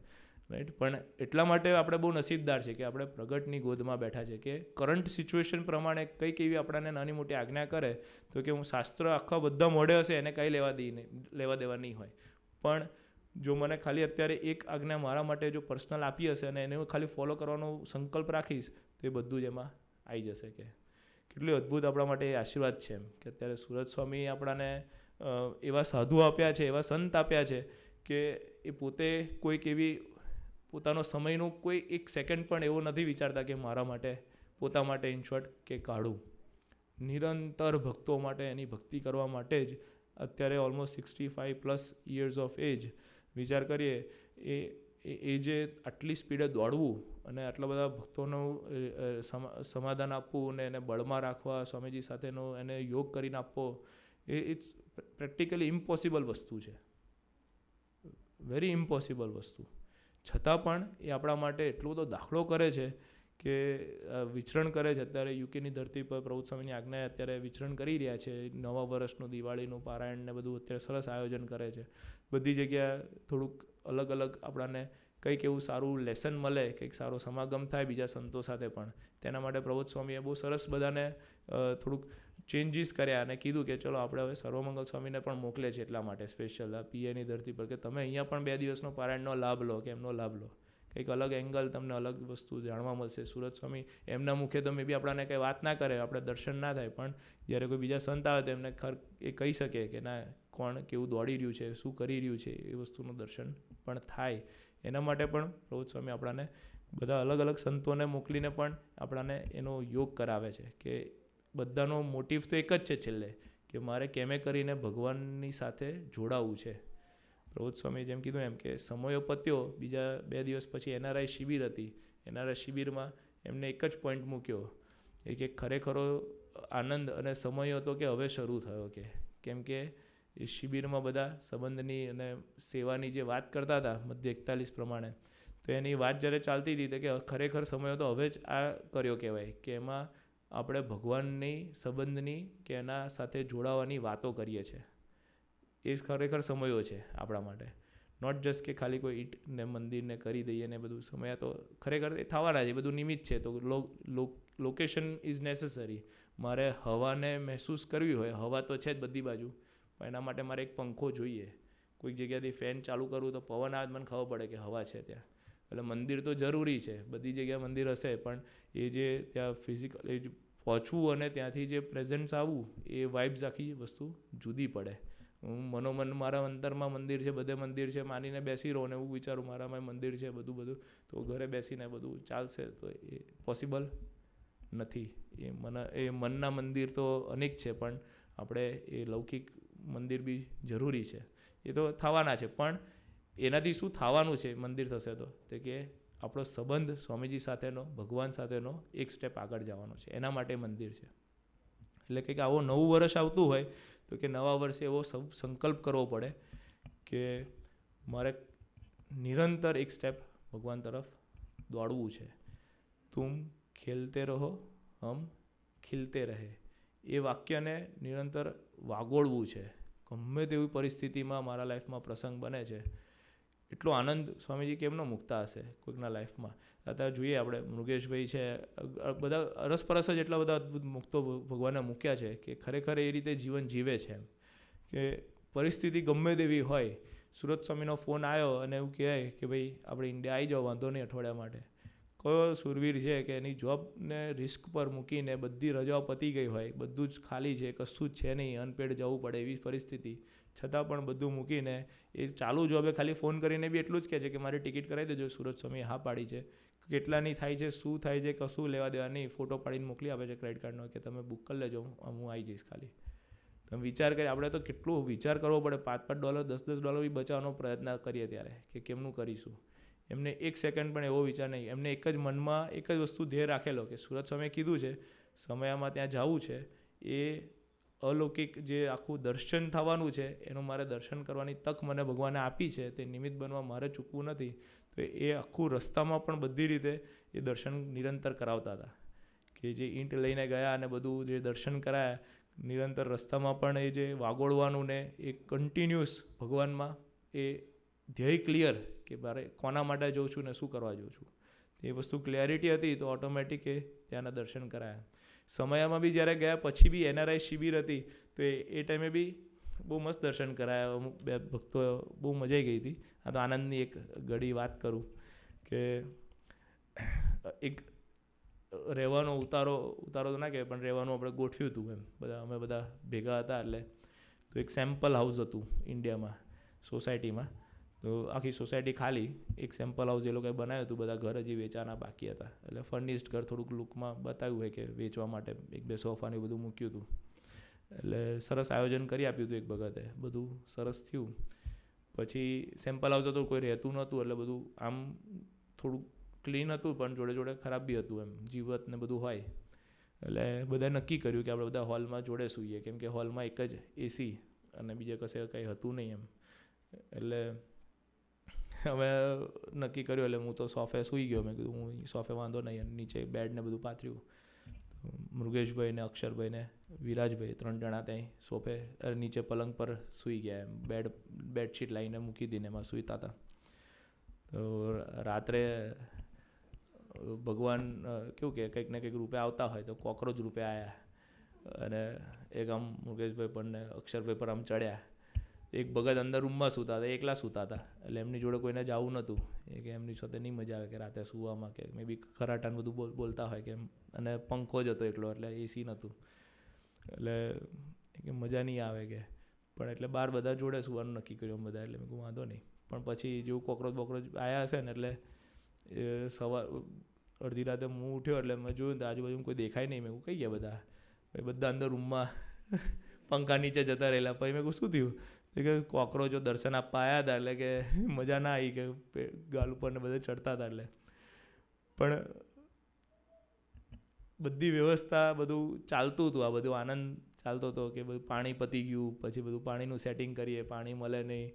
રાઈટ. પણ એટલા માટે આપણે બહુ નસીબદાર છે કે આપણે પ્રગટની ગોદમાં બેઠા છે કે કરંટ સિચ્યુએશન પ્રમાણે કંઈક એવી આપણને નાની મોટી આજ્ઞા કરે તો કે હું શાસ્ત્ર આખા બધા મોઢે હશે એને કંઈ લેવા દેવા નહીં હોય, પણ જો મને ખાલી અત્યારે એક આજ્ઞા મારા માટે જો પર્સનલ આપી હશે અને એને હું ખાલી ફોલો કરવાનો સંકલ્પ રાખીશ તો એ બધું જ એમાં આવી જશે. કે કેટલું અદ્ભુત આપણા માટે એ આશીર્વાદ છે એમ કે અત્યારે સુરત સ્વામી આપણાને એવા સાધુ આપ્યા છે, એવા સંત આપ્યા છે કે એ પોતે કોઈક એવી પોતાનો સમયનું કોઈ એક સેકન્ડ પણ એવો નથી વિચારતા કે મારા માટે, પોતા માટે ઇન શોર્ટ કે કાઢું. નિરંતર ભક્તો માટે એની ભક્તિ કરવા માટે જ અત્યારે ઓલમોસ્ટ 65+ યર્સ ઓફ એજ વિચાર કરીએ એ જે આટલી સ્પીડે દોડવું અને આટલા બધા ભક્તોનું સમાધાન આપવું અને એને બળમાં રાખવા, સ્વામીજી સાથેનો એને યોગ કરીને આપવો, એ ઇટ્સ પ્રેક્ટિકલી ઇમ્પોસિબલ વસ્તુ છે, વેરી ઇમ્પોસિબલ વસ્તુ. છતાં પણ એ આપણા માટે એટલો બધો દાખલો કરે છે કે વિચરણ કરે છે. અત્યારે યુકેની ધરતી પર પ્રભુ સ્વામીની આજ્ઞાએ અત્યારે વિચરણ કરી રહ્યા છે. નવા વર્ષનું, દિવાળીનું પારાયણ ને બધું અત્યારે સરસ આયોજન કરે છે. બધી જગ્યાએ થોડુંક અલગ અલગ આપણાને કંઈક એવું સારું લેસન મળે, કંઈક સારો સમાગમ થાય બીજા સંતો સાથે પણ. તેના માટે પ્રભુ સ્વામીએ બહુ સરસ બધાને થોડુંક ચેન્જીસ કર્યા અને કીધું કે ચલો આપણે હવે સર્વમંગલ સ્વામીને પણ મોકલે છે એટલા માટે સ્પેશિયલ આ પીએની ધરતી પર કે તમે અહીંયા પણ 2 દિવસનો પારાયણનો લાભ લો, કે એમનો લાભ લો. કંઈક અલગ એંગલ તમને અલગ વસ્તુ જાણવા મળશે. સુરત સ્વામી એમના મુખે તો મે બી આપણાને કંઈ વાત ના કરે, આપણે દર્શન ના થાય, પણ જ્યારે કોઈ બીજા સંત આવે તો એમને એ કહી શકે કે ના કોણ કેવું દોડી રહ્યું છે, શું કરી રહ્યું છે, એ વસ્તુનું દર્શન પણ થાય. એના માટે પણ પ્રભુ સ્વામી આપણાને બધા અલગ અલગ સંતોને મોકલીને પણ આપણાને એનો યોગ કરાવે છે કે બધાનો મોટિવ તો એક જ છે છેલ્લે કે મારે કેમે કરીને ભગવાનની સાથે જોડાવું છે. પ્રભુ સ્વામી જેમ કીધું એમ કે સમયો પત્યો, બીજા 2 દિવસ પછી એનઆરઆઈ શિબિર હતી. એનઆરઆઈ શિબિરમાં એમને એક જ પોઈન્ટ મૂક્યો કે ખરેખરો આનંદ અને સમય હતો કે હવે શરૂ થયો. કે કેમ કે એ શિબિરમાં બધા સંબંધની અને સેવાની જે વાત કરતા હતા મધ્ય 41 પ્રમાણે, તો એની વાત જ્યારે ચાલતી હતી કે ખરેખર સમય હતો હવે જ આ કર્યો કહેવાય કે એમાં આપણે ભગવાનની સંબંધની કે એના સાથે જોડાવાની વાતો કરીએ છીએ. એ ખરેખર સમયો છે આપણા માટે. નોટ જસ્ટ કે ખાલી કોઈ ઈંટને મંદિરને કરી દઈએ ને બધું. સમય તો ખરેખર એ થવાના છે, બધું નિમિત્ત છે. તો લોકેશન ઇઝ નેસેસરી. મારે હવાને મહેસૂસ કરવી હોય, હવા તો છે જ બધી બાજુ, પણ એના માટે મારે એક પંખો જોઈએ. કોઈક જગ્યાથી ફેન ચાલુ કરવું તો પવન આવે મને ખબર પડે કે હવા છે ત્યાં. એટલે મંદિર તો જરૂરી છે, બધી જગ્યાએ મંદિર હશે, પણ એ જે ત્યાં ફિઝિકલ એ પહોંચવું અને ત્યાંથી જે પ્રેઝન્સ આવવું, એ વાઇબ્સ આખી વસ્તુ જુદી પડે. હું મનોમન મારા અંતરમાં મંદિર છે, બધે મંદિર છે માનીને બેસી રહું ને એવું વિચારું મારામાં મંદિર છે બધું, તો ઘરે બેસીને બધું ચાલશે તો એ પોસિબલ નથી. એ મનના મંદિર તો અનેક છે, પણ આપણે એ લૌકિક મંદિર બી જરૂરી છે. એ તો થવાના છે, પણ એનાથી શું થવાનું છે મંદિર થશે તો તે કે આપણો સંબંધ સ્વામીજી સાથેનો, ભગવાન સાથેનો એક સ્ટેપ આગળ જવાનો છે. એના માટે મંદિર છે. એટલે કંઈક આવો નવું વર્ષ આવતું હોય તો કે નવા વર્ષે એવો સંકલ્પ કરવો પડે કે મારે નિરંતર એક સ્ટેપ ભગવાન તરફ દોડવું છે. તુમ ખેલતે રહો હમ ખીલતે રહે, એ વાક્યને નિરંતર વાગોળવું છે. ગમે તેવી પરિસ્થિતિમાં મારા લાઈફમાં પ્રસંગ બને છે, એટલો આનંદ સ્વામીજી કેમ ન મૂકતા હશે કોઈકના લાઈફમાં. અત્યારે જોઈએ આપણે મૃગેશભાઈ છે, બધા અરસપરસ જ એટલા બધા અદ્ભુત મુક્તો ભગવાને મૂક્યા છે કે ખરેખર એ રીતે જીવન જીવે છે. એમ કે પરિસ્થિતિ ગમે તેવી હોય, સુરત સ્વામીનો ફોન આવ્યો અને એવું કહે કે ભાઈ આપણે ઇન્ડિયા આવી જાઓ, વાંધો નહીં અઠવાડિયા માટે. કયો સુરવીર છે કે એની જોબને રિસ્ક પર મૂકીને બધી રજાઓ પતી ગઈ હોય, બધું જ ખાલી છે, કશું જ છે નહીં, અનપેડ જવું પડે એવી પરિસ્થિતિ, છતાં પણ બધું મૂકીને એ ચાલુ જોબે ખાલી ફોન કરીને બી એટલું જ કહે છે કે મારી ટિકિટ કરાવી દેજો. સુરત સ્વામીએ હા પાડી છે. કેટલાની થાય છે, શું થાય છે, કશું લેવા દેવા નહીં. ફોટો પાડીને મોકલી આપે છે ક્રેડિટ કાર્ડનો કે તમે બુક કરી લેજો, હું આવી જઈશ ખાલી. તમે વિચાર કરીએ, આપણે તો કેટલું વિચાર કરવો પડે, $5-5 $10-10 બી બચાવવાનો પ્રયત્ન કરીએ ત્યારે કે કેમનું કરીશું. એમને એક સેકન્ડ પણ એવો વિચાર નહીં. એમને એક જ મનમાં એક જ વસ્તુ ધ્યેય રાખેલો કે સુરત સ્વામીએ કીધું છે સમયમાં ત્યાં જવું છે, એ અલૌકિક જે આખું દર્શન થવાનું છે એનું મારે દર્શન કરવાની તક મને ભગવાને આપી છે, તે નિમિત્ત બનવા મારે ચૂકવું નથી. તો એ આખું રસ્તામાં પણ બધી રીતે એ દર્શન નિરંતર કરાવતા હતા કે જે ઈંટ લઈને ગયા અને બધું જે દર્શન કરાયા નિરંતર રસ્તામાં પણ એ જે વાગોળવાનું ને એ કન્ટિન્યુઅસ ભગવાનમાં એ ધ્યેય ક્લિયર કે મારે કોના માટે જાઉં છું ને શું કરવા જાઉં છું. એ વસ્તુ ક્લેરિટી હતી તો ઓટોમેટિક એ ત્યાંના દર્શન કરાયા. સમયમાં બી જ્યારે ગયા પછી બી NRI શિબિર હતી તો એ ટાઈમે બી બહુ મસ્ત દર્શન કરાયા. અમુક 2 ભક્તો બહુ મજા આવી ગઈ હતી. આ તો આનંદની એક ઘડી વાત કરું કે એક રહેવાનો ઉતારો તો ના કહેવાય પણ રહેવાનું આપણે ગોઠવ્યું હતું એમ અમે બધા ભેગા હતા. એટલે તો એક સેમ્પલ હાઉસ હતું ઇન્ડિયામાં સોસાયટીમાં. તો આખી સોસાયટી ખાલી, એક સેમ્પલ હાઉસ એ લોકોએ બનાવ્યું હતું. બધા ઘર હજી વેચાના બાકી હતા. એટલે ફર્નિશ્ડ ઘર થોડુંક લુકમાં બતાવ્યું હોય કે વેચવા માટે 1-2 સોફાને એ બધું મૂક્યું હતું. એટલે સરસ આયોજન કરી આપ્યું હતું એક ભગતે, બધું સરસ થયું. પછી સેમ્પલ હાઉસ હતું, કોઈ રહેતું નહોતું, એટલે બધું આમ થોડુંક ક્લીન હતું પણ જોડે જોડે ખરાબ બી હતું એમ, જીવત ને બધું હોય. એટલે બધાએ નક્કી કર્યું કે આપણે બધા હોલમાં જોડે સૂઈએ, કેમ કે હોલમાં એક જ AC અને બીજે કશે કંઈ હતું નહીં એમ. એટલે હવે નક્કી કર્યું, એટલે હું તો સોફે સૂઈ ગયો. મેં કીધું હું સોફે વાંધો નહીં, અને નીચે બેડ ને બધું પાથર્યું. મૃગેશભાઈ ને અક્ષરભાઈ ને વિરાજભાઈ 3 જણા ત્યાં સોફે નીચે પલંગ પર સૂઈ ગયા એમ. બેડશીટ લાવીને મૂકી દઈને એમાં સૂતા હતા. તો રાત્રે ભગવાન કેવું કે કંઈક ને કંઈક રૂપે આવતા હોય તો કોકરોચ રૂપે આવ્યા અને એક આમ મુકેશભાઈ પર ને અક્ષરભાઈ પર આમ ચડ્યા. એક ભગત અંદર રૂમમાં સૂતા હતા, એકલા સૂતા હતા. એટલે એમની જોડે કોઈને જવું નહોતું. એ કે એમની સાથે નહીં મજા આવે કે રાતે સૂવામાં, કે મે બી ખરાટાને બધું બોલતા હોય કે એમ. અને પંખો જ હતો એકલો, એટલે AC નહોતું. એટલે કે મજા નહીં આવે કે. પણ એટલે બહાર બધા જોડે સૂવાનું નક્કી કર્યું બધા. એટલે મેં કહું વાંધો નહીં. પણ પછી જેવું કોકરોચ આવ્યા હશે ને, એટલે સવાર અડધી રાતે હું ઉઠ્યો એટલે મેં જોયું તો આજુબાજુ કોઈ દેખાય નહીં. મેં કહું કઈ ગયા બધા? પછી બધા અંદર રૂમમાં પંખા નીચે જતા રહેલા. પછી મેં કહું શું થયું? કે કોકરોચો દર્શન આપવા આવ્યા હતા, એટલે કે મજા ના આવી કે ગાલ ઉપર ને બધે ચડતા હતા. એટલે પણ બધી વ્યવસ્થા બધું ચાલતું હતું, આ બધું આનંદ ચાલતો હતો કે બધું પાણી પતી ગયું. પછી બધું પાણીનું સેટિંગ કરીએ, પાણી મળે નહીં,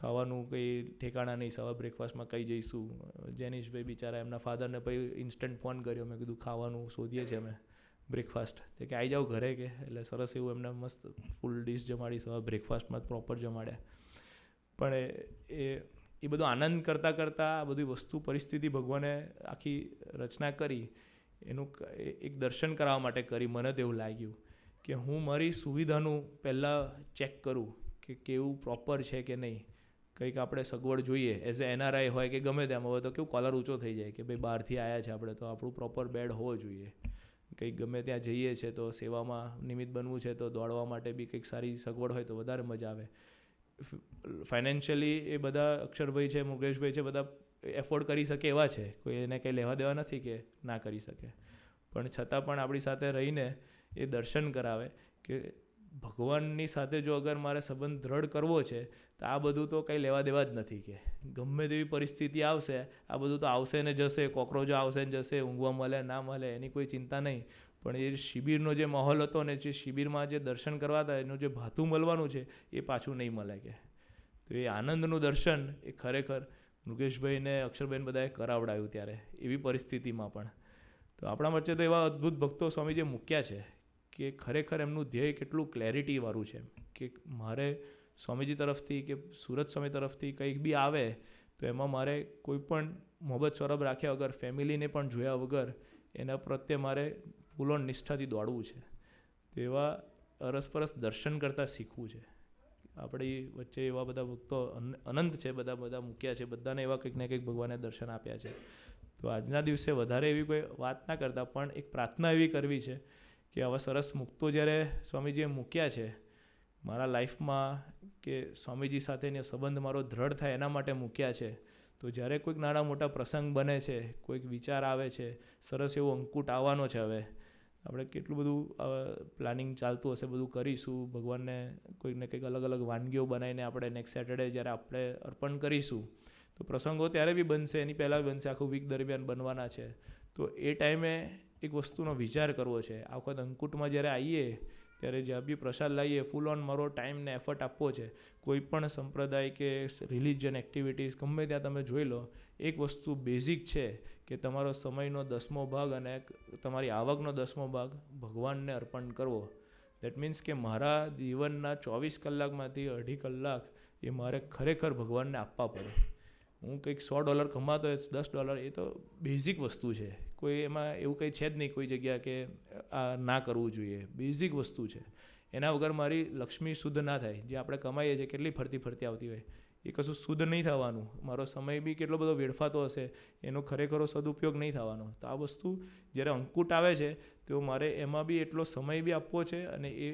ખાવાનું કંઈ ઠેકાણા નહીં, સવાર બ્રેકફાસ્ટમાં કઈ જઈશું. જેનીશભાઈ બિચારા એમના ફાધરને પછી ઇન્સ્ટન્ટ ફોન કર્યો. મેં કીધું ખાવાનું શોધીએ છીએ અમે બ્રેકફાસ્ટ. તે કે આવી જાઓ ઘરે કે. એટલે સરસ એવું એમને મસ્ત ફૂલ ડીશ જમાડી, સવાર બ્રેકફાસ્ટમાં પ્રોપર જમાડ્યા. પણ એ બધો આનંદ કરતાં કરતાં આ બધી વસ્તુ પરિસ્થિતિ ભગવાને આખી રચના કરી એનું એક દર્શન કરાવવા માટે કરી. મને તો એવું લાગ્યું કે હું મારી સુવિધાનું પહેલાં ચેક કરું કે કેવું પ્રોપર છે કે નહીં. કંઈક આપણે સગવડ જોઈએ એઝ એ NRI હોય કે ગમે તેમ. હવે તો કેવું કોલર ઊંચો થઈ જાય કે ભાઈ બહારથી આવ્યા છે આપણે, તો આપણું પ્રોપર બેડ હોવો જોઈએ. કંઈક ગમે ત્યાં જઈએ છે તો સેવામાં નિમિત્ત બનવું છે તો દોડવા માટે બી કંઈક સારી સગવડ હોય તો વધારે મજા આવે. ફાઇનાન્શિયલી એ બધા અક્ષરભાઈ છે, મુકેશભાઈ છે, બધા એફોર્ડ કરી શકે એવા છે. કોઈ એને કંઈ લેવા દેવા નથી કે ના કરી શકે. પણ છતાં પણ આપણી સાથે રહીને એ દર્શન કરાવે કે ભગવાનની સાથે જો અગર મારે સંબંધ દ્રઢ કરવો છે તો આ બધું તો કંઈ લેવા દેવા જ નથી. કે ગમે તેવી પરિસ્થિતિ આવશે, આ બધું તો આવશે ને જશે. કોકરોચો આવશે ને જશે, ઊંઘવા મળે ના મળે એની કોઈ ચિંતા નહીં. પણ એ શિબિરનો જે માહોલ હતો ને, જે શિબિરમાં જે દર્શન કરવા હતા એનું જે ભાતું મળવાનું છે એ પાછું નહીં મળે. કે તો એ આનંદનું દર્શન એ ખરેખર મુકેશભાઈને અક્ષરભાઈને બધાએ કરાવડાવ્યું ત્યારે એવી પરિસ્થિતિમાં પણ. તો આપણા વચ્ચે તો એવા અદ્ભુત ભક્તો સ્વામીજીએ મૂક્યા છે કે ખરેખર એમનું ધ્યેય કેટલું ક્લેરિટીવાળું છે કે મારે સ્વામીજી તરફથી કે સુરત સ્વામી તરફથી કંઈક બી આવે તો એમાં મારે કોઈ પણ મોહબ્બત સ્વરબ રાખ્યા વગર, ફેમિલીને પણ જોયા વગર એના પ્રત્યે મારે ફૂલ ઓન નિષ્ઠાથી દોડવું છે. તેવા અરસપરસ દર્શન કરતાં શીખવું છે. આપણી વચ્ચે એવા બધા ભક્તો અનંત છે, બધા મૂક્યા છે. બધાને એવા કંઈક ને કંઈક ભગવાને દર્શન આપ્યા છે. તો આજના દિવસે વધારે એવી કોઈ વાત ના કરતા પણ એક પ્રાર્થના એવી કરવી છે કે આવા સરસ મુક્તો જ્યારે સ્વામીજીએ મૂક્યા છે મારા લાઈફમાં, કે સ્વામીજી સાથેનો સંબંધ મારો દ્રઢ થાય એના માટે મૂક્યા છે. તો જ્યારે કોઈક નાના મોટા પ્રસંગ બને છે, કોઈક વિચાર આવે છે, સરસ એવો અંકુટ આવવાનો છે, હવે આપણે કેટલું બધું પ્લાનિંગ ચાલતું હશે, બધું કરીશું, ભગવાનને કોઈકને કંઈક અલગ અલગ વાનગીઓ બનાવીને આપણે નેક્સ્ટ સેટરડે જ્યારે આપણે અર્પણ કરીશું, તો પ્રસંગો ત્યારે બી બનશે, એની પહેલાં બી બનશે, આખું વીક દરમિયાન બનવાના છે. તો એ ટાઈમે એક વસ્તુનો વિચાર કરવો છે. આ વખત અંકુટમાં જ્યારે આવીએ ત્યારે જ્યાં બી પ્રસાદ લાવીએ, ફૂલ ઓન મારો ટાઈમ ને એફર્ટ આપવો છે. કોઈ પણ સંપ્રદાય કે રિલિજન એક્ટિવિટીઝ ગમે ત્યાં તમે જોઈ લો, એક વસ્તુ બેઝિક છે કે તમારો સમયનો 10મો ભાગ અને તમારી આવકનો 10મો ભાગ ભગવાનને અર્પણ કરવો. દેટ મીન્સ કે મારા જીવનના 24 કલાકમાંથી 2.5 કલાક એ મારે ખરેખર ભગવાનને આપવા પડે. હું કંઈક $100 કમાતો હોય, $10, એ તો બેઝિક વસ્તુ છે. કોઈ એમાં એવું કંઈ છે જ નહીં કોઈ જગ્યા કે આ ના કરવું જોઈએ. બેઝિક વસ્તુ છે. એના વગર મારી લક્ષ્મી શુદ્ધ ના થાય. જે આપણે કમાઈએ છીએ કેટલી ફરતી ફરતી આવતી હોય, એ કશું શુદ્ધ નહીં થવાનું. મારો સમય બી કેટલો બધો વેડફાતો હશે, એનો ખરેખરો સદુપયોગ નહીં થવાનો. તો આ વસ્તુ જ્યારે અંકુટ આવે છે તો મારે એમાં બી એટલો સમય બી આપવો છે, અને એ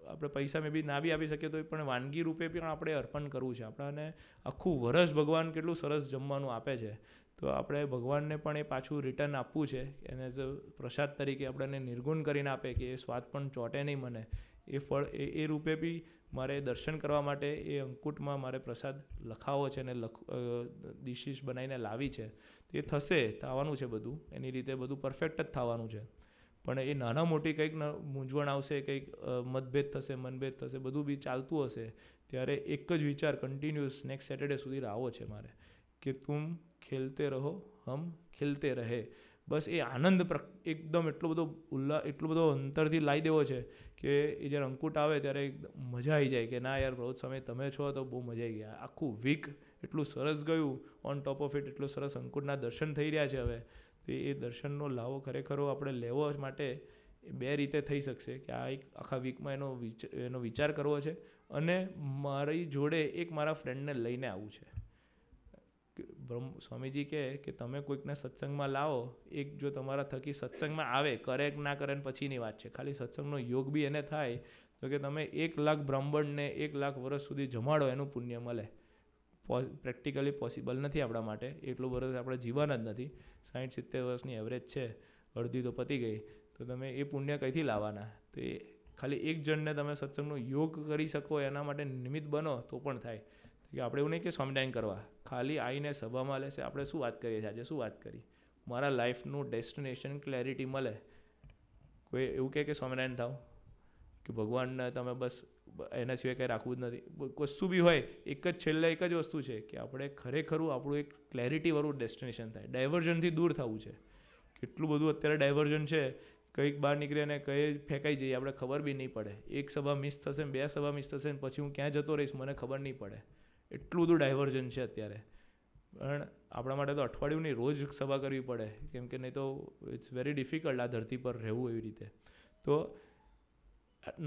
આપણે પૈસા મેં બી ના બી આપી શકીએ તો પણ વાનગી રૂપે પણ આપણે અર્પણ કરવું છે. આપણને આખું વરસ ભગવાન કેટલું સરસ જમવાનું આપે છે, તો આપણે ભગવાનને પણ એ પાછું રિટર્ન આપવું છે. એને એઝ અ પ્રસાદ તરીકે આપણને નિર્ગુણ કરીને આપે કે એ સ્વાદ પણ ચોટે નહીં મને, એ ફળ એ રૂપે બી મારે દર્શન કરવા માટે એ અંકુટમાં મારે પ્રસાદ લખાવો છે અને ડિશિસ બનાવીને લાવી છે. તે થશે, થવાનું છે બધું, એની રીતે બધું પરફેક્ટ જ થવાનું છે. પણ એ નાના મોટી કંઈક મૂંઝવણ આવશે, કંઈક મતભેદ થશે, મનભેદ થશે, બધું બી ચાલતું હશે, ત્યારે એક જ વિચાર કન્ટિન્યુઅસ નેક્સ્ટ સેટરડે સુધી લાવવો છે મારે કે તુમ ખેલતે રહો હમ ખિલતે રહે. બસ એ આનંદ એકદમ એટલો બધો એટલો બધો અંતરથી લાવી દેવો છે કે એ જ્યારે અંકુટ આવે ત્યારે મજા આવી જાય કે ના યાર પ્રભુ સ્વામી તમે છો તો બહુ મજા આવી ગયા. આખું વીક એટલું સરસ ગયું, ઓન ટોપ ઓફ ઇટ એટલું સરસ અંકુટના દર્શન થઈ રહ્યા છે. હવે તો એ દર્શનનો લાવો ખરેખર આપણે લેવો માટે એ 2 રીતે થઈ શકશે કે આ એક આખા વીકમાં એનો વિચાર કરવો છે, અને મારી જોડે એક મારા ફ્રેન્ડને લઈને આવવું છે. સ્વામીજી કહે કે તમે કોઈકને સત્સંગમાં લાવો, એક જો તમારા થકી સત્સંગમાં આવે, કરે કે ના કરે પછીની વાત છે, ખાલી સત્સંગનો યોગ બી એને થાય તો કે તમે 1 લાખ બ્રાહ્મણને 1 લાખ વર્ષ સુધી જમાડો, એનું પુણ્ય મળે. પ્રેક્ટિકલી પોસિબલ નથી આપણા માટે, એટલું વર્ષ આપણે જીવન જ નથી. 60-70 વર્ષની એવરેજ છે, અડધી તો પતી ગઈ, તો તમે એ પુણ્ય કંઈથી લાવવાના? તો એ ખાલી એક જણને તમે સત્સંગનો યોગ કરી શકો એના માટે નિમિત્ત બનો તો પણ થાય. કે આપણે એવું નહીં કે સ્વામિનારાયણ કરવા, ખાલી આવીને સભામાં લેશે, આપણે શું વાત કરીએ છીએ આજે, શું વાત કરી, મારા લાઈફનું ડેસ્ટિનેશન ક્લેરિટી મળે. કોઈ એવું કહે કે સ્વામિનારાયણ થાવ કે ભગવાનને તમે બસ એના સિવાય કંઈ રાખવું જ નથી, કશું બી હોય, એક જ છેલ્લે એક જ વસ્તુ છે કે આપણે ખરેખરું આપણું એક ક્લેરિટીવાળું ડેસ્ટિનેશન થાય. ડાયવર્ઝનથી દૂર થવું છે. કેટલું બધું અત્યારે ડાયવર્ઝન છે, કંઈક બહાર નીકળે ને કંઈ ફેંકાઈ જઈએ, આપણે ખબર બી નહીં પડે. એક સભા મિસ થશે ને 2 સભા મિસ થશે ને પછી હું ક્યાં જતો રહીશ મને ખબર નહીં પડે. એટલું બધું ડાયવર્ઝન છે અત્યારે. પણ આપણા માટે તો અઠવાડિયું નહીં, રોજ સભા કરવી પડે, કેમ કે નહીં તો ઇટ્સ વેરી ડિફિકલ્ટ આ ધરતી પર રહેવું એવી રીતે. તો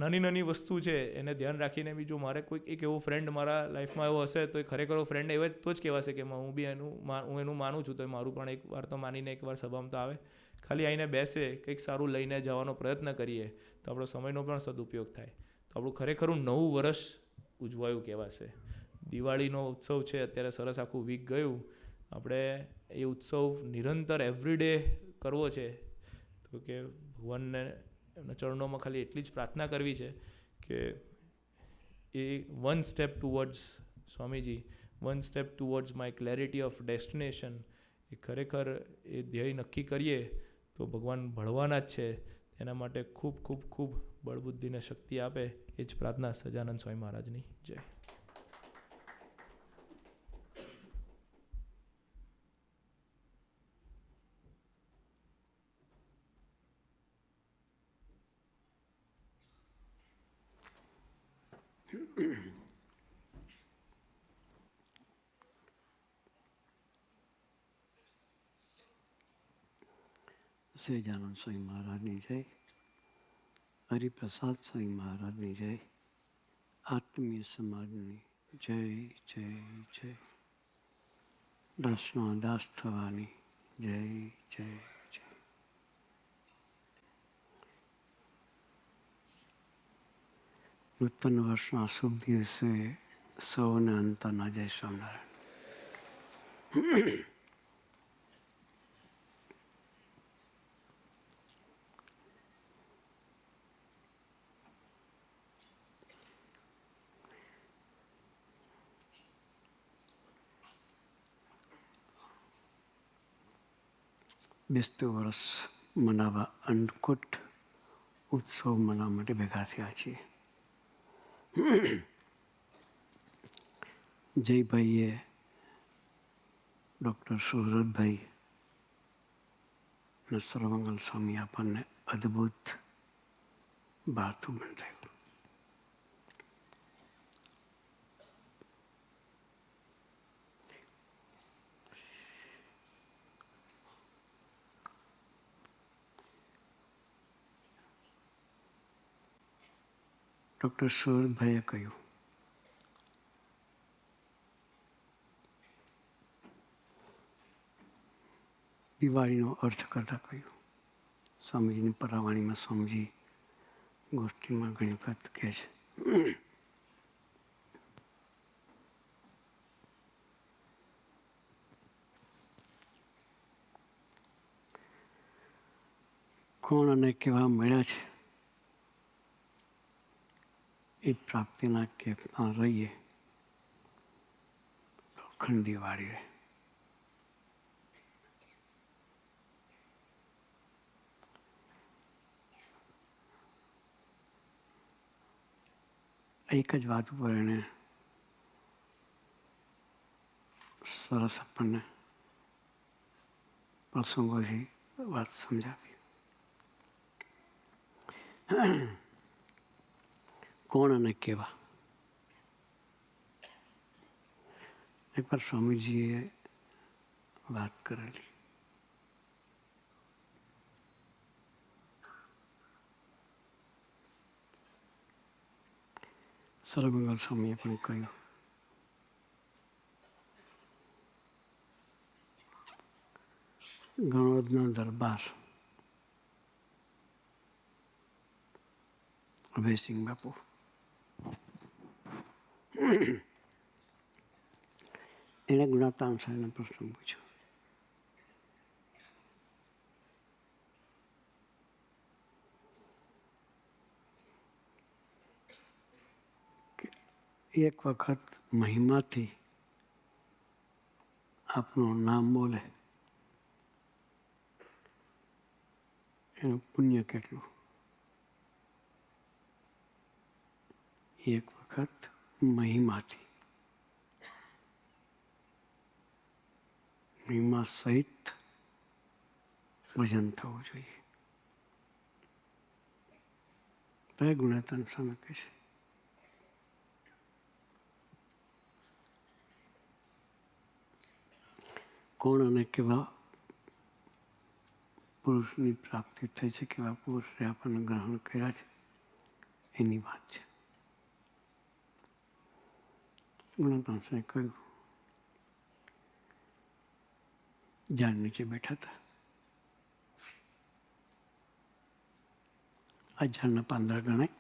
નાની નાની વસ્તુ છે એને ધ્યાન રાખીને બી જો મારે કોઈક એક એવો ફ્રેન્ડ મારા લાઈફમાં એવો હશે તો એ ખરેખર ફ્રેન્ડ એવો તો જ કહેવાશે કે હું બી હું એનું માનું છું, તો મારું પણ એકવાર તો માનીને એકવાર સભામાં તો આવે, ખાલી આવીને બેસે, કંઈક સારું લઈને જવાનો પ્રયત્ન કરીએ તો આપણો સમયનો પણ સદુપયોગ થાય, તો આપણું ખરેખરું નવું વર્ષ ઉજવાયું કહેવાશે. દિવાળીનો ઉત્સવ છે અત્યારે, સરસ આખું વીક ગયું, આપણે એ ઉત્સવ નિરંતર એવરીડે કરવો છે. તો કે ભગવાનને એમના ચરણોમાં ખાલી એટલી જ પ્રાર્થના કરવી છે કે એ 1 step towards Swamiji, 1 step towards my clarity of destination, એ ખરેખર એ ધ્યેય નક્કી કરીએ તો ભગવાન ભળવાના જ છે. એના માટે ખૂબ ખૂબ ખૂબ બળબુદ્ધિને શક્તિ આપે, એ જ પ્રાર્થના સહજાનંદ સ્વામી મહારાજની જય. સહજાનંદ સ્વામી મહારાજની જય, હરિપ્રસાદ સ્વામી મહારાજની જય, આત્મીય સમાજની જય જય જય, દાસમાં દાસ થવાની જય જય જય. નૂતન વર્ષના શુભ દિવસે સૌને અંતરના જય સ્વામિનારાયણ. બેસતું વર્ષ મનાવવા અન્નકૂટ ઉત્સવ મનાવવા માટે ભેગા થયા છીએ. જયભાઈએ ડૉક્ટર સુરતભાઈ અને સર્વમંગલ સ્વામી આપણને અદ્ભુત બાથું બંધાયું. ડૉક્ટર સુરતભાઈએ કહ્યું, દિવાળીનો અર્થ કરતાં કહ્યું. સ્વામીજીની પરાવાણીમાં સ્વામીજી ગોષ્ઠીમાં ઘણી વખત કહે છે, કોણ અને કેવા મળ્યા છે એ પ્રાપ્તિના કેફમાં રહીએ તો અખંડ દિવાળી રહે. એક જ વાત ઉપર એને સરસ આપણને પ્રસંગોથી વાત સમજાવી. કોણ અને કેવા. એકવાર સ્વામીજીએ વાત કરેલી. સર્વમંગલ સ્વામીએ પણ કહ્યું, ગણોદના દરબાર અભયસિંહ બાપુ એને ગુણાતાન સાહેબનો પ્રશ્ન પૂછ્યો. એક વખત મહિમાથી આપનું નામ બોલે એનું પુણ્ય કેટલું? એક વખત મહિમાથી, મહિમા સહિત ભજન થવું જોઈએ. તો એ ગુણાતન સામે કહે છે, કોણ અને કેવા પુરુષની પ્રાપ્તિ થઈ છે, કેવા પુરુષે આપણને ગ્રહણ કર્યા છે એની વાત છે. ગુણાતાંશે કહ્યું, ઝાડ નીચે બેઠા હતા. આ ઝાડના પાંદડા ગણાય.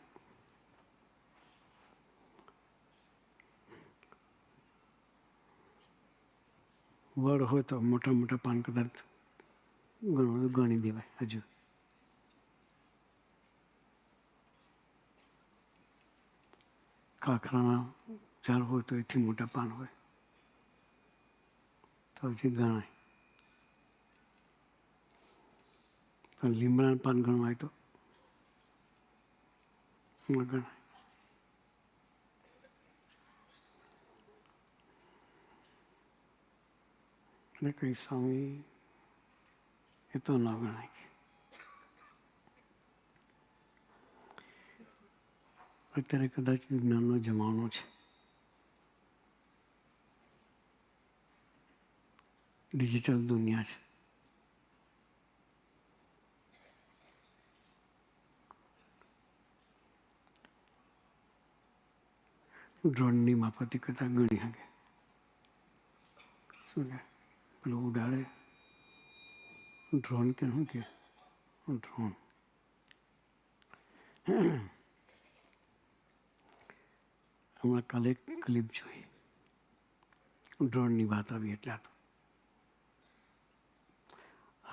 વડ હોય તો મોટા મોટા પાન કદાચ ગણી દેવાય. હજુ કાંકરાના ઝાડ હોય તો એથી મોટા પાન હોય તો હજી ગણાય. પણ લીમડાના પાન ગણવાય તો ગણાય. એટલે કઈ સ્વામી એ તો ન ગણાય. અત્યારે કદાચ વિજ્ઞાનનો જમાનો છે. ડિજિટલ દુનિયા છે. ડ્રોનની માફતી કરતા ગણી શકે. શું કે પેલું ઉડાડે ડ્રોન કે શું કે ડ્રોન. હમણાં કાલે એક ક્લિપ જોઈ, ડ્રોનની વાત આવી એટલે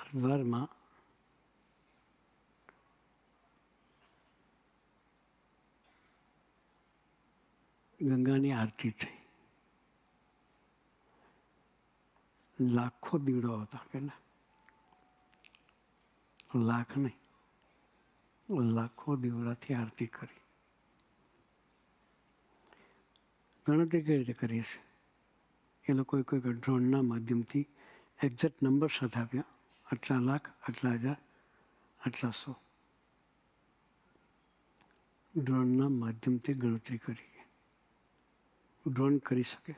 હરિદ્વારમાં ગંગાની આરતી થઈ. લાખો દીવડો હતા. કેટલા? લાખ નહીં, લાખો દીવડાથી આરતી કરી. ગણતરી કઈ રીતે કરીએ છીએ? એ લોકોએ કોઈ ડ્રોનના માધ્યમથી એક્ઝેક્ટ નંબર સાથે આપ્યા. આટલા લાખ, આટલા હજાર, આટલા 100. ડ્રોનના માધ્યમથી ગણતરી કરી. ડ્રોન કરી શકે.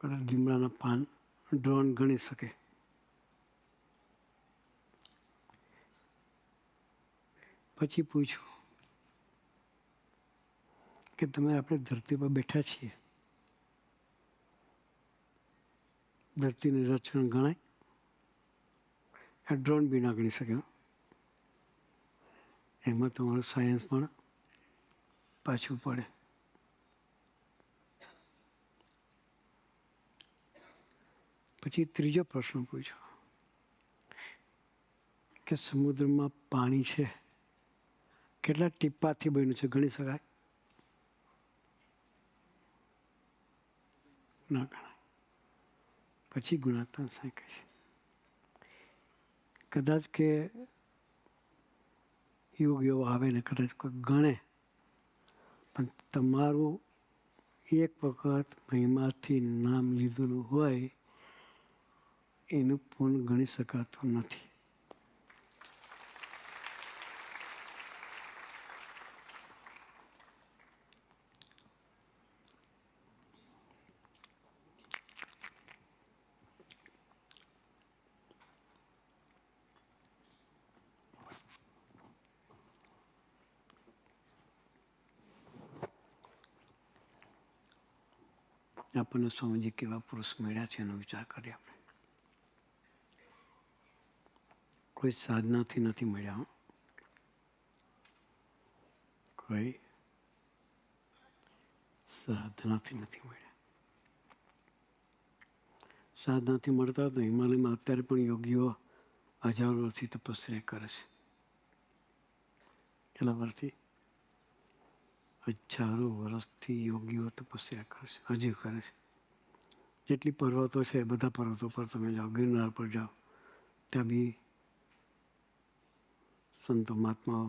કદાચ લીમડાના પાન ડ્રોન ગણી શકે. પછી પૂછ્યું કે તમે આપણે ધરતી પર બેઠા છીએ, ધરતીની રચના ગણાય? આ ડ્રોન બી ના ગણી શકે. એમાં તમારું સાયન્સ પણ પાછું પડે. પછી ત્રીજો પ્રશ્ન પૂછ્યો કે સમુદ્રમાં પાણી છે, કેટલા ટીપાથી બન્યું છે? ગણી શકાય? ના ગણાય. પછી ગુણાત્મક સંખ્યા છે. કદાચ કે યુગ એવો આવે ને કદાચ કોઈ ગણે, પણ તમારું એક વખત મહિમાથી નામ લીધેલું હોય એનું પૂર્ણ ગણી શકાતું નથી. આપણને સ્વામીજી કેવા પુરુષ મળ્યા છે એનો વિચાર કરીએ આપણે. કોઈ સાધનાથી નથી મળ્યા. કોઈ સાધનાથી નથી મળ્યા. સાધનાથી મળતા તો હિમાલયમાં અત્યારે પણ યોગીઓ હજારો વર્ષથી તપસ્યા કરે છે. કેટલા વર્ષથી? હજારો વર્ષથી યોગીઓ તપસ્યા કરે છે, હજી કરે છે. જેટલી પર્વતો છે બધા પર્વતો પર તમે જાઓ, ગિરનાર પર જાઓ, ત્યાં બી સંતો મહાત્માઓ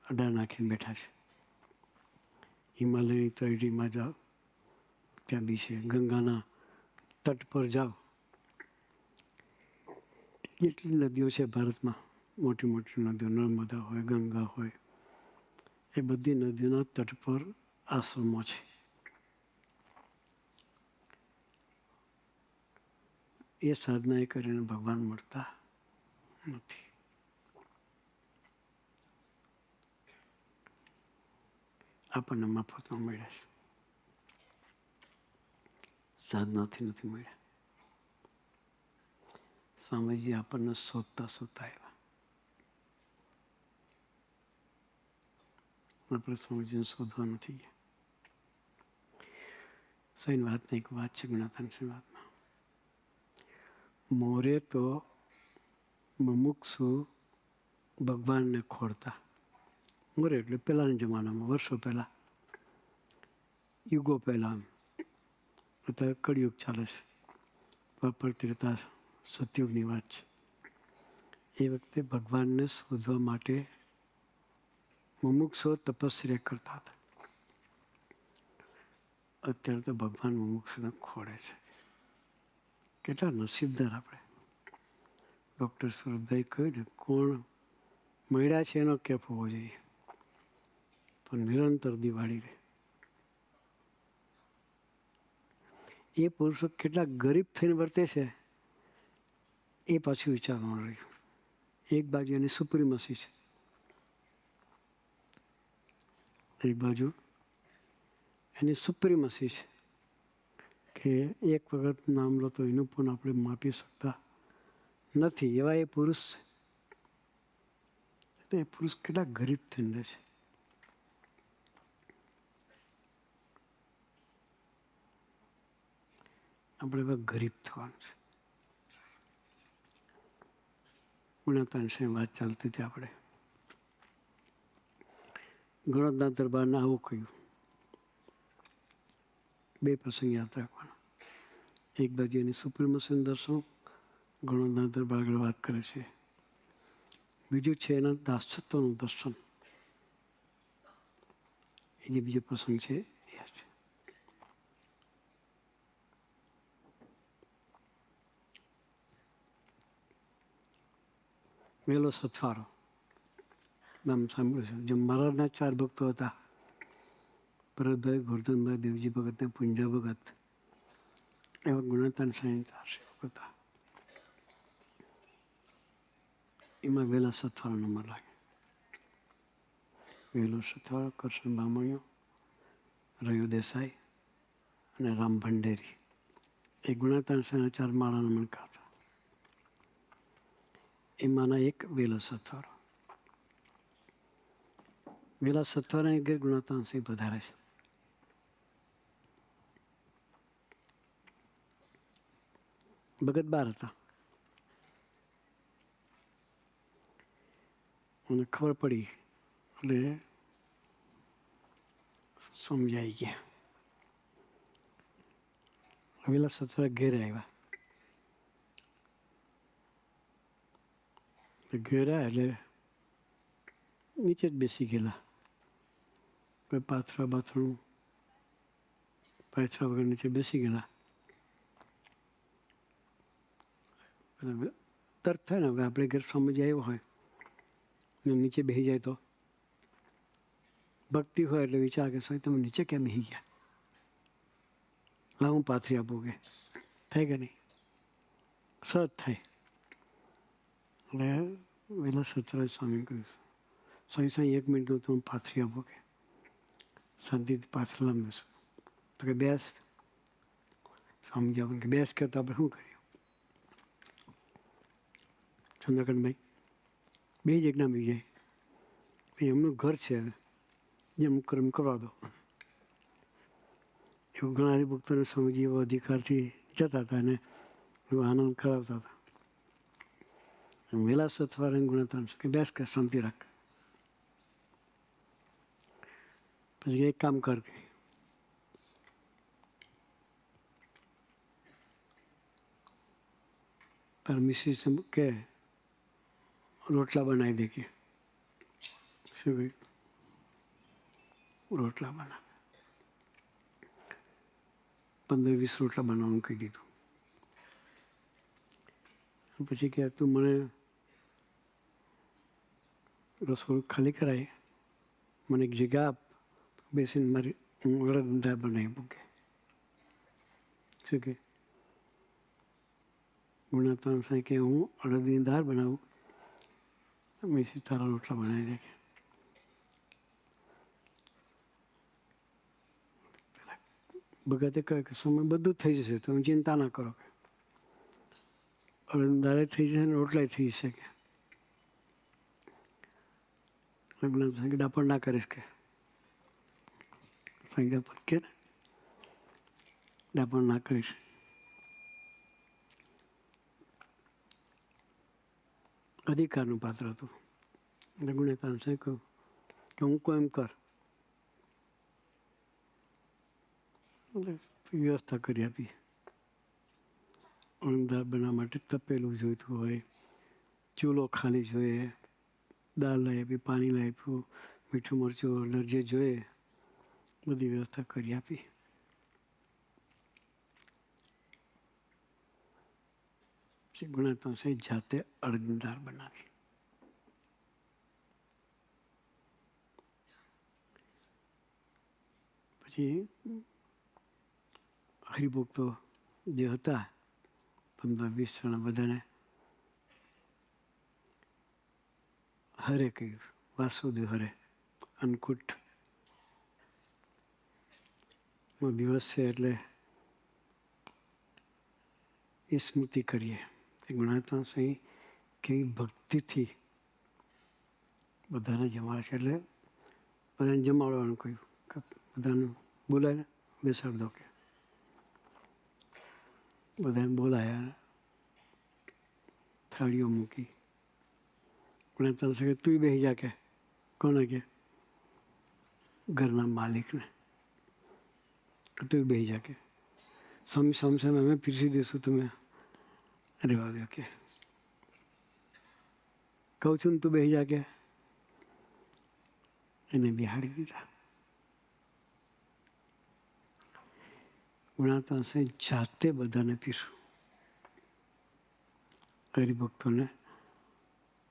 અડા નાખીને બેઠા છે. હિમાલયની તળેટીમાં જાઓ ત્યાં બી છે. ગંગાના તટ પર જાઓ, જેટલી નદીઓ છે ભારતમાં, મોટી મોટી નદીઓ, નર્મદા હોય, ગંગા હોય, એ બધી નદીઓના તટ પર આશ્રમો છે. એ સાધના એ કરીને ભગવાન મળતા નથી. આપણને મફતમાં મળ્યા છે, સાધનાથી નથી મળ્યા. સ્વામીજી આપણને શોધતા શોધતા આવ્યા. આપણે સ્વામીજીને શોધવા નથી ગયા. સૈન વાતની એક વાત છે, જ્ઞાતાન વાતમાં. મોરે તો મુમુક્ષુ ભગવાનને ખોળતા. મોરે એટલે પહેલાંના જમાનામાં, વર્ષો પહેલાં, યુગો પહેલાં. અત્યારે કળિયુગ ચાલે છે, દ્વાપર ત્રેતા સતયુગની વાત છે. એ વખતે ભગવાનને શોધવા માટે મુમુક્ષો તપસ્યા કરતા હતા. અત્યારે તો ભગવાન મુમુક્ષને ખોળે છે. કેટલા નસીબદાર આપણે. ડૉક્ટર સુરતભાઈ કહ્યું ને, કોણ મળ્યા છે એનો કેફ હોવો જોઈએ તો નિરંતર દિવાળી રહે. એ પુરુષો કેટલા ગરીબ થઈને વર્તે છે એ પાછું વિચારવાનું રહ્યું. એક બાજુ એની સુપ્રીમસી છે, એક બાજુ એની સુપ્રીમસી છે કે એક વખત નામ લો તો એનું પણ આપણે માપી શકતા નથી. એવા એ પુરુષ છે. એ પુરુષ કેટલા ગરીબ થઈને રહે છે. આપણે હવે ગરીબ થવાનું છે. ગુણાતાન સાહેબ વાત ચાલતી હતી આપણે. ગણોદના દરબારને આવું કહ્યું. 2 પ્રસંગ યાદ રાખવાના. એક બાજુ એની સુપ્રીમસીનું દર્શન, ગણોદના દરબાર આગળ વાત કરે છે. બીજું છે એના દાસત્વનું દર્શન. એ જે બીજો પ્રસંગ છે એ છે. વહેલો સથવારો નામ સાંભળ્યું છે. જે મહારાજના 4 ભક્તો હતા, ભરતભાઈ, ગોરધનભાઈ, દેવજી ભગત ને પુંજા ભગત, એવા ગુણાતાન સાંઈ 4 સેવક હતા. એમાં વહેલા સથવારો નંબર લાગે. વહેલો સથવારો, કરશન બામણીઓ, રયો દેસાઈ અને રામ ભંડેરી એ ગુણાતાન સાંઈના 4 માળાના મણકા હતા. એમાંના એક વહેલો સથવારો. વહેલા સથવારાની ઘેર ગુણાતાન સાંઈ પધારે છે. ભગત 12 હતા. મને ખબર પડી એટલે સમજાઈ ગયા. વહેલા સથવારા ઘેરે આવ્યા. ઘેર આવ્યા એટલે નીચે જ બેસી ગયેલા. કોઈ પાથરા બાથરું પાથરા વગર નીચે બેસી ગયેલા. તરત થાય ને, હવે આપણે ઘર સમજ આવ્યો હોય ને નીચે બેસી જાય તો ભક્તિ હોય એટલે વિચાર કે સાહેબ તમે નીચે કેમ બેસી ગયા, હું પાથરી આપું કે થાય કે નહીં, સહજ થાય. એટલે વહેલા સત્યરાજ સ્વામી કહ્યું, સાંઈ 1 મિનિટ હું તમે પાથરી આપો કે શાંતિથી પાથરેલા બેસું. તો કે બેસ. સ્વામીજી આપણને કે બેસ કે તો આપણે શું કર્યું? ચંદ્રકાંતભાઈ બે જ એકના બી જાય. એમનું ઘર છે, જેમ કર્મ કરવા દો. એવું ઘણા હરિભક્તોને સ્વામીજી એવો અધિકારથી જતા હતા અને એવો આનંદ કરાવતા હતા. વહેલા સથવારે ગુણાતાન કે બેસ કે શાંતિ રાખ. પછી એક કામ કર કે તાર મિસિસ કે રોટલા બનાવી દે કે. શું કહ્યું? રોટલા બનાવે. 15-20 રોટલા બનાવવાનું કહી દીધું. પછી કે તું મને રસોડું ખાલી કરાય, મને એક જગ્યા આપ, બેસીને મારી હું અડદા બનાવી મૂકે. શું કે ગુણાતાન સાંઈ કે હું અડદની દાળ બનાવું, મેસી તારા રોટલા બનાવી દે કે. ભગતે કહે કે સમય બધું થઈ જશે, તમે ચિંતા ના કરો કે અડદની દાળે થઈ જશે ને રોટલાય થઈ જશે કે. ડાપણ ના કરીશ કે ડાપણ કે ડાપણ ના કરીશ. અધિકારનું પાત્ર હતું. એટલે ગુણાતાન સાંઈ કહ્યું કે હું કોઈ એમ કર. એટલે વ્યવસ્થા કરી આપી. દાળ બનાવવા માટે તપેલું જોઈતું હોય, ચૂલો ખાલી જોઈએ, દાળ લઈ આપી, પાણી લઈ આપ્યું, મીઠું મરચું હળદર જે જોઈએ બધી વ્યવસ્થા કરી આપી. પછી ગુણાતાન સાંઈ જાતે અડદની દાળ બનાવી. પછી હરિભક્તો જે હતા 15-20 જણા, બધાને હરે કહ્યું, વાસુદેવ હરે. અન્નકૂટ નો દિવસ છે એટલે એ સ્મૃતિ કરીએ. ગુણાતાન સાંઈ કેવી ભક્તિથી બધાને જમાડે છે. એટલે બધાને જમાડવાનું કહ્યું કે બધાને બોલાવીને બેસાડી દો કે. બધાને બોલાયા, થાળીઓ મૂકી. મને તો કે તું બેસી જા કે. કોને કે? ઘરના માલિકને. તું બેસી જા કે. સમસામ અમે પીરસી દઈશું, તમે રહેવા દો કે. કહું છું ને તું બેસી જા કે. એને બિહાડી દીધા. ગુણાતા જાતે બધાને પીરશું. હરિભક્તોને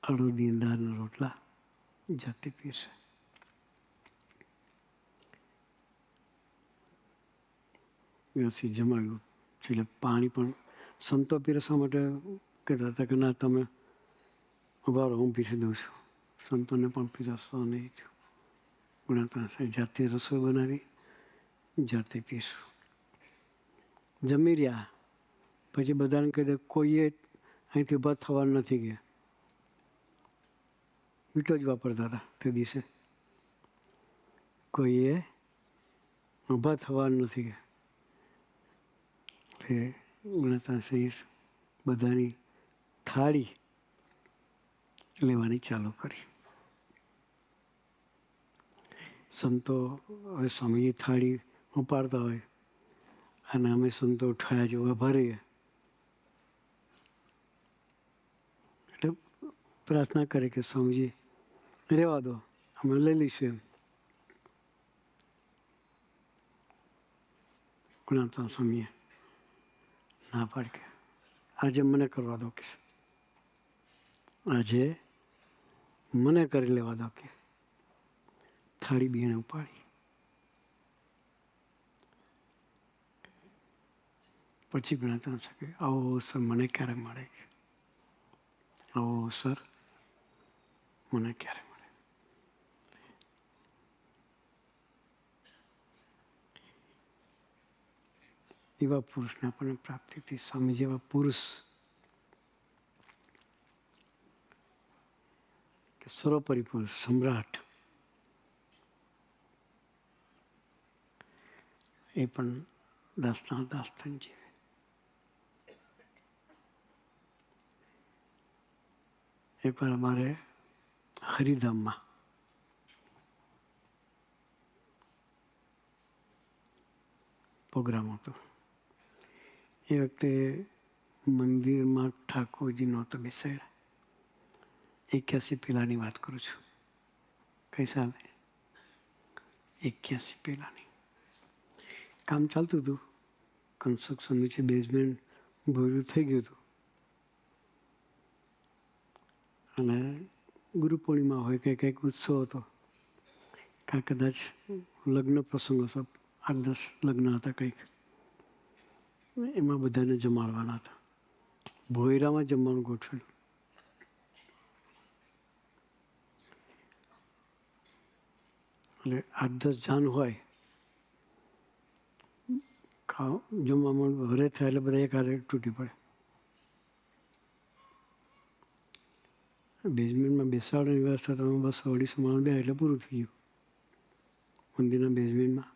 અડોદી દાળના રોટલા જાતે પીરશે. વ્યવસ્થિત જમાવ્યું. એટલે પાણી પણ સંતો પીરસવા માટે કહેતા હતા કે ના તમે ઉભા રહો, હું પીરસી દઉં છું. સંતોને પણ પીરસવા નહીં થયું. ગુણાતા જાતે રસોઈ બનાવી, જાતે પીરશું. જમી રહ્યા પછી બધાને કહી દે કોઈએ અહીંથી ઊભા થવાનું નથી ગયા. વીટો જ વાપરતા હતા તે દિવસે. કોઈએ ઊભા થવાનું નથી ગયા. એટલે ગુણાતા સહિત બધાની થાળી લેવાની ચાલુ કરી. સંતો હવે સ્વામીજી થાળી ઉપાડતા હોય અને અમે સંતો ઉઠાયા જો ઉભા રહીએ એટલે પ્રાર્થના કરે કે સ્વામીજી રહેવા દો, અમે લઈ લઈશું એમ. ગુણાતા સ્વામીએ ના પાડ કે આજે મને કરવા દો કે, આજે મને કરી લેવા દો કે. થાળી બીને ઉપાડી. પછી ગણાતા શકે આવો અવસર મને ક્યારે મળે, આવો અવસર મને ક્યારે મળે. એવા પુરુષને આપણને પ્રાપ્તિ થઈ. સ્વામી જેવા પુરુષ કે સર્વોપરી પુરુષ, સમ્રાટ, એ પણ દાસના દાસ થઈને જીવે. એકવાર અમારે હરિધામમાં પ્રોગ્રામ હતો. એ વખતે મંદિરમાં ઠાકોરજી નહોતો બેસાડ્યા. 81 પહેલાંની વાત કરું છું. કઈ સાલે? 81 પહેલાંની. કામ ચાલતું હતું. કન્સ્ટ્રક્શન નીચે બેઝમેન્ટ ભર્યું થઈ ગયું હતું. અને ગુરુ પૂર્ણિમા હોય કે કંઈક ઉત્સવ હતો, કાં કદાચ લગ્ન પ્રસંગ હતો, 8-10 લગ્ન હતા કંઈક. એમાં બધાને જમાડવાના હતા. ભોયરામાં જમવાનું ગોઠવેલું. એટલે 8-10 જાન હોય, જમવામાં ભરે થાય એટલે બધા એક હારે તૂટી પડે. બેઝમેન્ટમાં બેસાડવાની વ્યવસ્થા તમે 200-250 માણસ બે એટલે પૂરું થઈ ગયું. મંદિરના બેઝમેન્ટમાં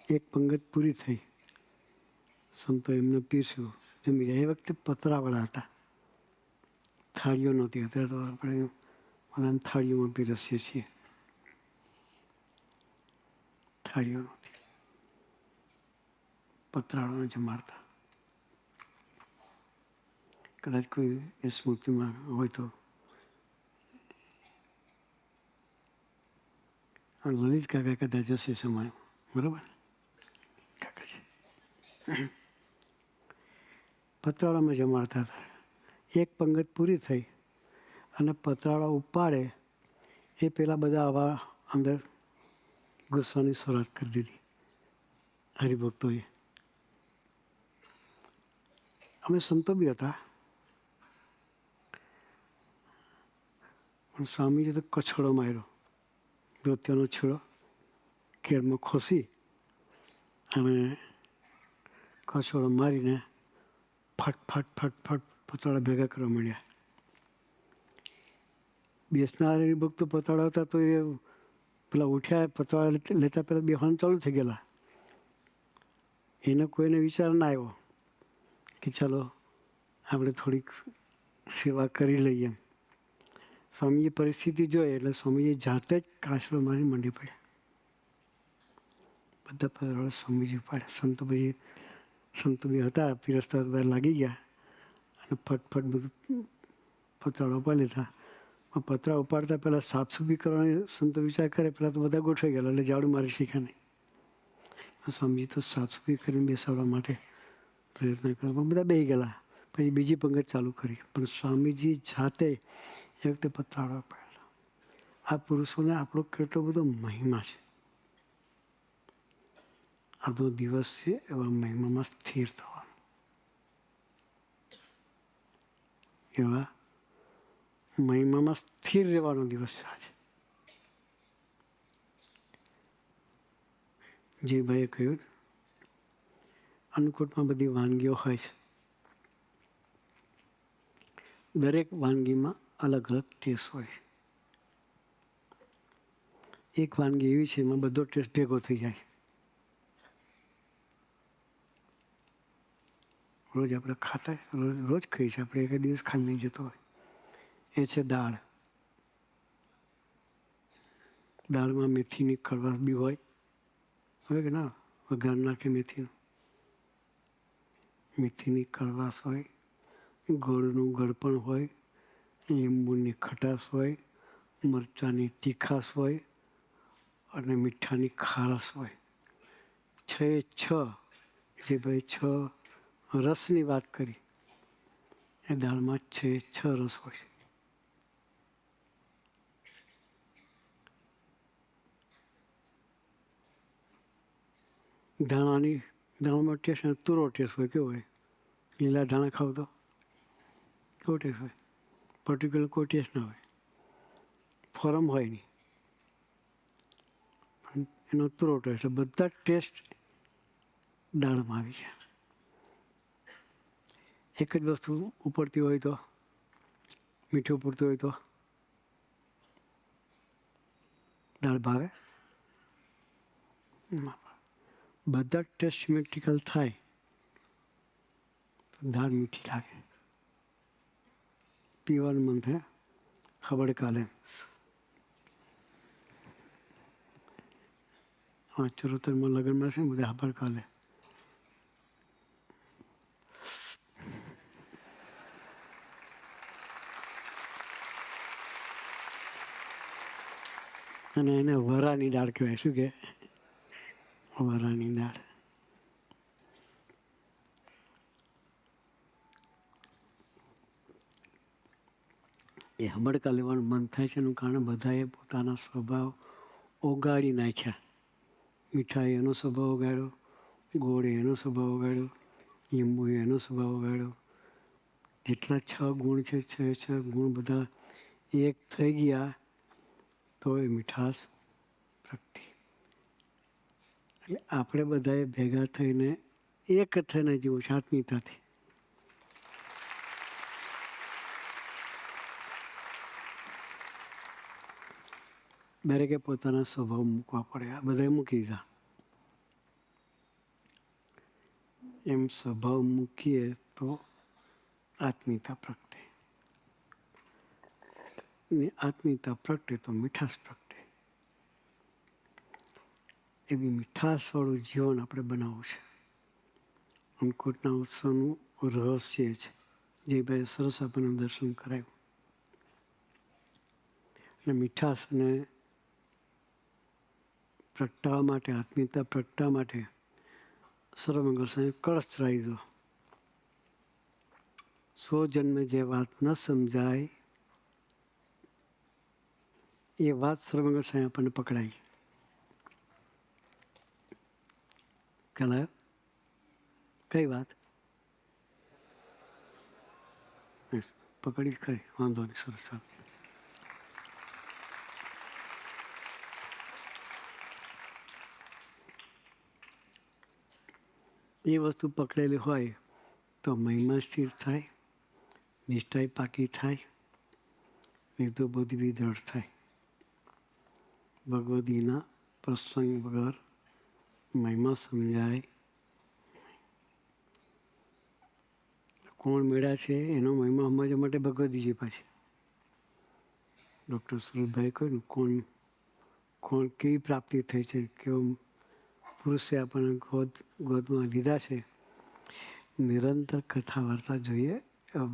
એક પંગત પૂરી થઈ. સંતો એમને પીરસ્યું, જમી ગયા. એ વખતે પતરાવાળા હતા, થાળીઓ નહોતી. અત્યારે તો આપણે બધાને થાળીઓમાં પીરસીએ છીએ. થાળીઓ નહોતી, પતરાવાળાને જમાડતા. કદાચ કોઈ એ સ્મૃતિમાં હોય તો લલિત કાકા કદાચ હશે સમય, બરાબર? કાકા છે. પતરાળામાં જમાડતા હતા. એક પંગત પૂરી થઈ અને પતરાળા ઉપાડે એ પહેલાં બધા આવા અંદર ઘૂસવાની શરૂઆત કરી દીધી હરિભક્તોએ. અમે સંતો બી હતા. સ્વામીજી તો કછડો માર્યો, ધોતિયાનો છેડો કેળમાં ખોસી અને કછડો મારીને ફટ ફટ ફટ ફટ પતરાળા ભેગા કરવા માંડ્યા. બેસનાર હરિભક્તો પતરાળા હતા તો એ પેલા ઉઠ્યા, પતરાળા લેતા પહેલાં બેહવાનું ચાલુ થઈ ગયેલા. એનો કોઈને વિચાર ના આવ્યો કે ચાલો આપણે થોડીક સેવા કરી લઈએ. સ્વામીજી પરિસ્થિતિ જોઈએ એટલે સ્વામીજી જાતે જ કાચલો મારી મંડી પડ્યા. બધા પતરાળો સ્વામીજી ઉપાડ્યા. સંતોભાઈ હતા પીરસતા બહાર લાગી ગયા અને ફટફટ બધું પતરાળો ઉપાડી લીધા. પતરા ઉપાડતા પહેલાં સાફસૂફી કરવાની સંતો વિચાર કરે, પહેલાં તો બધા ગોઠવાઈ ગયેલા એટલે ઝાડુ મારી શીખ્યા નહીં. સ્વામીજી તો સાફસૂફી કરીને બેસાડવા માટે પ્રયત્ન કરવા બધા બેસી ગયેલા. પછી બીજી પંગત ચાલુ કરી, પણ સ્વામીજી જાતે એ વખતે પતરાળો ઉપાડેલા. આ પુરુષોને આપણો કેટલો બધો મહિમા છે. આજનો દિવસ છે એવા મહિમામાં સ્થિર થવાનું, એવા મહિમામાં સ્થિર રહેવાનો દિવસ છે આજે. જે ભાઈએ કહ્યું અન્નકૂટમાં બધી વાનગીઓ હોય છે. દરેક વાનગીમાં અલગ અલગ ટેસ્ટ હોય. એક વાનગી એવી છે એમાં બધો ટેસ્ટ ભેગો થઈ જાય. રોજ આપણે ખાતા રોજ ખાઈએ છીએ, આપણે એક દિવસ ખાલી નહીં જતો હોય. એ છે દાળ. દાળમાં મેથીની કડવાશ બી હોય કે ના, વઘાર નાખે મેથીનું. મેથીની કડવાશ હોય, ગોળનું ગળપણ હોય, લીંબુની ખટાશ હોય, મરચાંની તીખાશ હોય અને મીઠાની ખારશ હોય. છ જે ભાઈ 6 રસની વાત કરી, એ દાળમાં 6 રસ હોય. દાણામાં ટેસ્ટ અને તુરો ટેસ્ટ હોય. કેવો હોય? લીલા ધાણા ખાવ તો કેવો ટેસ્ટ હોય? પર્ટિક્યુલર કોઈ ટેસ્ટ ના હોય, ફોરમ હોય નહીં, એનો તુરો ટેસ્ટ. બધા ટેસ્ટ દાળમાં આવી જાય. એક જ વસ્તુ ઉપડતી હોય તો, મીઠું ઉપડતું હોય તો દાળ ભાવે? બધા ટેસ્ટ સિમેટ્રિકલ થાય તો દાળ મીઠી લાગે, પીવાનું મન થાય. ખબર કાલે ચરોતરમાં લગ્નમાં છે ને બધા ખબર કાલે અને એને વરાની દાળ કહેવાય. શું કે? વરાની દાળ. એ હબડકા લેવાનું મન થાય છે એનું કારણ બધાએ પોતાના સ્વભાવ ઓગાળી નાખ્યા. મીઠાઈ એનો સ્વભાવ ઓગાળ્યો, ગોળ એનો સ્વભાવ ઓગાળ્યો, લીંબુ એનો સ્વભાવ ઓગાળ્યો. જેટલા 6 ગુણ છે, 6 ગુણ બધા એક થઈ ગયા તો એ મીઠાશ પ્રગટી. એટલે આપણે બધાએ ભેગા થઈને એક થઈને જીવું છે આત્મીયતાથી. દરેકે પોતાના સ્વભાવ મૂકવા પડે. આ બધાએ મૂકી દીધા. એમ સ્વભાવ મૂકીએ તો આત્મીયતા પ્રગટે. આત્મીયતા પ્રગટે તો મીઠાશ પ્રગટે. એવી મીઠાશવાળું જીવન આપણે બનાવવું છે. અન્નકૂટના ઉત્સવનું રહસ્ય છે. જે ભાઈ સરસ આપણને દર્શન કરાવ્યું. એટલે મીઠાશને પ્રગટાવવા માટે, આત્મીયતા પ્રગટાવવા માટે સર્વમંગલ સ્વામી કળશ ચડાવી દો. 100 જન્મે જે વાત ન સમજાય એ વાત સર્વમંગલ સ્વામી આપણને પકડાઈ. ખ્યાલ કઈ વાત પકડી? ખરી, વાંધો નહીં. સરસ. એ વસ્તુ પકડેલી હોય તો મહિમા સ્થિર થાય, નિષ્ઠાએ પાકી થાય, નિર્દોબુદ્ધિ બી દ્રઢ થાય. ભગવદીના પ્રસંગ વગર મહિમા સમજાય કોણ મળ્યા છે એનો મહિમા સમજવા માટે ભગવદગીજી પાછી ડૉક્ટર સુરતભાઈ કહ્યું ને કોણ કેવી પ્રાપ્તિ થઈ છે, કેવો પુરુષે આપણને ગોદમાં લીધા છે. નિરંતર કથા વાર્તા જોઈએ,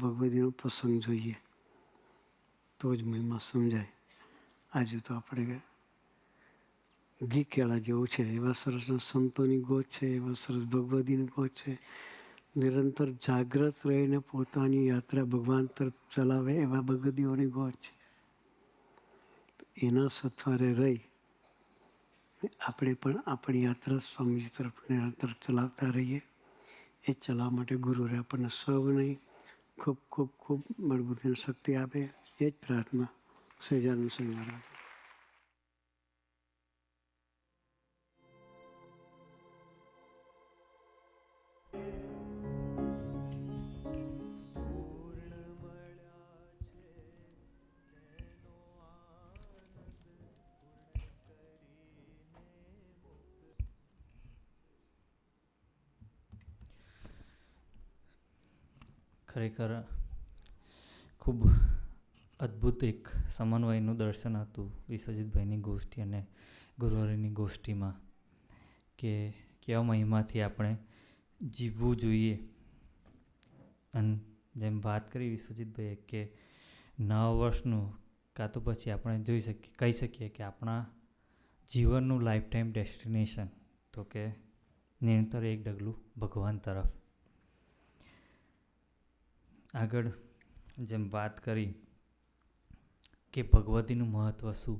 ભગવદગીનો પ્રસંગ જોઈએ તો જ મહિમા સમજાય. આજે તો આપણે ઘી કેળા જેવું છે, એવા સરસના સંતોની ગોદ છે, એવા સરસ ભગવદગીની ગોદ છે. નિરંતર જાગ્રત રહીને પોતાની યાત્રા ભગવાન તરફ ચલાવે એવા ભગવદગીઓની ગોદ છે. એના સથવારે રહી આપણે પણ આપણી યાત્રા સ્વામીજી તરફ નિરંતર ચલાવતા રહીએ. એ ચલાવવા માટે ગુરુએ આપણને સૌને ખૂબ ખૂબ ખૂબ બળબુદ્ધિની શક્તિ આપે, એ જ પ્રાર્થના સહજાનંદ સ્વામી મહારાજ. ખરેખર ખૂબ અદ્ભુત એક સમન્વયનું દર્શન હતું વિશ્વજીતભાઈની ગોષ્ઠી અને ગુરુહરિની ગોષ્ઠીમાં, કે કેવા મહિમાથી આપણે જીવવું જોઈએ. અને જેમ વાત કરી વિશ્વજીતભાઈએ કે નવા વર્ષનું કાં તો પછી આપણે કહી શકીએ કે આપણા જીવનનું લાઈફ ટાઈમ ડેસ્ટિનેશન તો કે નિરંતર એક ડગલું ભગવાન તરફ. આગળ જેમ વાત કરી કે ભગવતીનું મહત્ત્વ શું,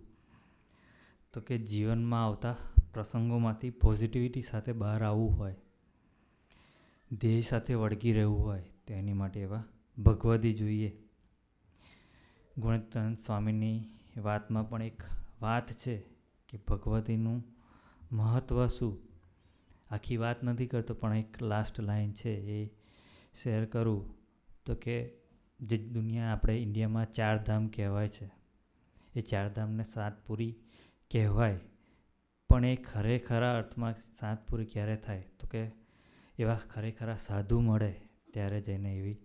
તો કે જીવનમાં આવતા પ્રસંગોમાંથી પોઝિટિવિટી સાથે બહાર આવવું હોય, ધ્યેય સાથે વળગી રહેવું હોય તો એની માટે એવા ભગવદી જોઈએ. ગુણાતીતાનંદ સ્વામીની વાતમાં પણ એક વાત છે કે ભગવતીનું મહત્ત્વ શું. આખી વાત નથી કરતો પણ એક લાસ્ટ લાઈન છે એ શેર કરું તો કે જે દુનિયા આપણે ઇન્ડિયામાં 4 ધામ કહેવાય છે, એ 4 ધામને 7 પુરી કહેવાય, પણ એ ખરેખરા અર્થમાં 7 પુરી ક્યારે થાય તો કે એવા ખરેખરા સાધુ મળે ત્યારે જઈને એવી,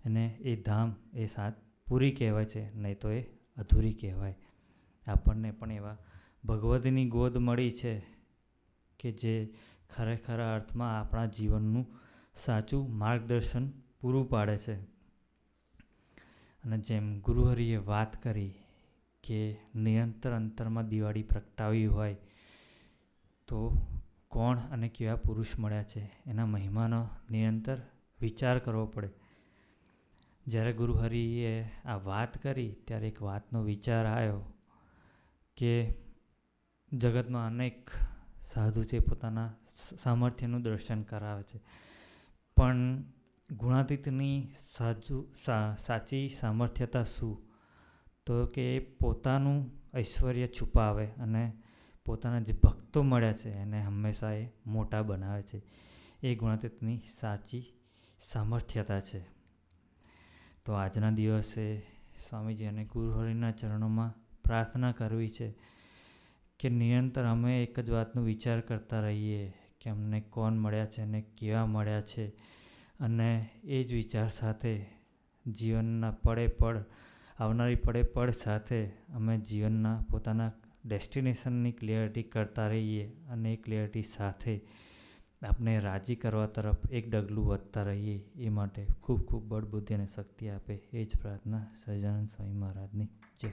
અને એ ધામ એ 7 પૂરી કહેવાય છે, નહીં તો એ અધૂરી કહેવાય. આપણને પણ એવા ભગવતીની ગોદ મળી છે કે જે ખરેખરા અર્થમાં આપણા જીવનનું સાચું માર્ગદર્શન પૂરું પાડે છે. અને જેમ ગુરુહરિએ વાત કરી કે નિરંતર અંતરમાં દિવાળી પ્રગટાવી હોય તો કોણ અને કેવા પુરુષ મળ્યા છે એના મહિમાનો નિરંતર વિચાર કરવો પડે. જ્યારે ગુરુહરિએ આ વાત કરી ત્યારે એક વાતનો વિચાર આવ્યો કે જગતમાં અનેક સાધુ છે, પોતાના સામર્થ્યનું દર્શન કરાવે છે, પણ ગુણાતીતની સાચી સામર્થ્યતા શું, તો કે એ પોતાનું ઐશ્વર્ય છુપાવે અને પોતાના જે ભક્તો મળ્યા છે એને હંમેશા એ મોટા બનાવે છે. એ ગુણાતીતની સાચી સામર્થ્યતા છે. તો આજના દિવસે સ્વામીજી અને ગુરુહરિના ચરણોમાં પ્રાર્થના કરવી છે કે નિરંતર અમે એક જ વાતનો વિચાર કરતા રહીએ કે અમને કોણ મળ્યા છે અને કેવા મળ્યા છે, અને એ જ વિચાર સાથે જીવનના આવનારી પળે સાથે અમે જીવનના પોતાના ડેસ્ટિનેશનની ક્લિયરિટી કરતા રહીએ, અને એ ક્લિયરિટી સાથે આપણે રાજી કરવા તરફ એક ડગલું વધતા રહીએ. એ માટે ખૂબ ખૂબ બળ બુદ્ધિ અને શક્તિ આપે એ જ પ્રાર્થના સહજાનંદ સ્વામી મહારાજની જય.